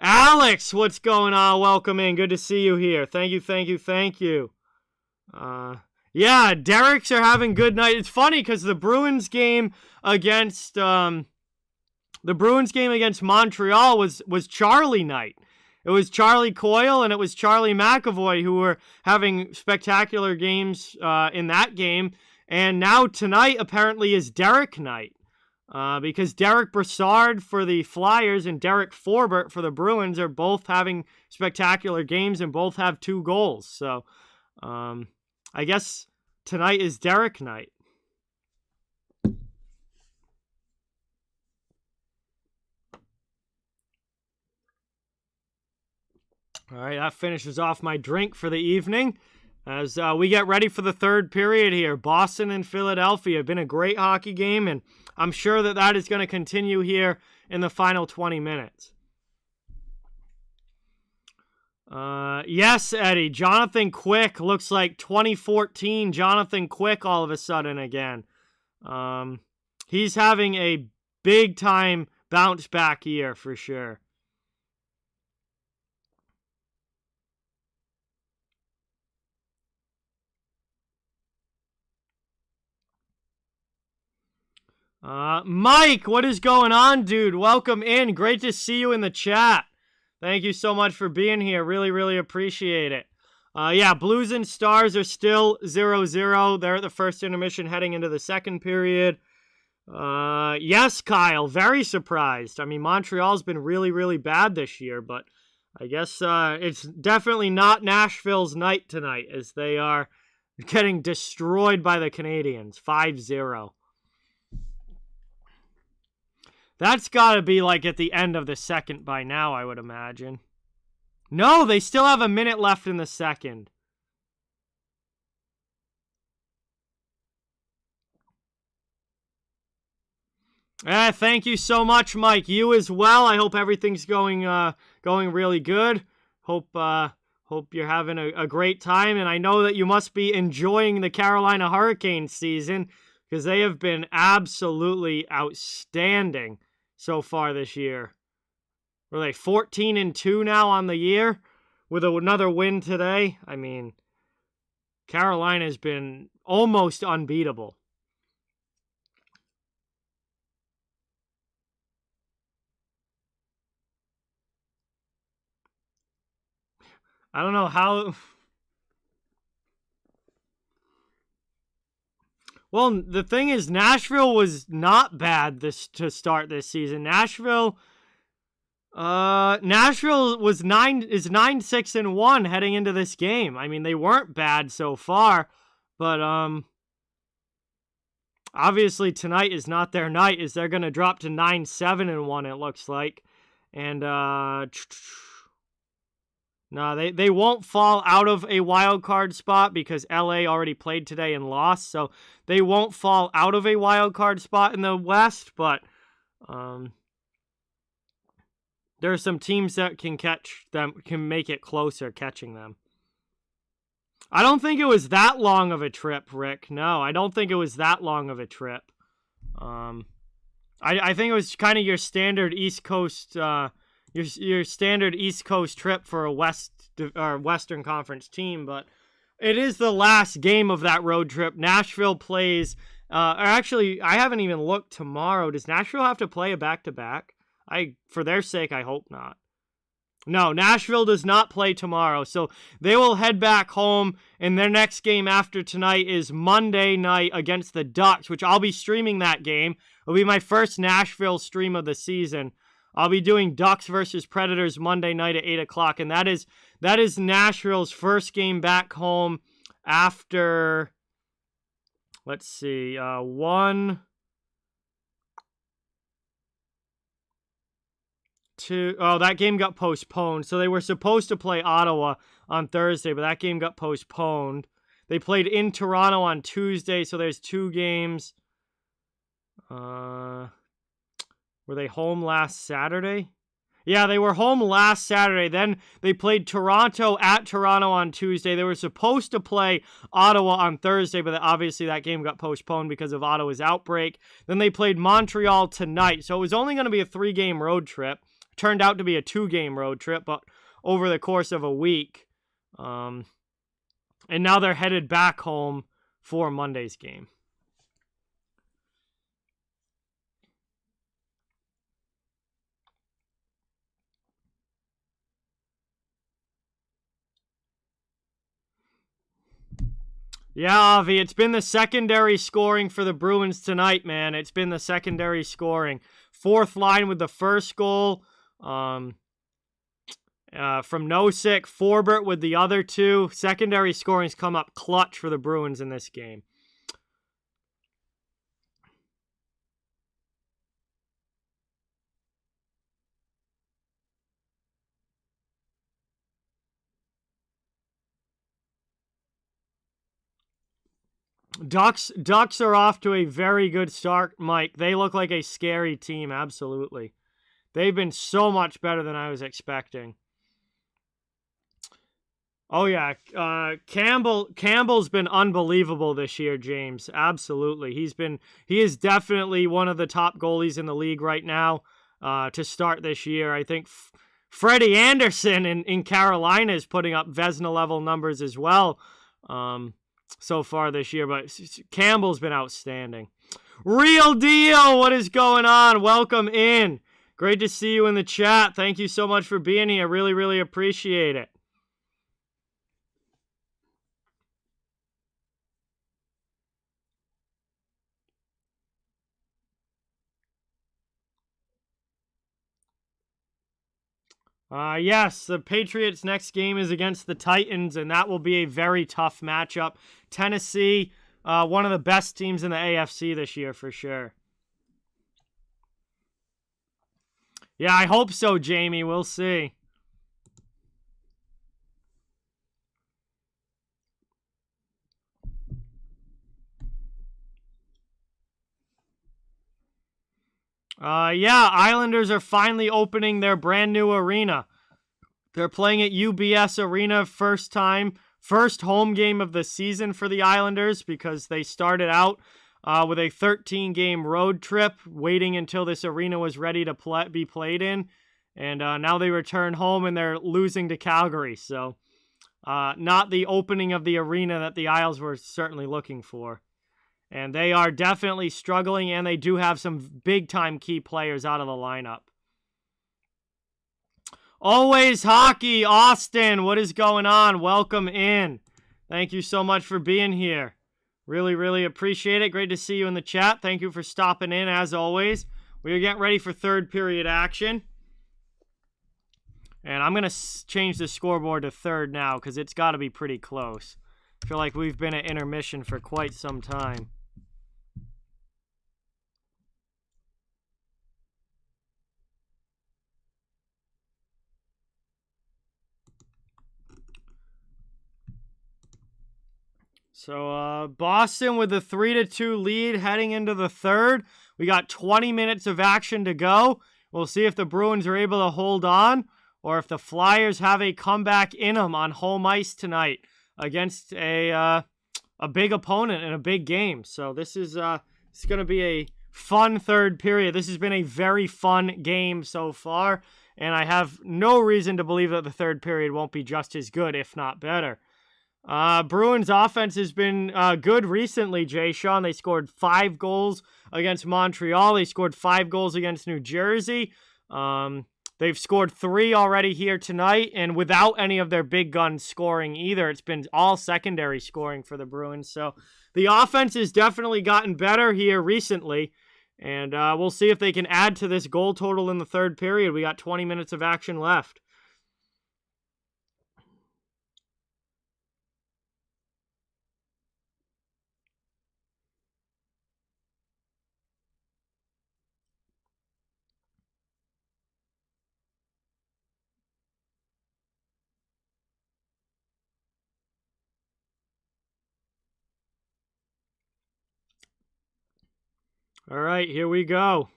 Alex, what's going on? Welcome in. Good to see you here. Thank you, thank you, thank you. Yeah, Derek's are having good night. It's funny because the Bruins game against Montreal was Charlie night. It was Charlie Coyle and it was Charlie McAvoy who were having spectacular games in that game. And now tonight apparently is Derek night. Because Derek Broussard for the Flyers and Derek Forbert for the Bruins are both having spectacular games and both have 2 goals. So I guess tonight is Derek night. All right, that finishes off my drink for the evening as we get ready for the third period here. Boston and Philadelphia have been a great hockey game, and I'm sure that is going to continue here in the final 20 minutes. Yes, Eddie. Jonathan Quick looks like 2014 Jonathan Quick all of a sudden again. He's having a big-time bounce-back year for sure. Mike, what is going on, dude? Welcome in. Great to see you in the chat. Thank you so much for being here. Really, really appreciate it. Yeah, Blues and Stars are still 0-0. They're at the first intermission heading into the second period. Yes, Kyle, very surprised. I mean, Montreal's been really, really bad this year, but I guess it's definitely not Nashville's night tonight as they are getting destroyed by the Canadiens, 5-0. That's got to be like at the end of the second by now, I would imagine. No, they still have a minute left in the second. Thank you so much, Mike. You as well. I hope everything's going really good. Hope you're having a great time. And I know that you must be enjoying the Carolina Hurricanes season because they have been absolutely outstanding so far this year. Were they 14-2 now on the year with another win today? I mean, Carolina's been almost unbeatable. I don't know how... Well, the thing is, Nashville was not bad to start this season. Nashville was 9-6-1 heading into this game. I mean, they weren't bad so far, but obviously tonight is not their night, as they're going to drop to 9-7-1, it looks like. And no, they won't fall out of a wild card spot because LA already played today and lost, so they won't fall out of a wild card spot in the West, but there are some teams that can catch them, can make it closer catching them. I don't think it was that long of a trip, Rick. No, I don't think it was that long of a trip. I think it was kind of your standard East Coast your standard East Coast trip for a Western Conference team, but it is the last game of that road trip. Nashville plays, actually, I haven't even looked tomorrow. Does Nashville have to play a back-to-back? For their sake, I hope not. No, Nashville does not play tomorrow, so they will head back home, and their next game after tonight is Monday night against the Ducks, which I'll be streaming that game. It'll be my first Nashville stream of the season. I'll be doing Ducks versus Predators Monday night at 8 o'clock, and that is Nashville's first game back home after, let's see, that game got postponed. So they were supposed to play Ottawa on Thursday, but that game got postponed. They played in Toronto on Tuesday, so there's 2 games. Were they home last Saturday? Yeah, they were home last Saturday. Then they played Toronto at Toronto on Tuesday. They were supposed to play Ottawa on Thursday, but obviously that game got postponed because of Ottawa's outbreak. Then they played Montreal tonight. So it was only going to be a 3-game road trip. Turned out to be a 2-game road trip, but over the course of a week. And now they're headed back home for Monday's game. Yeah, Avi, it's been the secondary scoring for the Bruins tonight, man. It's been the secondary scoring. Fourth line with the first goal from Nosek. Forbert with the other two. Secondary scoring's come up clutch for the Bruins in this game. Ducks are off to a very good start, Mike. They look like a scary team, absolutely. They've been so much better than I was expecting. Oh yeah, Campbell's been unbelievable this year, James. Absolutely. He is definitely one of the top goalies in the league right now to start this year. I think Freddie Anderson in Carolina is putting up Vezina level numbers as well. So far this year, but Campbell's been outstanding. Real deal! What is going on? Welcome in. Great to see you in the chat. Thank you so much for being here. Really, really appreciate it. Yes, the Patriots' next game is against the Titans, and that will be a very tough matchup. Tennessee, one of the best teams in the AFC this year for sure. Yeah, I hope so, Jamie. We'll see. Yeah, Islanders are finally opening their brand new arena. They're playing at UBS Arena first home game of the season for the Islanders because they started out with a 13-game road trip, waiting until this arena was ready to be played in. And now they return home and they're losing to Calgary. So not the opening of the arena that the Isles were certainly looking for. And they are definitely struggling, and they do have some big-time key players out of the lineup. Always Hockey, Austin, what is going on? Welcome in. Thank you so much for being here. Really, really appreciate it. Great to see you in the chat. Thank you for stopping in, as always. We are getting ready for third period action. And I'm going to change the scoreboard to third now because it's got to be pretty close. I feel like we've been at intermission for quite some time. So Boston with the 3-2 lead heading into the third. We got 20 minutes of action to go. We'll see if the Bruins are able to hold on or if the Flyers have a comeback in them on home ice tonight against a big opponent in a big game. So this is it's going to be a fun third period. This has been a very fun game so far, and I have no reason to believe that the third period won't be just as good, if not better. Bruins offense has been good recently, Jay Sean. They scored 5 goals against Montreal. They scored 5 goals against New Jersey. They've scored 3 already here tonight, and without any of their big guns scoring either. It's been all secondary scoring for the Bruins. So the offense has definitely gotten better here recently, and we'll see if they can add to this goal total in the third period. We got 20 minutes of action left. All right, here we go.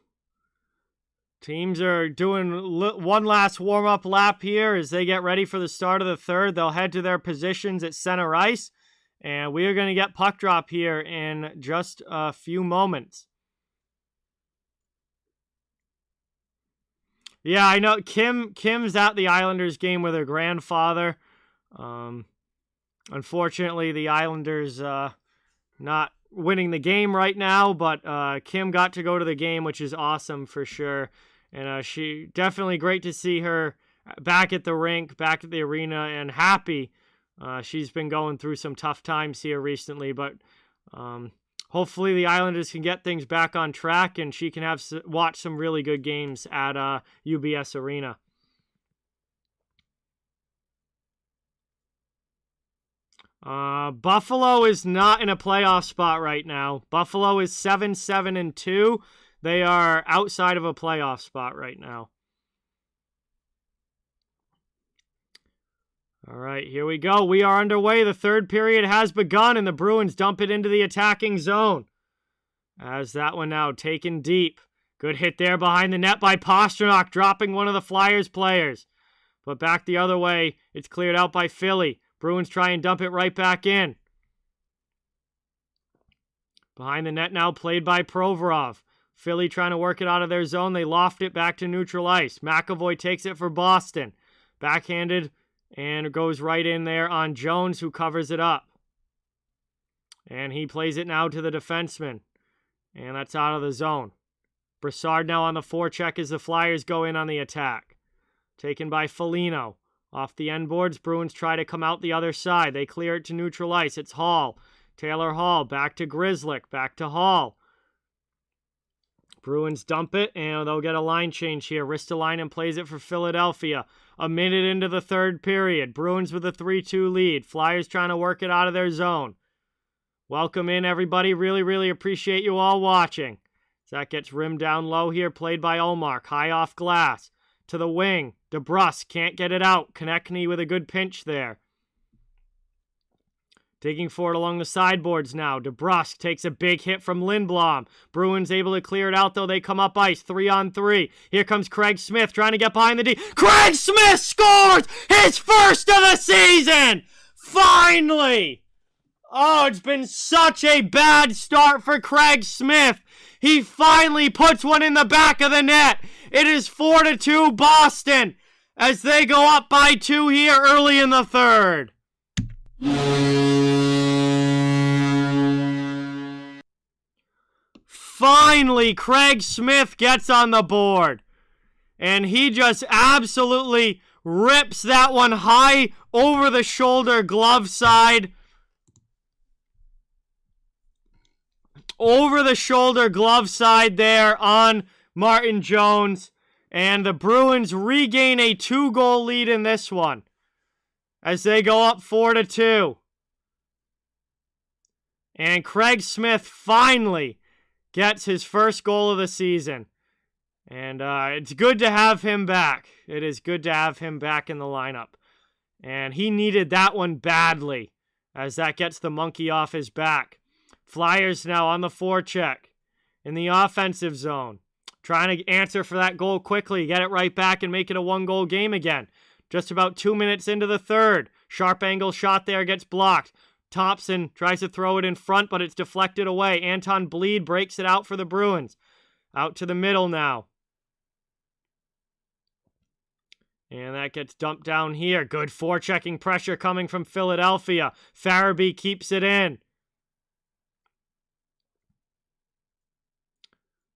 Teams are doing one last warm-up lap here as they get ready for the start of the third. They'll head to their positions at center ice, and we are going to get puck drop here in just a few moments. Yeah, I know Kim's at the Islanders game with her grandfather. Unfortunately, the Islanders not winning the game right now, but Kim got to go to the game, which is awesome for sure. And she definitely great to see her back at the rink, back at the arena, and happy. She's been going through some tough times here recently, but hopefully the Islanders can get things back on track and she can watch some really good games at UBS Arena. Buffalo is not in a playoff spot right now. Buffalo is 7-7-2. They are outside of a playoff spot right now. All right, here we go. We are underway. The third period has begun, and the Bruins dump it into the attacking zone. As that one now taken deep. Good hit there behind the net by Pastrnak, dropping one of the Flyers players. But back the other way, it's cleared out by Philly. Bruins try and dump it right back in. Behind the net now, played by Provorov. Philly trying to work it out of their zone. They loft it back to neutral ice. McAvoy takes it for Boston. Backhanded, and it goes right in there on Jones, who covers it up. And he plays it now to the defenseman. And that's out of the zone. Broussard now on the forecheck as the Flyers go in on the attack. Taken by Foligno. Off the end boards, Bruins try to come out the other side. They clear it to neutral ice. It's Hall. Taylor Hall back to Grzelcyk. Back to Hall. Bruins dump it, and they'll get a line change here. Ristolainen plays it for Philadelphia. A minute into the third period. Bruins with a 3-2 lead. Flyers trying to work it out of their zone. Welcome in, everybody. Really, really appreciate you all watching. That gets rimmed down low here, played by Ullmark. High off glass. To the wing. DeBrusk can't get it out. Konechny with a good pinch there. Digging for it along the sideboards now. DeBrusk takes a big hit from Lindblom. Bruins able to clear it out, though. They come up ice, 3-on-3. Here comes Craig Smith trying to get behind the D. Craig Smith scores his first of the season! Finally! Oh, it's been such a bad start for Craig Smith. He finally puts one in the back of the net. It is 4-2 Boston as they go up by 2 here early in the third. Finally, Craig Smith gets on the board. And he just absolutely rips that one high over the shoulder glove side. Over the shoulder glove side there on Martin Jones. And the Bruins regain a 2-goal lead in this one as they go up 4-2. And Craig Smith finally gets his first goal of the season. And it's good to have him back. It is good to have him back in the lineup. And he needed that one badly as that gets the monkey off his back. Flyers now on the forecheck in the offensive zone. Trying to answer for that goal quickly, get it right back and make it a 1-goal game again. Just about 2 minutes into the third. Sharp angle shot there gets blocked. Thompson tries to throw it in front, but it's deflected away. Anton Bleed breaks it out for the Bruins. Out to the middle now. And that gets dumped down here. Good forechecking pressure coming from Philadelphia. Farabee keeps it in.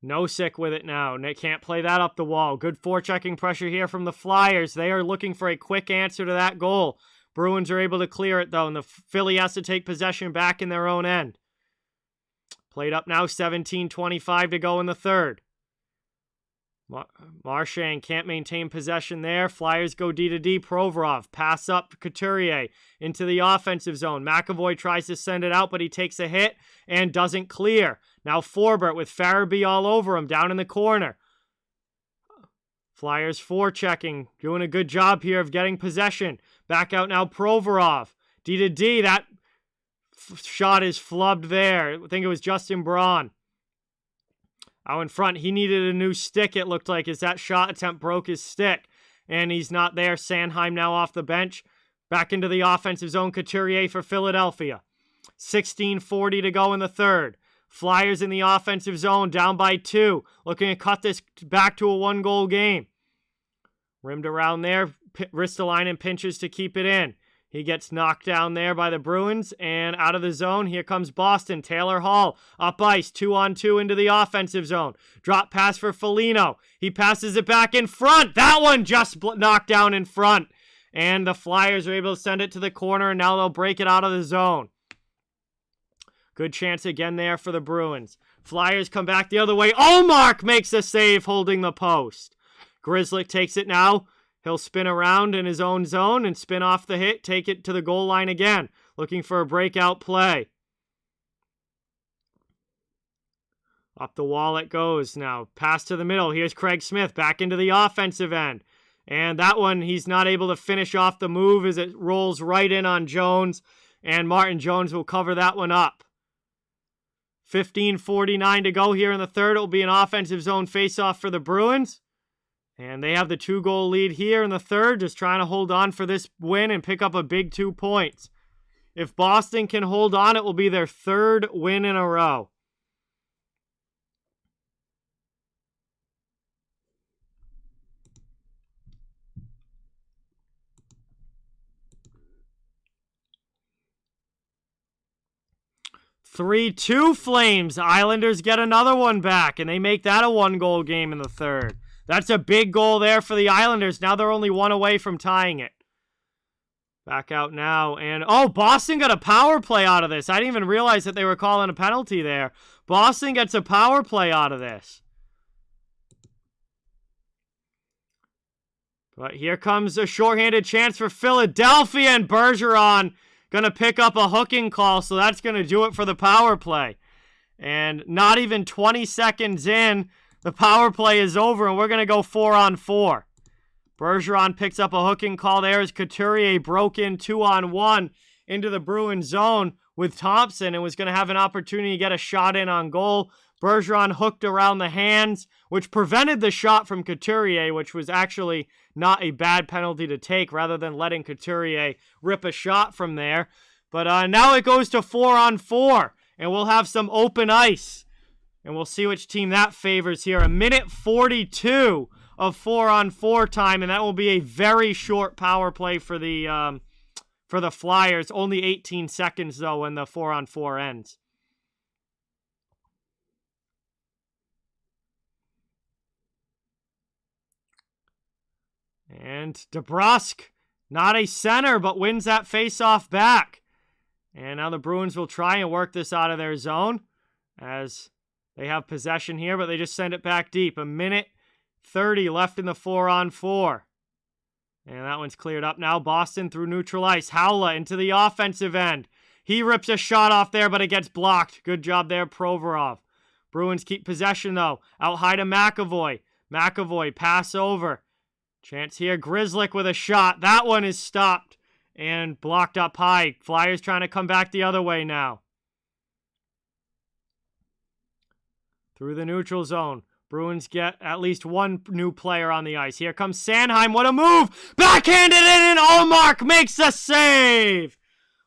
Nosek with it now. They can't play that up the wall. Good forechecking pressure here from the Flyers. They are looking for a quick answer to that goal. Bruins are able to clear it, though, and the Philly has to take possession back in their own end. Played up now, 17:25 to go in the third. Marchand can't maintain possession there. Flyers go D-to-D. Provorov. Pass up Couturier into the offensive zone. McAvoy tries to send it out, but he takes a hit and doesn't clear. Now Forbert with Farabee all over him down in the corner. Flyers forechecking. Doing a good job here of getting possession. Back out now Provorov. D-to-D. That shot is flubbed there. I think it was Justin Braun. Out in front, he needed a new stick, it looked like, as that shot attempt broke his stick. And he's not there. Sanheim now off the bench. Back into the offensive zone, Couturier for Philadelphia. 16:40 to go in the third. Flyers in the offensive zone, down by 2. Looking to cut this back to a 1-goal game. Rimmed around there. Ristolainen pinches to keep it in. He gets knocked down there by the Bruins, and out of the zone, here comes Boston. Taylor Hall, up ice, 2-on-2 into the offensive zone. Drop pass for Foligno. He passes it back in front. That one just knocked down in front. And the Flyers are able to send it to the corner, and now they'll break it out of the zone. Good chance again there for the Bruins. Flyers come back the other way. Ullmark makes a save holding the post. Grzelcyk takes it now. He'll spin around in his own zone and spin off the hit, take it to the goal line again, looking for a breakout play. Up the wall it goes now. Pass to the middle. Here's Craig Smith back into the offensive end. And that one, he's not able to finish off the move as it rolls right in on Jones. And Martin Jones will cover that one up. 15:49 to go here in the third. It will be an offensive zone faceoff for the Bruins. And they have the 2-goal lead here in the third, just trying to hold on for this win and pick up a big 2 points. If Boston can hold on, it will be their 3rd win in a row. "3-2 Flames. Islanders get another one back, and they make that a 1-goal game in the third. That's a big goal there for the Islanders. Now they're only 1 away from tying it. Back out now. And, Boston got a power play out of this. I didn't even realize that they were calling a penalty there. Boston gets a power play out of this. But here comes a shorthanded chance for Philadelphia, and Bergeron going to pick up a hooking call, so that's going to do it for the power play. And not even 20 seconds in, the power play is over, and we're going to go 4-on-4. Bergeron picks up a hooking call there as Couturier broke in 2-on-1 into the Bruins zone with Thompson and was going to have an opportunity to get a shot in on goal. Bergeron hooked around the hands, which prevented the shot from Couturier, which was actually not a bad penalty to take, rather than letting Couturier rip a shot from there. But now it goes to 4-on-4, and we'll have some open ice. And we'll see which team that favors here. 1:42 of 4-on-4 time, and that will be a very short power play for the Flyers. Only 18 seconds, though, when the 4-on-4 ends. And DeBrusk, not a center, but wins that faceoff back. And now the Bruins will try and work this out of their zone as they have possession here, but they just send it back deep. 1:30 left in the 4-on-4. And that one's cleared up now. Boston through neutral ice. Howla into the offensive end. He rips a shot off there, but it gets blocked. Good job there, Provorov. Bruins keep possession, though. Out high to McAvoy. McAvoy pass over. Chance here. Grzelcyk with a shot. That one is stopped and blocked up high. Flyers trying to come back the other way now. Through the neutral zone. Bruins get at least one new player on the ice. Here comes Sanheim. What a move! Backhanded in, and Ullmark makes the save!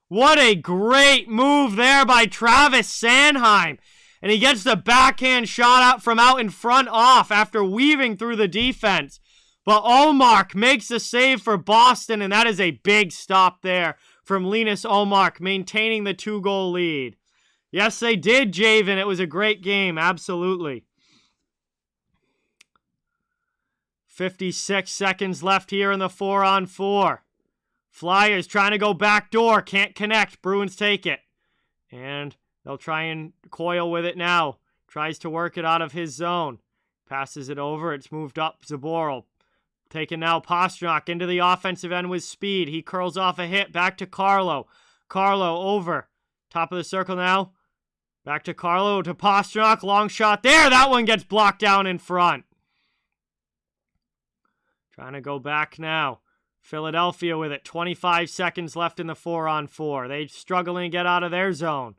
What a great move there by Travis Sanheim. And he gets the backhand shot out from out in front off after weaving through the defense. But Ullmark makes the save for Boston, and that is a big stop there from Linus Ullmark, maintaining the 2-goal lead. Yes, they did, Javen. It was a great game, absolutely. 56 seconds left here in the 4-on-4. Flyers trying to go backdoor, can't connect. Bruins take it. And they'll try and coil with it now. Tries to work it out of his zone. Passes it over, it's moved up. Zaboral. Taken now, Pastrnak into the offensive end with speed. He curls off a hit, back to Carlo. Carlo over. Top of the circle now. Back to Carlo, to Pastrnak. Long shot there. That one gets blocked down in front. Trying to go back now. Philadelphia with it. 25 seconds left in the 4-on-4. They struggling to get out of their zone.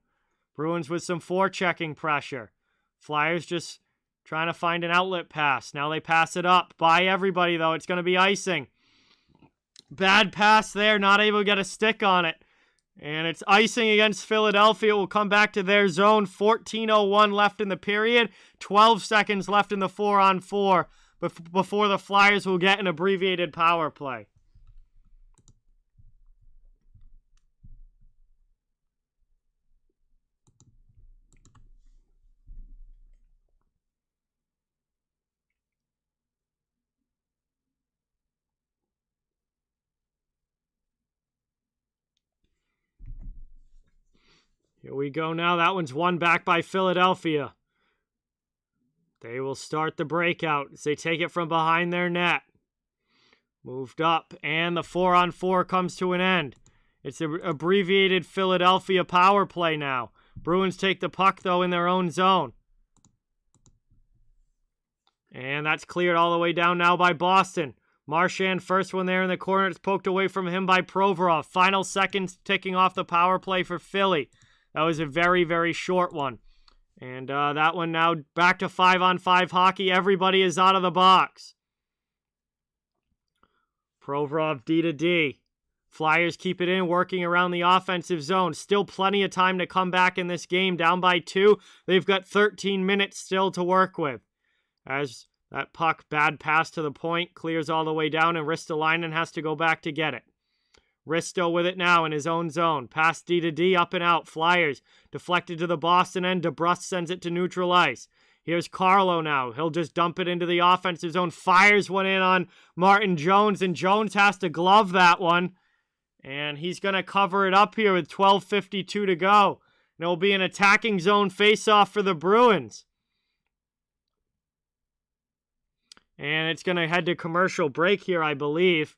Bruins with some forechecking pressure. Flyers just Trying to find an outlet pass. Now they pass it up. By everybody, though. It's going to be icing. Bad pass there. Not able to get a stick on it. And it's icing against Philadelphia. It will come back to their zone. 14:01 left in the period. 12 seconds left in the 4-on-4 before the Flyers will get an abbreviated power play. Here we go now. That one's won back by Philadelphia. They will start the breakout as they take it from behind their net. Moved up, and the 4-on-4 comes to an end. It's an abbreviated Philadelphia power play now. Bruins take the puck, though, in their own zone. And that's cleared all the way down now by Boston. Marchand, first one there in the corner. It's poked away from him by Provorov. Final seconds ticking off the power play for Philly. That was a very, very short one. And that one now back to 5-on-5 hockey. Everybody is out of the box. Provorov D to D. Flyers keep it in, working around the offensive zone. Still plenty of time to come back in this game. Down by 2. They've got 13 minutes still to work with. As that puck, bad pass to the point, clears all the way down, and Ristolainen has to go back to get it. Risto with it now in his own zone. Pass D to D, up and out. Flyers deflected to the Boston end. DeBrusk sends it to neutral ice. Here's Carlo now. He'll just dump it into the offensive zone. Fires one in on Martin Jones, and Jones has to glove that one. And he's going to cover it up here with 12:52 to go. And it will be an attacking zone face-off for the Bruins. And it's going to head to commercial break here, I believe.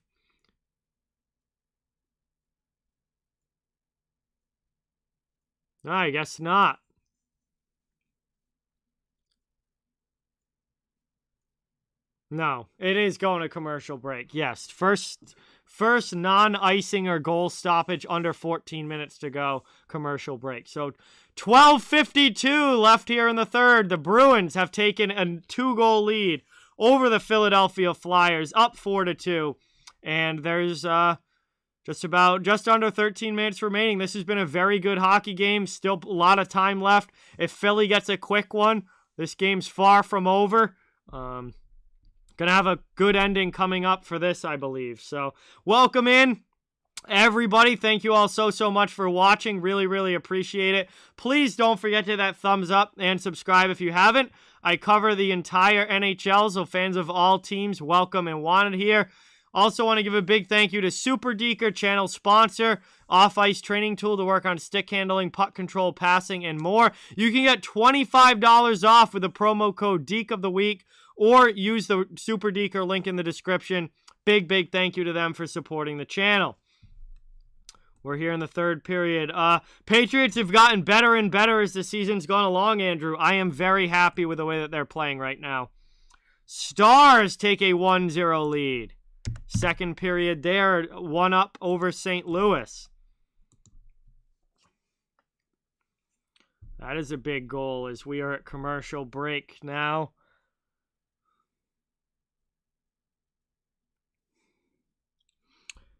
No, I guess not. No, it is going to commercial break. Yes, first non-icing or goal stoppage under 14 minutes to go, commercial break. So 12:52 left here in the third. The Bruins have taken a 2-goal lead over the Philadelphia Flyers, up 4-2. And there's just under 13 minutes remaining. This has been a very good hockey game. Still a lot of time left. If Philly gets a quick one, this game's far from over. Gonna have a good ending coming up for this, I believe. So, welcome in, everybody. Thank you all so much for watching. Really, really appreciate it. Please don't forget to hit that thumbs up and subscribe if you haven't. I cover the entire NHL, so fans of all teams, welcome and wanted here. Also want to give a big thank you to Super Deker, channel sponsor, off-ice training tool to work on stick handling, puck control, passing, and more. You can get $25 off with the promo code DEKOFTHEWEEK, or use the Super Deker link in the description. Big thank you to them for supporting the channel. We're here in the third period. Patriots have gotten better and better as the season's gone along, Andrew. I am very happy with the way that they're playing right now. Stars take a 1-0 lead. Second period there, 1-up over St. Louis. That is a big goal as we are at commercial break now.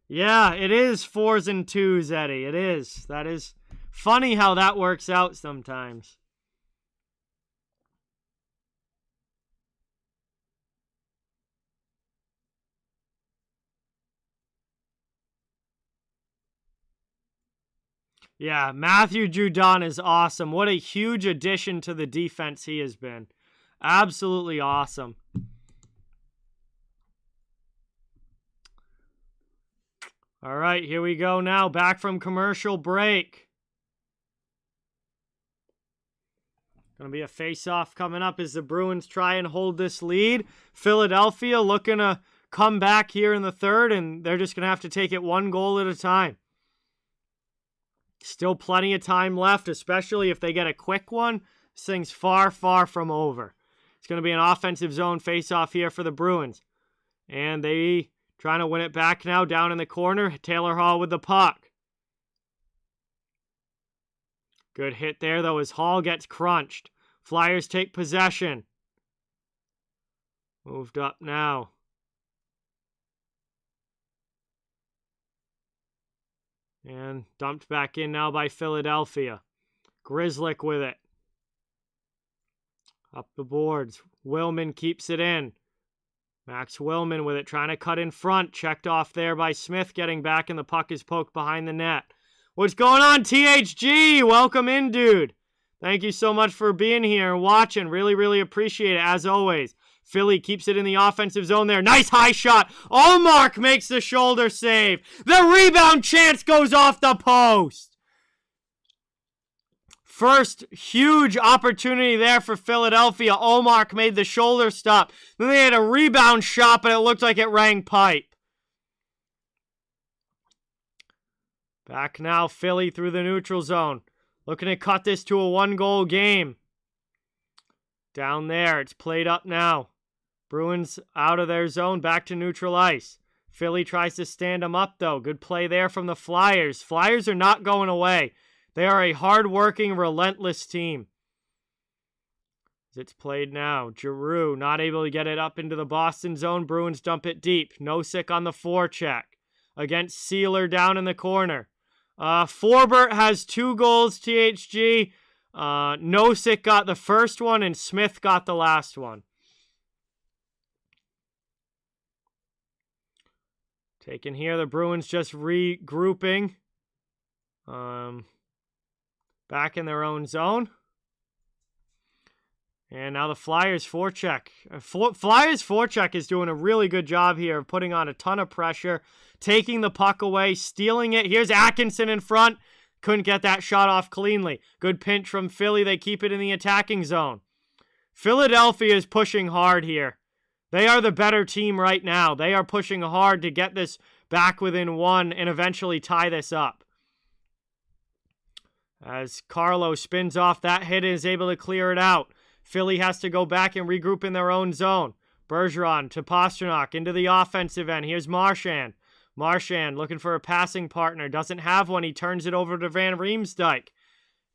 Yeah, it is 4s and 2s, Eddie. It is. That is funny how that works out sometimes. Yeah, Matthew Judon is awesome. What a huge addition to the defense he has been. Absolutely awesome. All right, here we go now. Back from commercial break. Going to be a face-off coming up as the Bruins try and hold this lead. Philadelphia looking to come back here in the third, and they're just going to have to take it 1 goal at a time. Still plenty of time left, especially if they get a quick one. This thing's far from over. It's going to be an offensive zone face-off here for the Bruins. And they trying to win it back now down in the corner. Taylor Hall with the puck. Good hit there, though, as Hall gets crunched. Flyers take possession. Moved up now. And dumped back in now by Philadelphia. Grzelcyk with it. Up the boards. Willman keeps it in. Max Willman with it, trying to cut in front. Checked off there by Smith, getting back, and the puck is poked behind the net. What's going on, THG? Welcome in, dude. Thank you so much for being here and watching. Really, really appreciate it, as always. Philly keeps it in the offensive zone there. Nice high shot. Ullmark makes the shoulder save. The rebound chance goes off the post. First huge opportunity there for Philadelphia. Ullmark made the shoulder stop. Then they had a rebound shot, but it looked like it rang pipe. Back now, Philly through the neutral zone. Looking to cut this to a one-goal game. Down there, it's played up now. Bruins out of their zone, back to neutral ice. Philly tries to stand them up, though. Good play there from the Flyers. Flyers are not going away. They are a hard-working, relentless team. It's played now. Giroux not able to get it up into the Boston zone. Bruins dump it deep. Nosek on the forecheck against Sealer down in the corner. Forbert has 2 goals, THG. Nosek got the first one, and Smith got the last one. Taken here, the Bruins just regrouping. Back in their own zone. And now the Flyers forecheck. Flyers forecheck is doing a really good job here of putting on a ton of pressure, taking the puck away, stealing it. Here's Atkinson in front. Couldn't get that shot off cleanly. Good pinch from Philly. They keep it in the attacking zone. Philadelphia is pushing hard here. They are the better team right now. They are pushing hard to get this back within 1 and eventually tie this up. As Carlo spins off that hit and is able to clear it out. Philly has to go back and regroup in their own zone. Bergeron to Pastrnak into the offensive end. Here's Marchand. Marchand looking for a passing partner. Doesn't have one. He turns it over to Van Riemsdyk.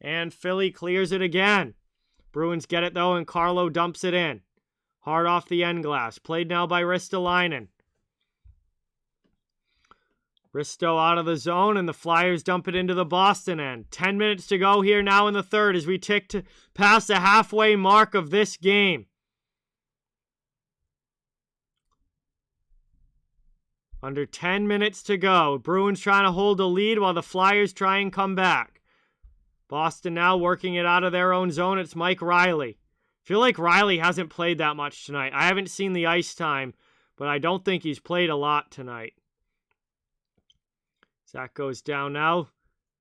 And Philly clears it again. Bruins get it, though, and Carlo dumps it in. Hard off the end glass. Played now by Ristolainen. Risto out of the zone, and the Flyers dump it into the Boston end. 10 minutes to go here now in the third as we tick past the halfway mark of this game. Under 10 minutes to go. Bruins trying to hold a lead while the Flyers try and come back. Boston now working it out of their own zone. It's Mike Riley. Feel like Riley hasn't played that much tonight. I haven't seen the ice time, but I don't think he's played a lot tonight. That goes down now.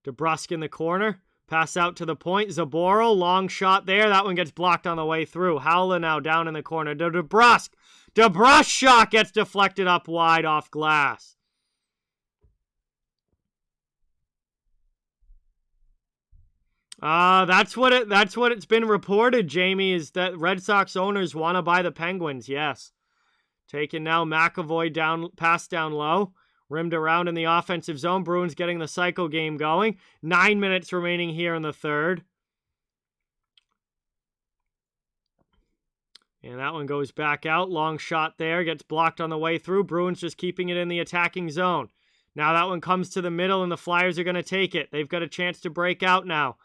DeBrusk in the corner. Pass out to the point. Zaboral, long shot there. That one gets blocked on the way through. Howland now down in the corner. DeBrusk. DeBrusk shot gets deflected up wide off glass. That's what it's been reported, Jamie, is that Red Sox owners want to buy the Penguins. Yes. Taking now McAvoy down, pass down low. Rimmed around in the offensive zone. Bruins getting the cycle game going. 9 minutes remaining here in the third. And that one goes back out. Long shot there. Gets blocked on the way through. Bruins just keeping it in the attacking zone. Now that one comes to the middle and the Flyers are going to take it. They've got a chance to break out now.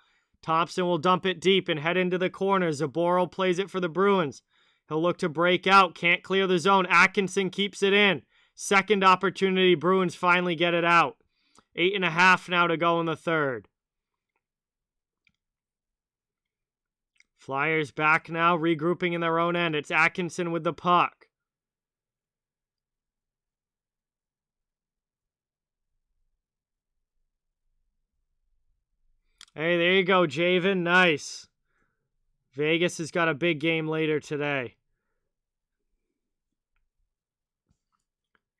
Thompson will dump it deep and head into the corner. Zaboral plays it for the Bruins. He'll look to break out. Can't clear the zone. Atkinson keeps it in. Second opportunity, Bruins finally get it out. 8.5 now to go in the third. Flyers back now, regrouping in their own end. It's Atkinson with the puck. Hey, there you go, Javen. Nice. Vegas has got a big game later today.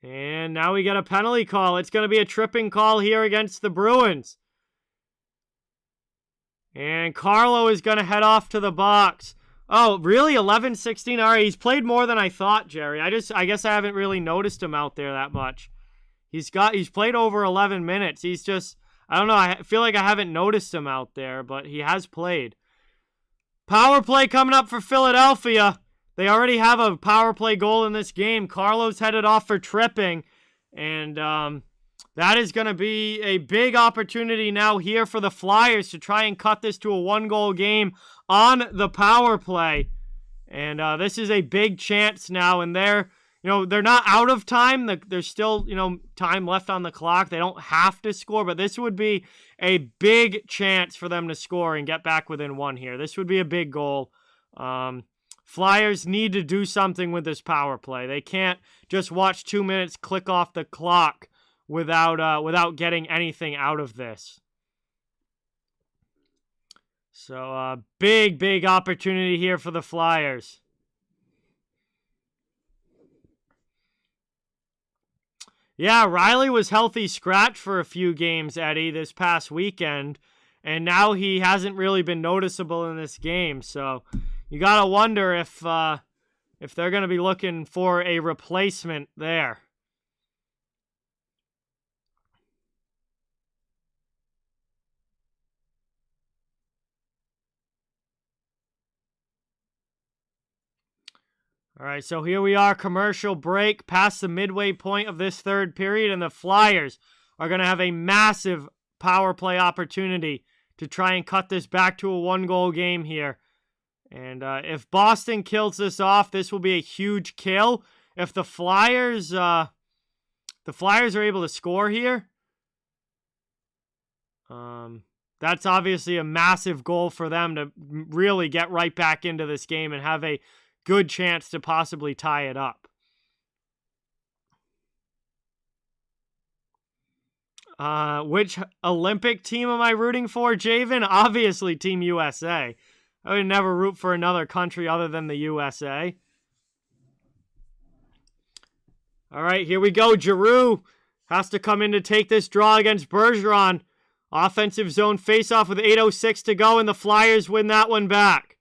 And now we got a penalty call. It's going to be a tripping call here against the Bruins. And Carlo is going to head off to the box. Oh, really? 11-16? All right, he's played more than I thought, Jerry. I guess I haven't really noticed him out there that much. He's played over 11 minutes. He's just, I don't know, I feel like I haven't noticed him out there, but he has played. Power play coming up for Philadelphia. They already have a power play goal in this game. Carlos headed off for tripping. And that is going to be a big opportunity now here for the Flyers to try and cut this to a 1-goal game on the power play. And this is a big chance now. And they're not out of time. There's still, time left on the clock. They don't have to score, but this would be a big chance for them to score and get back within 1 here. This would be a big goal. Flyers need to do something with this power play. They can't just watch 2 minutes click off the clock without getting anything out of this. So, big opportunity here for the Flyers. Yeah, Riley was healthy scratch for a few games, Eddie, this past weekend. And now he hasn't really been noticeable in this game. So, you got to wonder if they're going to be looking for a replacement there. All right, so here we are, commercial break, past the midway point of this third period, and the Flyers are going to have a massive power play opportunity to try and cut this back to a 1-goal game here. And if Boston kills this off, this will be a huge kill. If the Flyers are able to score here, that's obviously a massive goal for them to really get right back into this game and have a good chance to possibly tie it up. Which Olympic team am I rooting for, Javen? Obviously Team USA. I would never root for another country other than the USA. All right, here we go. Giroux has to come in to take this draw against Bergeron. Offensive zone faceoff with 8:06 to go, and the Flyers win that one back.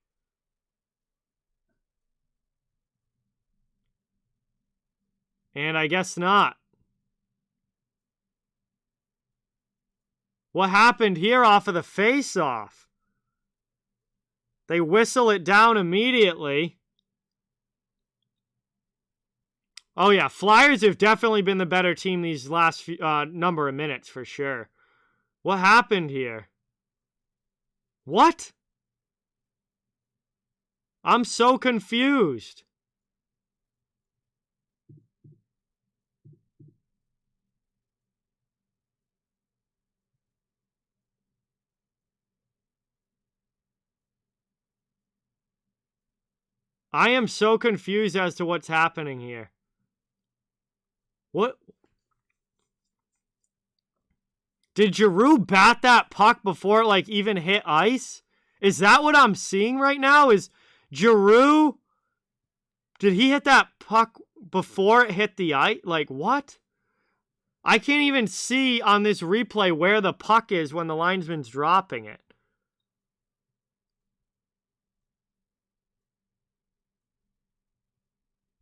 And I guess not. What happened here off of the face-off? They whistle it down immediately. Oh, yeah. Flyers have definitely been the better team these last few, number of minutes, for sure. What happened here? What? I'm so confused. I am so confused as to what's happening here. What? Did Giroux bat that puck before it, even hit ice? Is that what I'm seeing right now? Is Giroux... Did he hit that puck before it hit the ice? What? I can't even see on this replay where the puck is when the linesman's dropping it.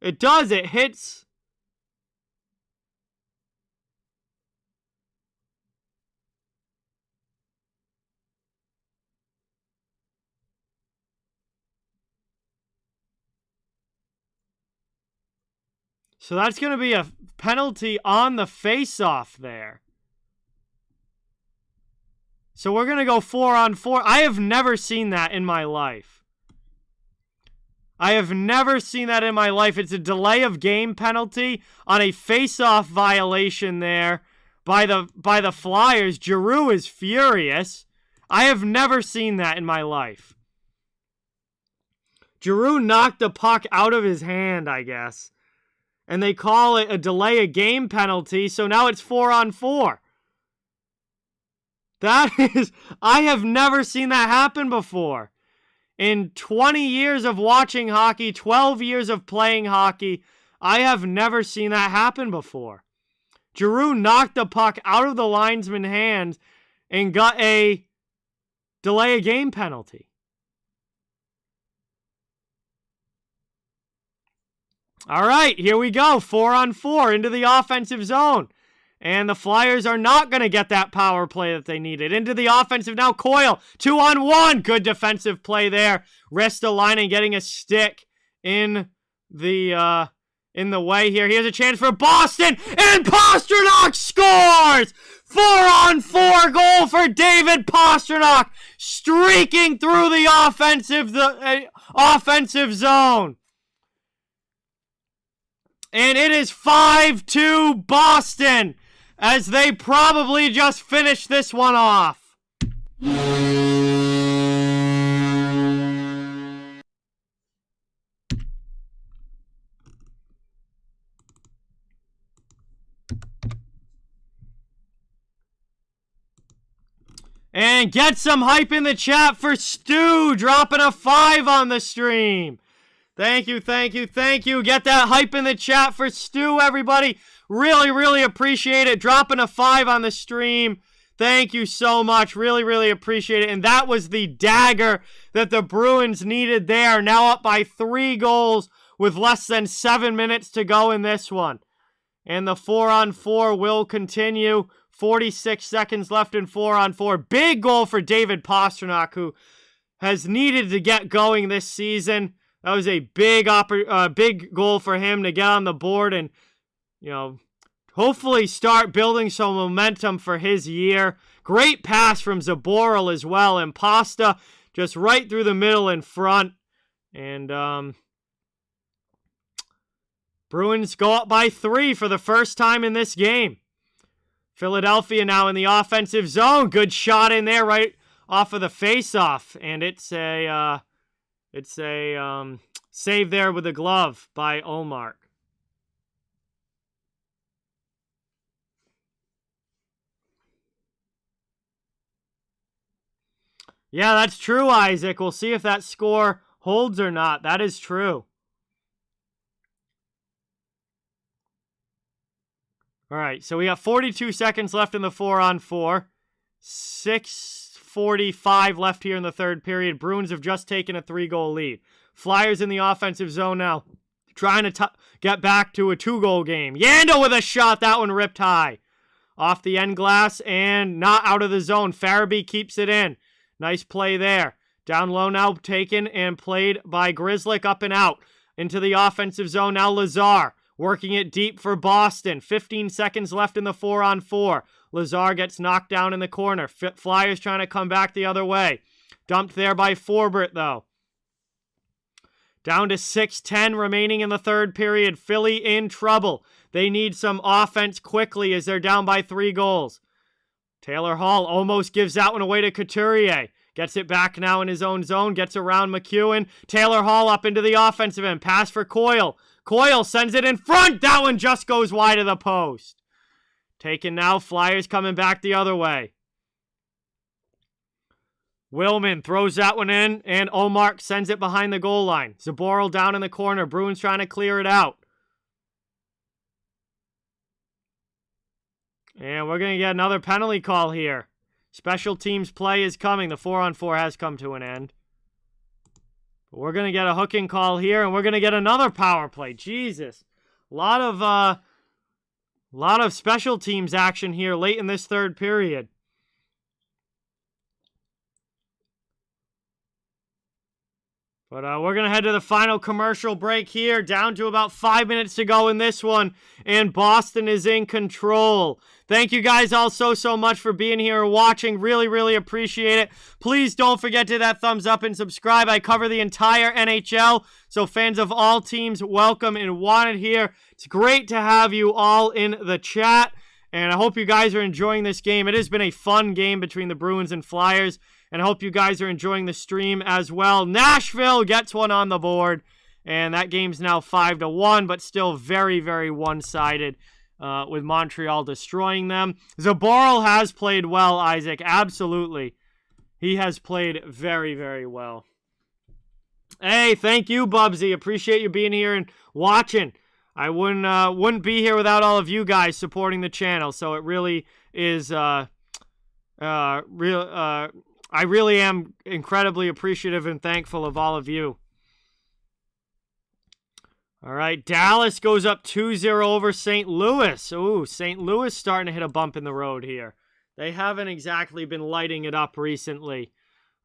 It does. It hits. So that's going to be a penalty on the face-off there. So we're going to go 4-on-4. I have never seen that in my life. I have never seen that in my life. It's a delay of game penalty on a face-off violation there by the Flyers. Giroux is furious. I have never seen that in my life. Giroux knocked the puck out of his hand, I guess. And they call it a delay of game penalty, so now it's 4-on-4. I have never seen that happen before. In 20 years of watching hockey, 12 years of playing hockey, I have never seen that happen before. Giroux knocked the puck out of the linesman's hands and got a delay of game penalty. All right, here we go. 4-on-4 into the offensive zone. And the Flyers are not going to get that power play that they needed. Into the offensive now, Coyle. 2-on-1. Good defensive play there. Ristolainen getting a stick in the way here. Here's a chance for Boston, and Pastrnak scores! 4-on-4 goal for David Pastrnak, streaking through the offensive zone. And it is 5-2 Boston, as they probably just finished this one off. And get some hype in the chat for Stu, dropping a 5 on the stream. Thank you, thank you, thank you. Get that hype in the chat for Stu, everybody. Really, really appreciate it. Dropping a 5 on the stream. Thank you so much. Really, really appreciate it. And that was the dagger that the Bruins needed there. Now up by 3 goals with less than 7 minutes to go in this one. And the 4-on-4 will continue. 46 seconds left in 4-on-4. Big goal for David Pastrnak, who has needed to get going this season. That was a big goal for him to get on the board and, hopefully start building some momentum for his year. Great pass from Zaboral as well, and Pasta just right through the middle in front. And Bruins go up by 3 for the first time in this game. Philadelphia now in the offensive zone. Good shot in there right off of the face-off. And it's a save there with a glove by Ullmark. Yeah, that's true, Isaac. We'll see if that score holds or not. That is true. All right, so we got 42 seconds left in the 4-on-4. 6:45 left here in the third period. Bruins have just taken a 3-goal lead. Flyers in the offensive zone now, trying to get back to a 2-goal game. Yandel with a shot. That one ripped high. Off the end glass and not out of the zone. Farabee keeps it in. Nice play there. Down low now, taken and played by Grzelcyk, up and out. Into the offensive zone now, Lazar. Working it deep for Boston. 15 seconds left in the 4-on-4. Lazar gets knocked down in the corner. Flyers trying to come back the other way. Dumped there by Forbert, though. Down to 6:10 remaining in the third period. Philly in trouble. They need some offense quickly as they're down by 3 goals. Taylor Hall almost gives that one away to Couturier. Gets it back now in his own zone. Gets around McEwen. Taylor Hall up into the offensive end. Pass for Coyle. Coyle sends it in front. That one just goes wide of the post. Taken now. Flyers coming back the other way. Willman throws that one in, and Ullmark sends it behind the goal line. Zaboral down in the corner. Bruins trying to clear it out. And we're going to get another penalty call here. Special teams play is coming. The 4-on-4 has come to an end. But we're going to get a hooking call here, and we're going to get another power play. Jesus. A lot of special teams action here late in this third period. But we're going to head to the final commercial break here. Down to about 5 minutes to go in this one. And Boston is in control. Thank you guys all so much for being here and watching. Really, really appreciate it. Please don't forget to hit that thumbs up and subscribe. I cover the entire NHL. So fans of all teams, welcome and wanted here. It's great to have you all in the chat. And I hope you guys are enjoying this game. It has been a fun game between the Bruins and Flyers. And I hope you guys are enjoying the stream as well. Nashville gets one on the board. And that game's now 5-1, but still very, very one-sided with Montreal destroying them. Zaboral has played well, Isaac. Absolutely. He has played very, very well. Hey, thank you, Bubsy. Appreciate you being here and watching. I wouldn't be here without all of you guys supporting the channel. So it really is I really am incredibly appreciative and thankful of all of you. All right, Dallas goes up 2-0 over St. Louis. Ooh, St. Louis starting to hit a bump in the road here. They haven't exactly been lighting it up recently.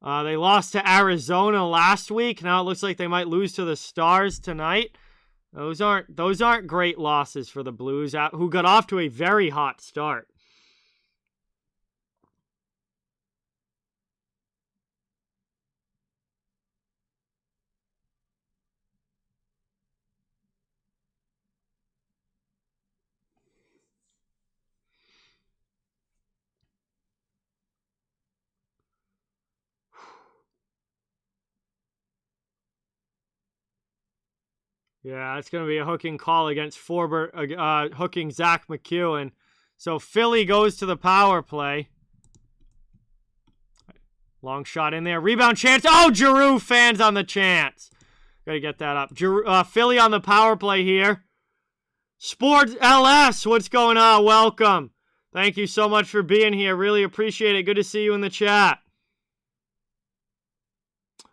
They lost to Arizona last week. Now it looks like they might lose to the Stars tonight. Those aren't great losses for the Blues, who got off to a very hot start. Yeah, it's going to be a hooking call against Forbert, hooking Zach McEwen. So Philly goes to the power play. Long shot in there. Rebound chance. Oh, Giroux fans on the chance. Got to get that up. Philly on the power play here. Sports LS, what's going on? Welcome. Thank you so much for being here. Really appreciate it. Good to see you in the chat.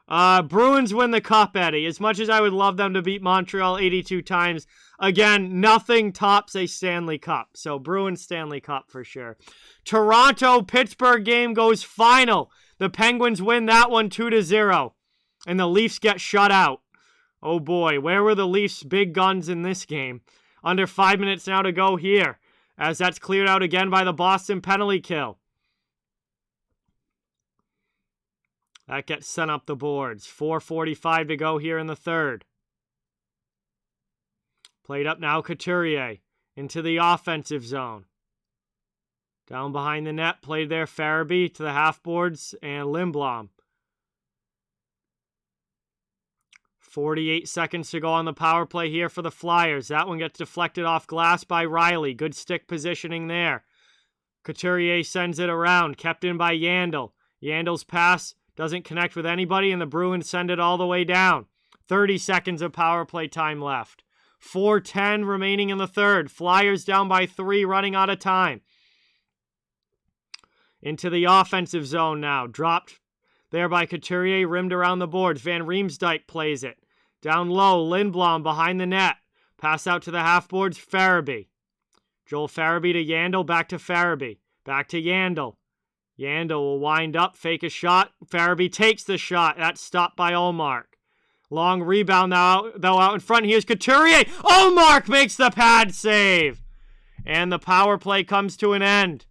Bruins win the cup, Eddie. As much as I would love them to beat Montreal 82 times, again, nothing tops a Stanley Cup. So Bruins Stanley Cup for sure. Toronto-Pittsburgh game goes final. The Penguins win that one 2-0. And the Leafs get shut out. Oh boy, where were the Leafs' big guns in this game? Under 5 minutes now to go here, as that's cleared out again by the Boston penalty kill. That gets sent up the boards. 4:45 to go here in the third. Played up now, Couturier into the offensive zone. Down behind the net, played there, Farabee to the half boards, and Lindblom. 48 seconds to go on the power play here for the Flyers. That one gets deflected off glass by Riley. Good stick positioning there. Couturier sends it around, kept in by Yandel. Yandel's pass doesn't connect with anybody, and the Bruins send it all the way down. 30 seconds of power play time left. 4:10 remaining in the third. Flyers down by 3, running out of time. Into the offensive zone now. Dropped there by Couturier, rimmed around the boards. Van Riemsdyk plays it. Down low, Lindblom behind the net. Pass out to the half boards, Farabee. Joel Farabee to Yandel, back to Farabee. Back to Yandel. Yandel will wind up, fake a shot. Farabee takes the shot. That's stopped by Ullmark. Long rebound now, though, out in front. Here's Couturier. Ullmark makes the pad save. And the power play comes to an end.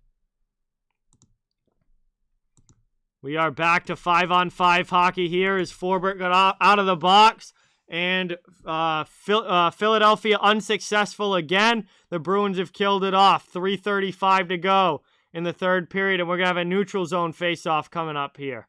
We are back to 5-on-5 hockey here as Forbert got out of the box. And Philadelphia unsuccessful again. The Bruins have killed it off. 3:35 to go in the third period, and we're going to have a neutral zone face-off coming up here.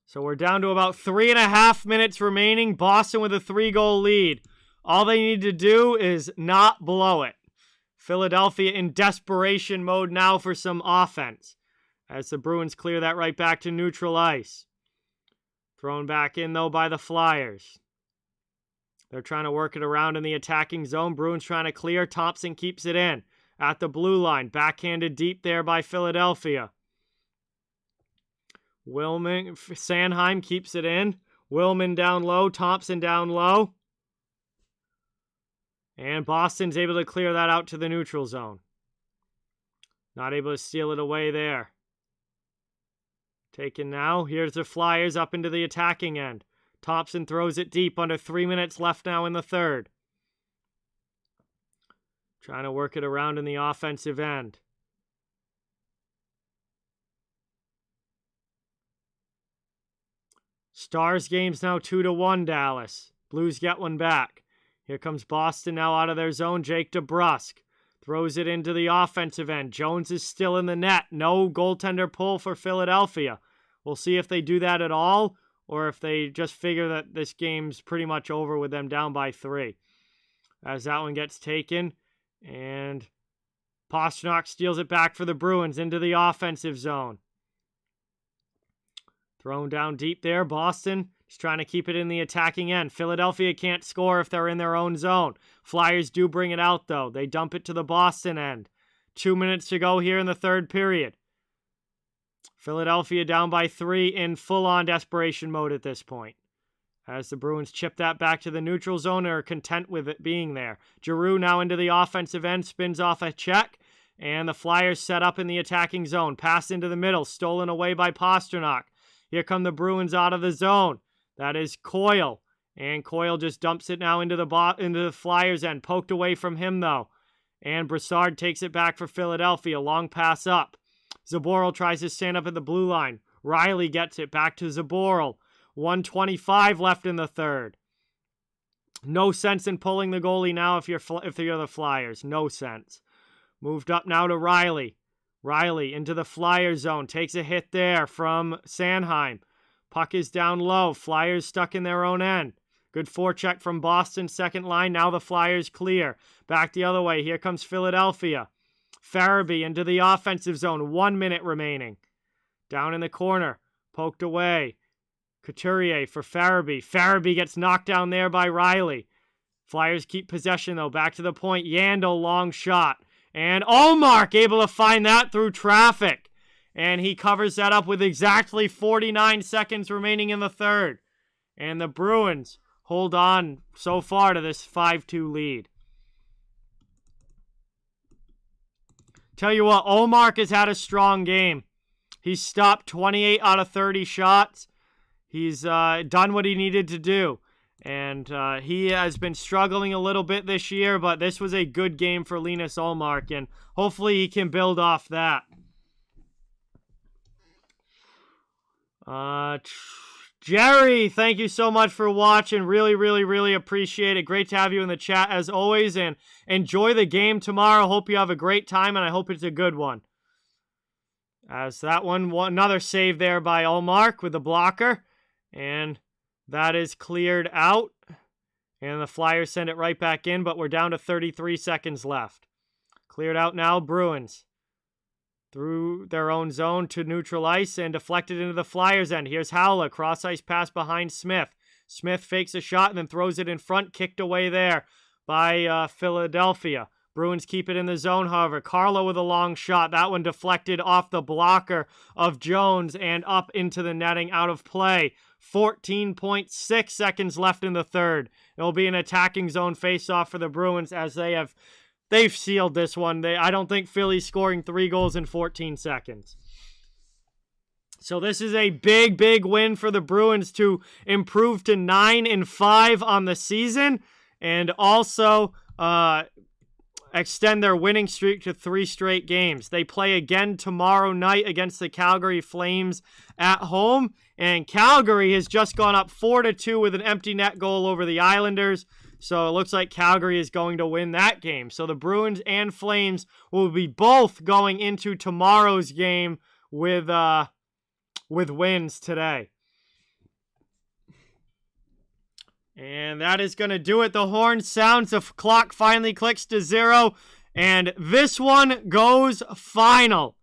So we're down to about 3.5 minutes remaining. Boston with a 3-goal lead. All they need to do is not blow it. Philadelphia in desperation mode now for some offense, as the Bruins clear that right back to neutral ice. Thrown back in, though, by the Flyers. They're trying to work it around in the attacking zone. Bruins trying to clear. Thompson keeps it in at the blue line. Backhanded deep there by Philadelphia. Sanheim keeps it in. Willman down low. Thompson down low. And Boston's able to clear that out to the neutral zone. Not able to steal it away there. Taken now. Here's the Flyers up into the attacking end. Thompson throws it deep. Under 3 minutes left now in the third. Trying to work it around in the offensive end. Stars game's now 2-1 Dallas. Blues get one back. Here comes Boston now out of their zone. Jake DeBrusk throws it into the offensive end. Jones is still in the net. No goaltender pull for Philadelphia. We'll see if they do that at all, or if they just figure that this game's pretty much over with them down by 3. As that one gets taken, and Pastrnak steals it back for the Bruins into the offensive zone. Thrown down deep there. Boston is trying to keep it in the attacking end. Philadelphia can't score if they're in their own zone. Flyers do bring it out, though. They dump it to the Boston end. 2 minutes to go here in the third period. Philadelphia down by 3 in full-on desperation mode at this point, as the Bruins chip that back to the neutral zone and are content with it being there. Giroux now into the offensive end, spins off a check, And the Flyers set up in the attacking zone. Pass into the middle. Stolen away by Pastrnak. Here come the Bruins out of the zone. That is Coyle. And Coyle just dumps it now into the Flyers' end. Poked away from him, though. And Broussard takes it back for Philadelphia. Long pass up. Zaboral tries to stand up at the blue line. Riley gets it back to Zaboral. 1:25 left in the third. No sense in pulling the goalie now if you're the Flyers. No sense. Moved up now to Riley. Riley into the Flyer zone. Takes a hit there from Sanheim. Puck is down low. Flyers stuck in their own end. Good forecheck from Boston. Second line. Now the Flyers clear. Back the other way. Here comes Philadelphia. Farabee into the offensive zone. 1 minute remaining. Down in the corner. Poked away. Couturier for Farabee. Farabee gets knocked down there by Riley. Flyers keep possession, though. Back to the point. Yandel, long shot. And Ullmark able to find that through traffic. And he covers that up with exactly 49 seconds remaining in the third. And the Bruins hold on so far to this 5-2 lead. Tell you what, Ullmark has had a strong game. He's stopped 28 out of 30 shots. He's done what he needed to do. And he has been struggling a little bit this year, but this was a good game for Linus Ullmark, and hopefully he can build off that. Gerry, thank you so much for watching. Really, really, really appreciate it. Great to have you in the chat as always, and enjoy the game tomorrow. Hope you have a great time, and I hope it's a good one. As that one, another save there by Ullmark with the blocker. And that is cleared out. And the Flyers send it right back in, but we're down to 33 seconds left. Cleared out now, Bruins. Through their own zone to neutral ice and deflected into the Flyers' end. Here's Howla, cross-ice pass behind Smith. Smith fakes a shot and then throws it in front, kicked away there by Philadelphia. Bruins keep it in the zone, however. Carlo with a long shot. That one deflected off the blocker of Jones and up into the netting, out of play. 14.6 seconds left in the third. It will be an attacking zone face-off for the Bruins as they've sealed this one. I don't think Philly's scoring 3 goals in 14 seconds. So this is a big, big win for the Bruins to improve to 9-5 on the season, and also extend their winning streak to 3 straight games. They play again tomorrow night against the Calgary Flames at home, and Calgary has just gone up 4-2 with an empty net goal over the Islanders, so it looks like Calgary is going to win that game. So the Bruins and Flames will be both going into tomorrow's game with wins today. And that is going to do it. The horn sounds. The clock finally clicks to 0. And this one goes final.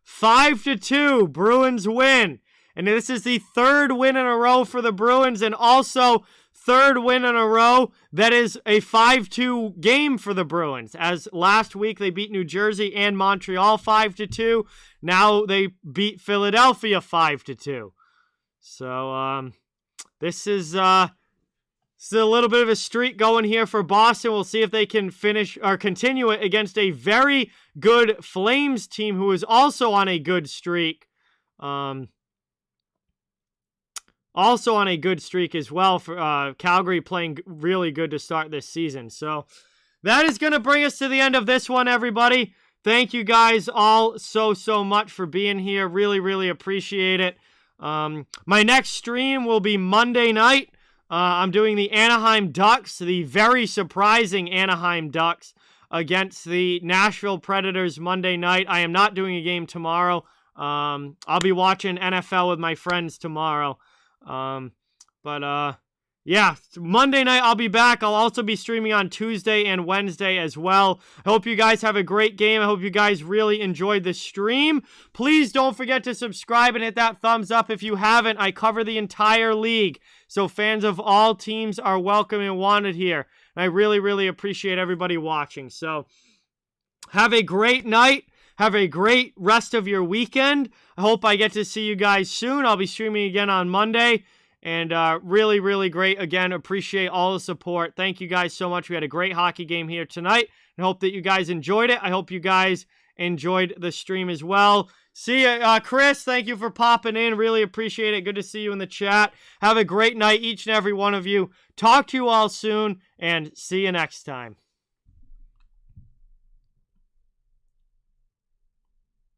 5-2. Bruins win. And this is the 3rd win in a row for the Bruins. And also 3rd win in a row that is a 5-2 game for the Bruins. As last week they beat New Jersey and Montreal 5-2. Now they beat Philadelphia 5-2. So this is a little bit of a streak going here for Boston. We'll see if they can finish or continue it against a very good Flames team who is also on a good streak. Also on a good streak as well for Calgary playing really good to start this season. So that is going to bring us to the end of this one, everybody. Thank you guys all so much for being here. Really, really appreciate it. My next stream will be Monday night. I'm doing the Anaheim Ducks, the very surprising Anaheim Ducks against the Nashville Predators Monday night. I am not doing a game tomorrow. I'll be watching NFL with my friends tomorrow. Yeah, Monday night I'll be back. I'll also be streaming on Tuesday and Wednesday as well. I hope you guys have a great game. I hope you guys really enjoyed the stream. Please don't forget to subscribe and hit that thumbs up if you haven't. I cover the entire league, so fans of all teams are welcome and wanted here. And I really, really appreciate everybody watching. So have a great night. Have a great rest of your weekend. I hope I get to see you guys soon. I'll be streaming again on Monday. And really, really great. Again, appreciate all the support. Thank you guys so much. We had a great hockey game here tonight. And hope that you guys enjoyed it. I hope you guys enjoyed the stream as well. See ya, Chris. Thank you for popping in. Really appreciate it. Good to see you in the chat. Have a great night, each and every one of you. Talk to you all soon, and see you next time.